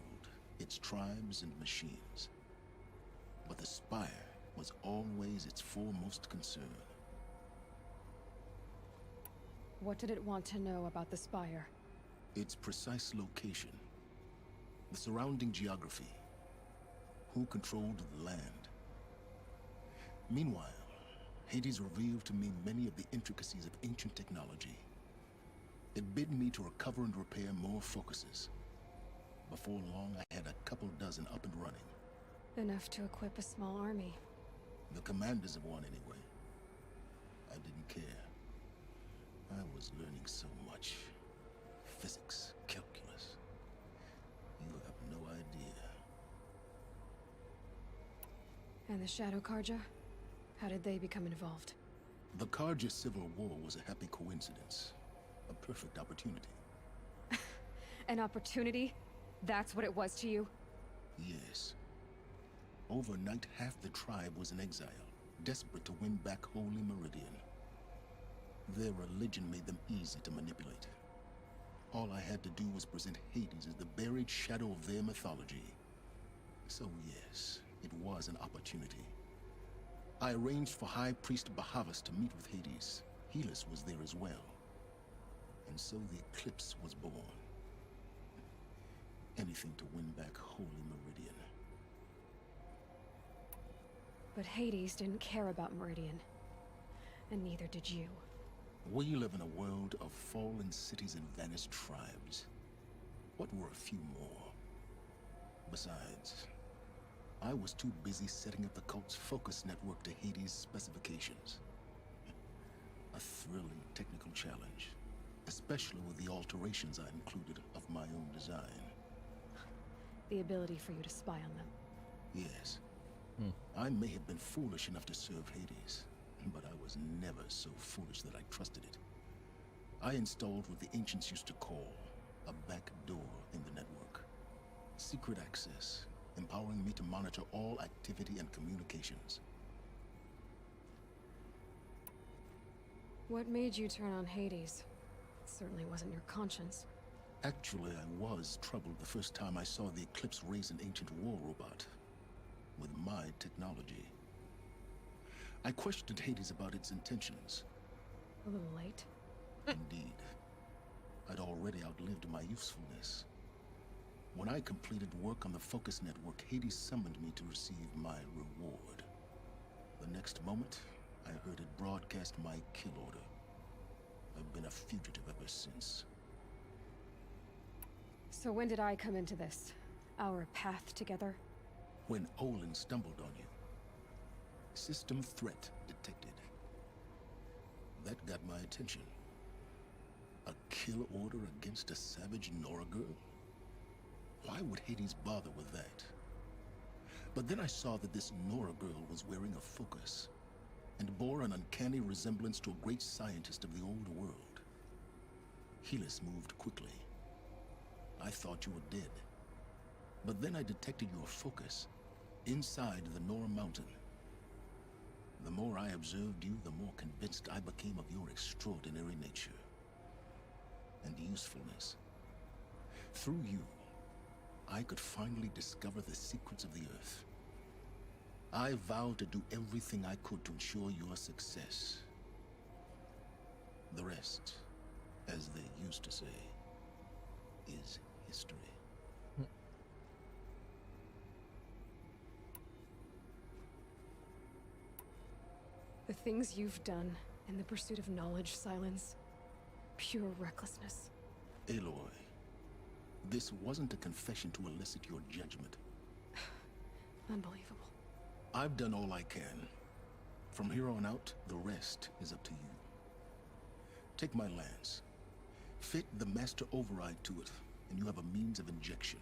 its tribes and machines. But the Spire was always its foremost concern. What did it want to know about the Spire? Its precise location, the surrounding geography, who controlled the land. Meanwhile, Hades revealed to me many of the intricacies of ancient technology. It bid me to recover and repair more focuses. Before long, I had a couple dozen up and running. Enough to equip a small army. The commanders of one, anyway. I didn't care. I was learning so much. Physics, calculus. You have no idea. And the Shadow Karja? How did they become involved? The Karja Civil War was a happy coincidence. A perfect opportunity. An opportunity? That's what it was to you? Yes. Overnight, half the tribe was in exile. desperate to win back Holy Meridian. Their religion made them easy to manipulate. All I had to do was present Hades as the buried shadow of their mythology. So yes, it was an opportunity. I arranged for High Priest Bahavas to meet with Hades. Helis was there as well. And so the Eclipse was born. Anything to win back Holy Meridian. But Hades didn't care about Meridian. And neither did you. We live in a world of fallen cities and vanished tribes. What were a few more? Besides, I was too busy setting up the cult's focus network to Hades' specifications. A thrilling technical challenge, especially with the alterations I included of my own design. The ability for you to spy on them. Yes. I may have been foolish enough to serve Hades, but I was never so foolish that I trusted it. I installed what the ancients used to call a back door in the network. Secret access, empowering me to monitor all activity and communications. What made you turn on Hades? It certainly wasn't your conscience. Actually, I was troubled the first time I saw the Eclipse raise an ancient war robot with my technology. I questioned Hades about its intentions. A little late. Indeed. I'd already outlived my usefulness. When I completed work on the Focus Network, Hades summoned me to receive my reward. The next moment, I heard it broadcast my kill order. I've been a fugitive ever since. So when did I come into this? Our path together? When Olin stumbled on you. System threat detected. That got my attention. A kill order against a savage Nora girl? Why would Hades bother with that? But then I saw that this Nora girl was wearing a focus and bore an uncanny resemblance to a great scientist of the old world. Helis moved quickly. I thought you were dead. But then I detected your focus inside the Nora mountain. The more I observed you, the more convinced I became of your extraordinary nature and usefulness. Through you, I could finally discover the secrets of the Earth. I vowed to do everything I could to ensure your success. The rest, as they used to say, is history. The things you've done in the pursuit of knowledge, Silence. Pure recklessness. Aloy, this wasn't a confession to elicit your judgment. Unbelievable. I've done all I can. From here on out, the rest is up to you. Take my lance. Fit the master override to it, and you have a means of injection.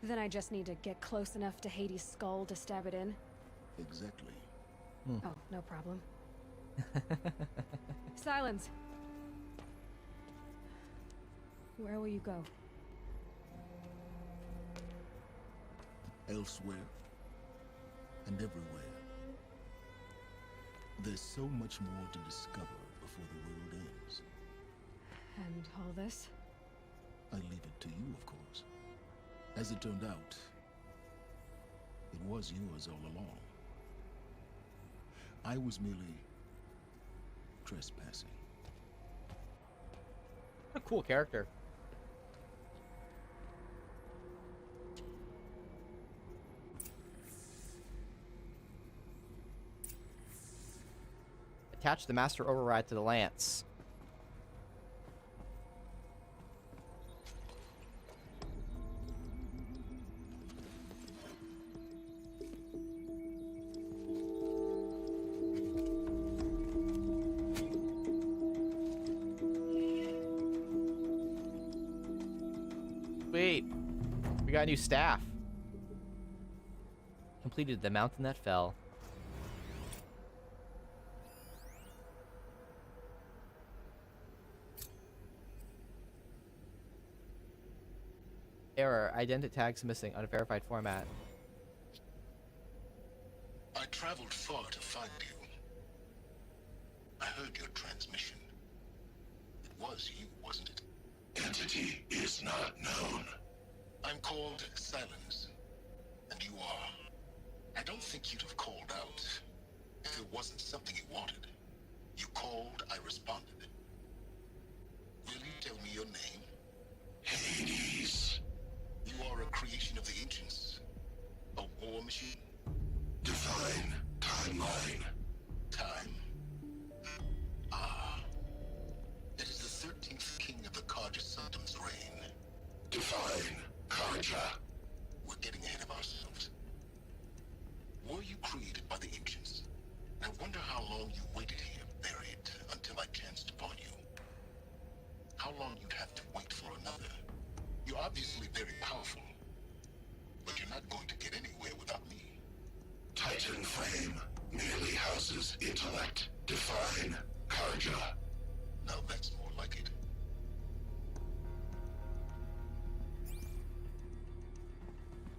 Then I just need to get close enough to Hades' skull to stab it in? Exactly. Oh, no problem. Silence! Where will you go? Elsewhere. And everywhere. There's so much more to discover before the world ends. And all this? I leave it to you, of course. As it turned out, it was yours all along. I was merely trespassing. What a cool character. Attach the master override to the lance. Sweet. We got a new staff. Completed the mountain that fell. Error. Identity tags missing. Unverified format. I traveled traveled far to find you. I heard your transmission. It was you, wasn't it? Entity is not known. I'm called Silence, and you are. I don't think you'd have called out if it wasn't something you wanted. You called, I responded. Will you tell me your name? Hades. You are a creation of the ancients. A war machine? Divine timeline. Time? Ah. It is the 13th king of the Karja Sultan's reign. Divine Karja. We're getting ahead of ourselves. Were you created by the ancients? I wonder how long you waited here, buried, until I chanced upon you. How long you'd have to wait for another. You're obviously very powerful, but you're not going to get anywhere without me. Titan Flame merely houses intellect. Divine Karja. Now that's more like it.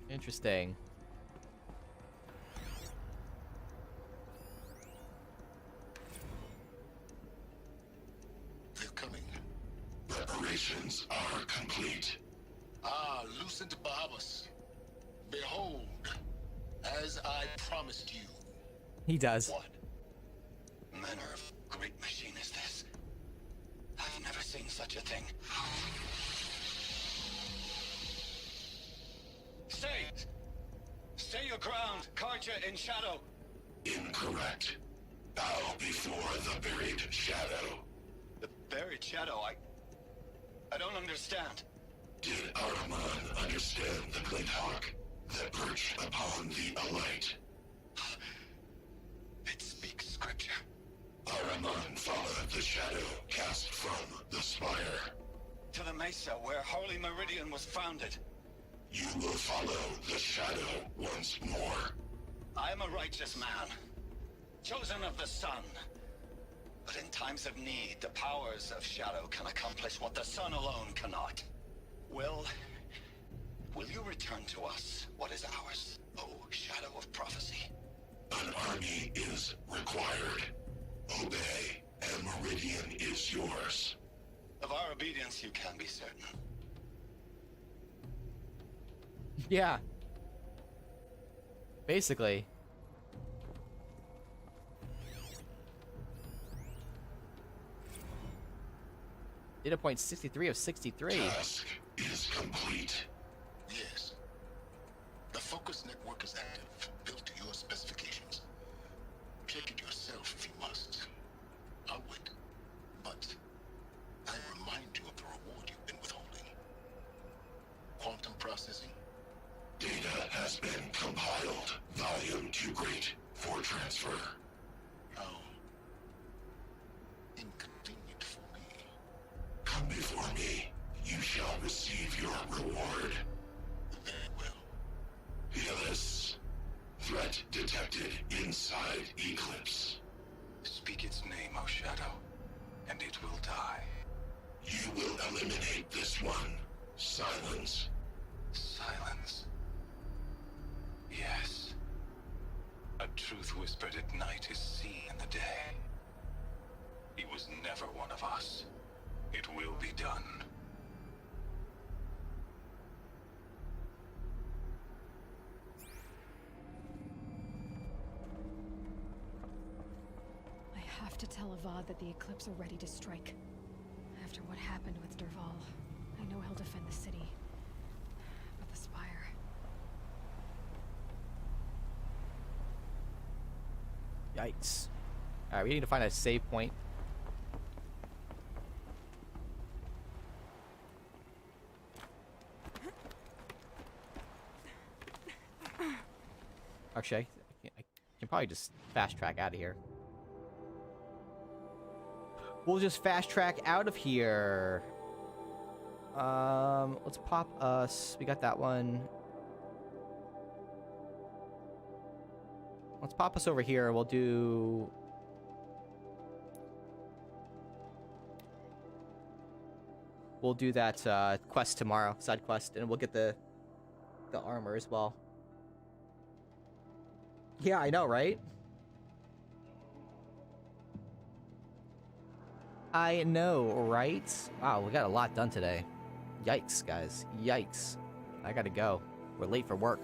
Interesting. They're coming. Preparations are complete. Ah, Lucent Bahamas. Behold, as I promised you. He does. What manner of great machine is this? I've never seen such a thing. Stay! Stay your ground, Karja in shadow! Incorrect. Bow before the buried shadow. The buried shadow, I don't understand. Did Ahriman understand the Glint Hawk that perched upon the Alight? It speaks scripture. Ahriman followed the shadow cast from the spire. To the mesa where Holy Meridian was founded. You will follow the shadow once more. I am a righteous man, chosen of the sun. But in times of need, the powers of shadow can accomplish what the sun alone cannot. Will you return to us what is ours, O Shadow of Prophecy? An army is required. Obey, and Meridian is yours. Of our obedience you can be certain. Yeah. Basically. Data point 63 of 63. Task is complete. Yes. The focus network is active, built to your specifications. Check it yourself if you must. I'll wait. But I remind you of the reward you've been withholding. Quantum processing? Data has been compiled. Volume too great for transfer. How inconvenient for me. Come before me. You shall receive your reward. Very well. Helis. Threat detected inside Eclipse. Speak its name, O Shadow, and it will die. You will eliminate this one. Silence. Silence. Yes. A truth whispered at night is seen in the day. He was never one of us. It will be done. I have to tell Avad that the Eclipse are ready to strike. After what happened with Derval, I know he'll defend the city. But the Spire... Yikes. Alright, we need to find a save point. Actually, I can probably just fast track out of here. We'll just fast track out of here. Let's pop us. We got that one. Let's pop us over here. We'll do... We'll do that quest tomorrow, side quest, and we'll get the armor as well. Yeah, I know, right? I know, right? Wow, we got a lot done today. Yikes, guys. Yikes. I gotta go. We're late for work.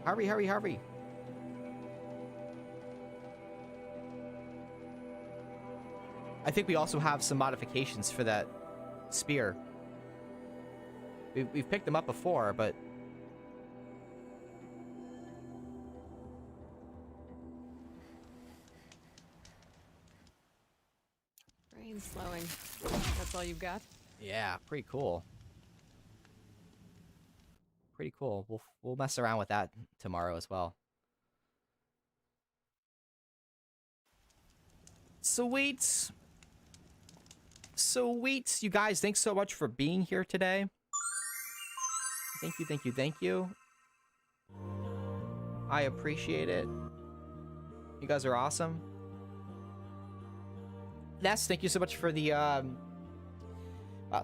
Hurry, hurry, hurry. I think we also have some modifications for that spear. We've picked them up before, but... Brain's slowing. That's all you've got? Yeah, pretty cool. Pretty cool. We'll mess around with that tomorrow as well. Sweet. Sweet. You guys, thanks so much for being here today. Thank you, thank you, thank you. I appreciate it. You guys are awesome. Ness, thank you so much for the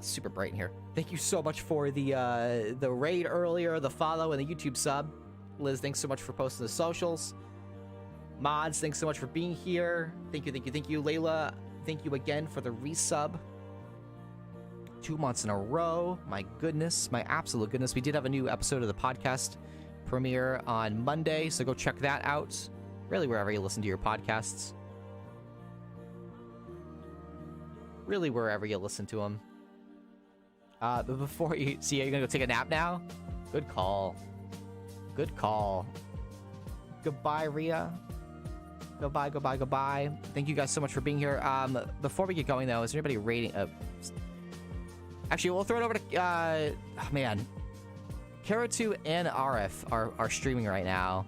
super bright in here. Thank you so much for the raid earlier, the follow, and the YouTube sub. Liz, thanks so much for posting the socials. Mods, thanks so much for being here. Thank you, thank you, thank you. Layla, thank you again for the resub. 2 months in a row. My goodness, my absolute goodness. We did have a new episode of the podcast premiere on Monday, so go check that out. Really, wherever you listen to your podcasts. Really, wherever you listen to them. But before you see, are you gonna go take a nap now? Good call. Good call. Goodbye, Rhea. Goodbye, goodbye, goodbye. Thank you guys so much for being here. Before we get going, though, is there anybody rating? Actually, we'll throw it over to oh, man. Kara2 and RF are streaming right now.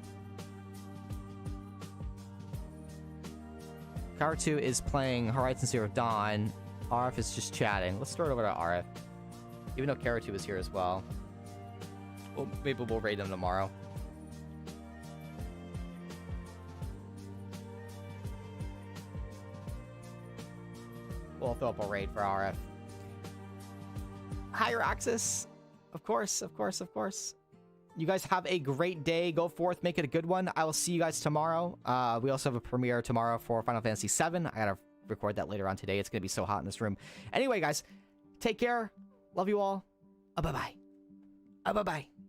Kara2 is playing Horizon Zero Dawn. RF is just chatting. Let's throw it over to RF. Even though Kara2 is here as well. Well, maybe we'll raid them tomorrow. We'll throw up a raid for RF. Higher access. Of course, of course, of course. You guys have a great day. Go forth, make it a good one. I will see you guys tomorrow. We also have a premiere tomorrow for Final Fantasy VII. I gotta record that later on today. It's gonna be so hot in this room. Anyway, guys, take care. Love you all. Bye-bye. Bye-bye.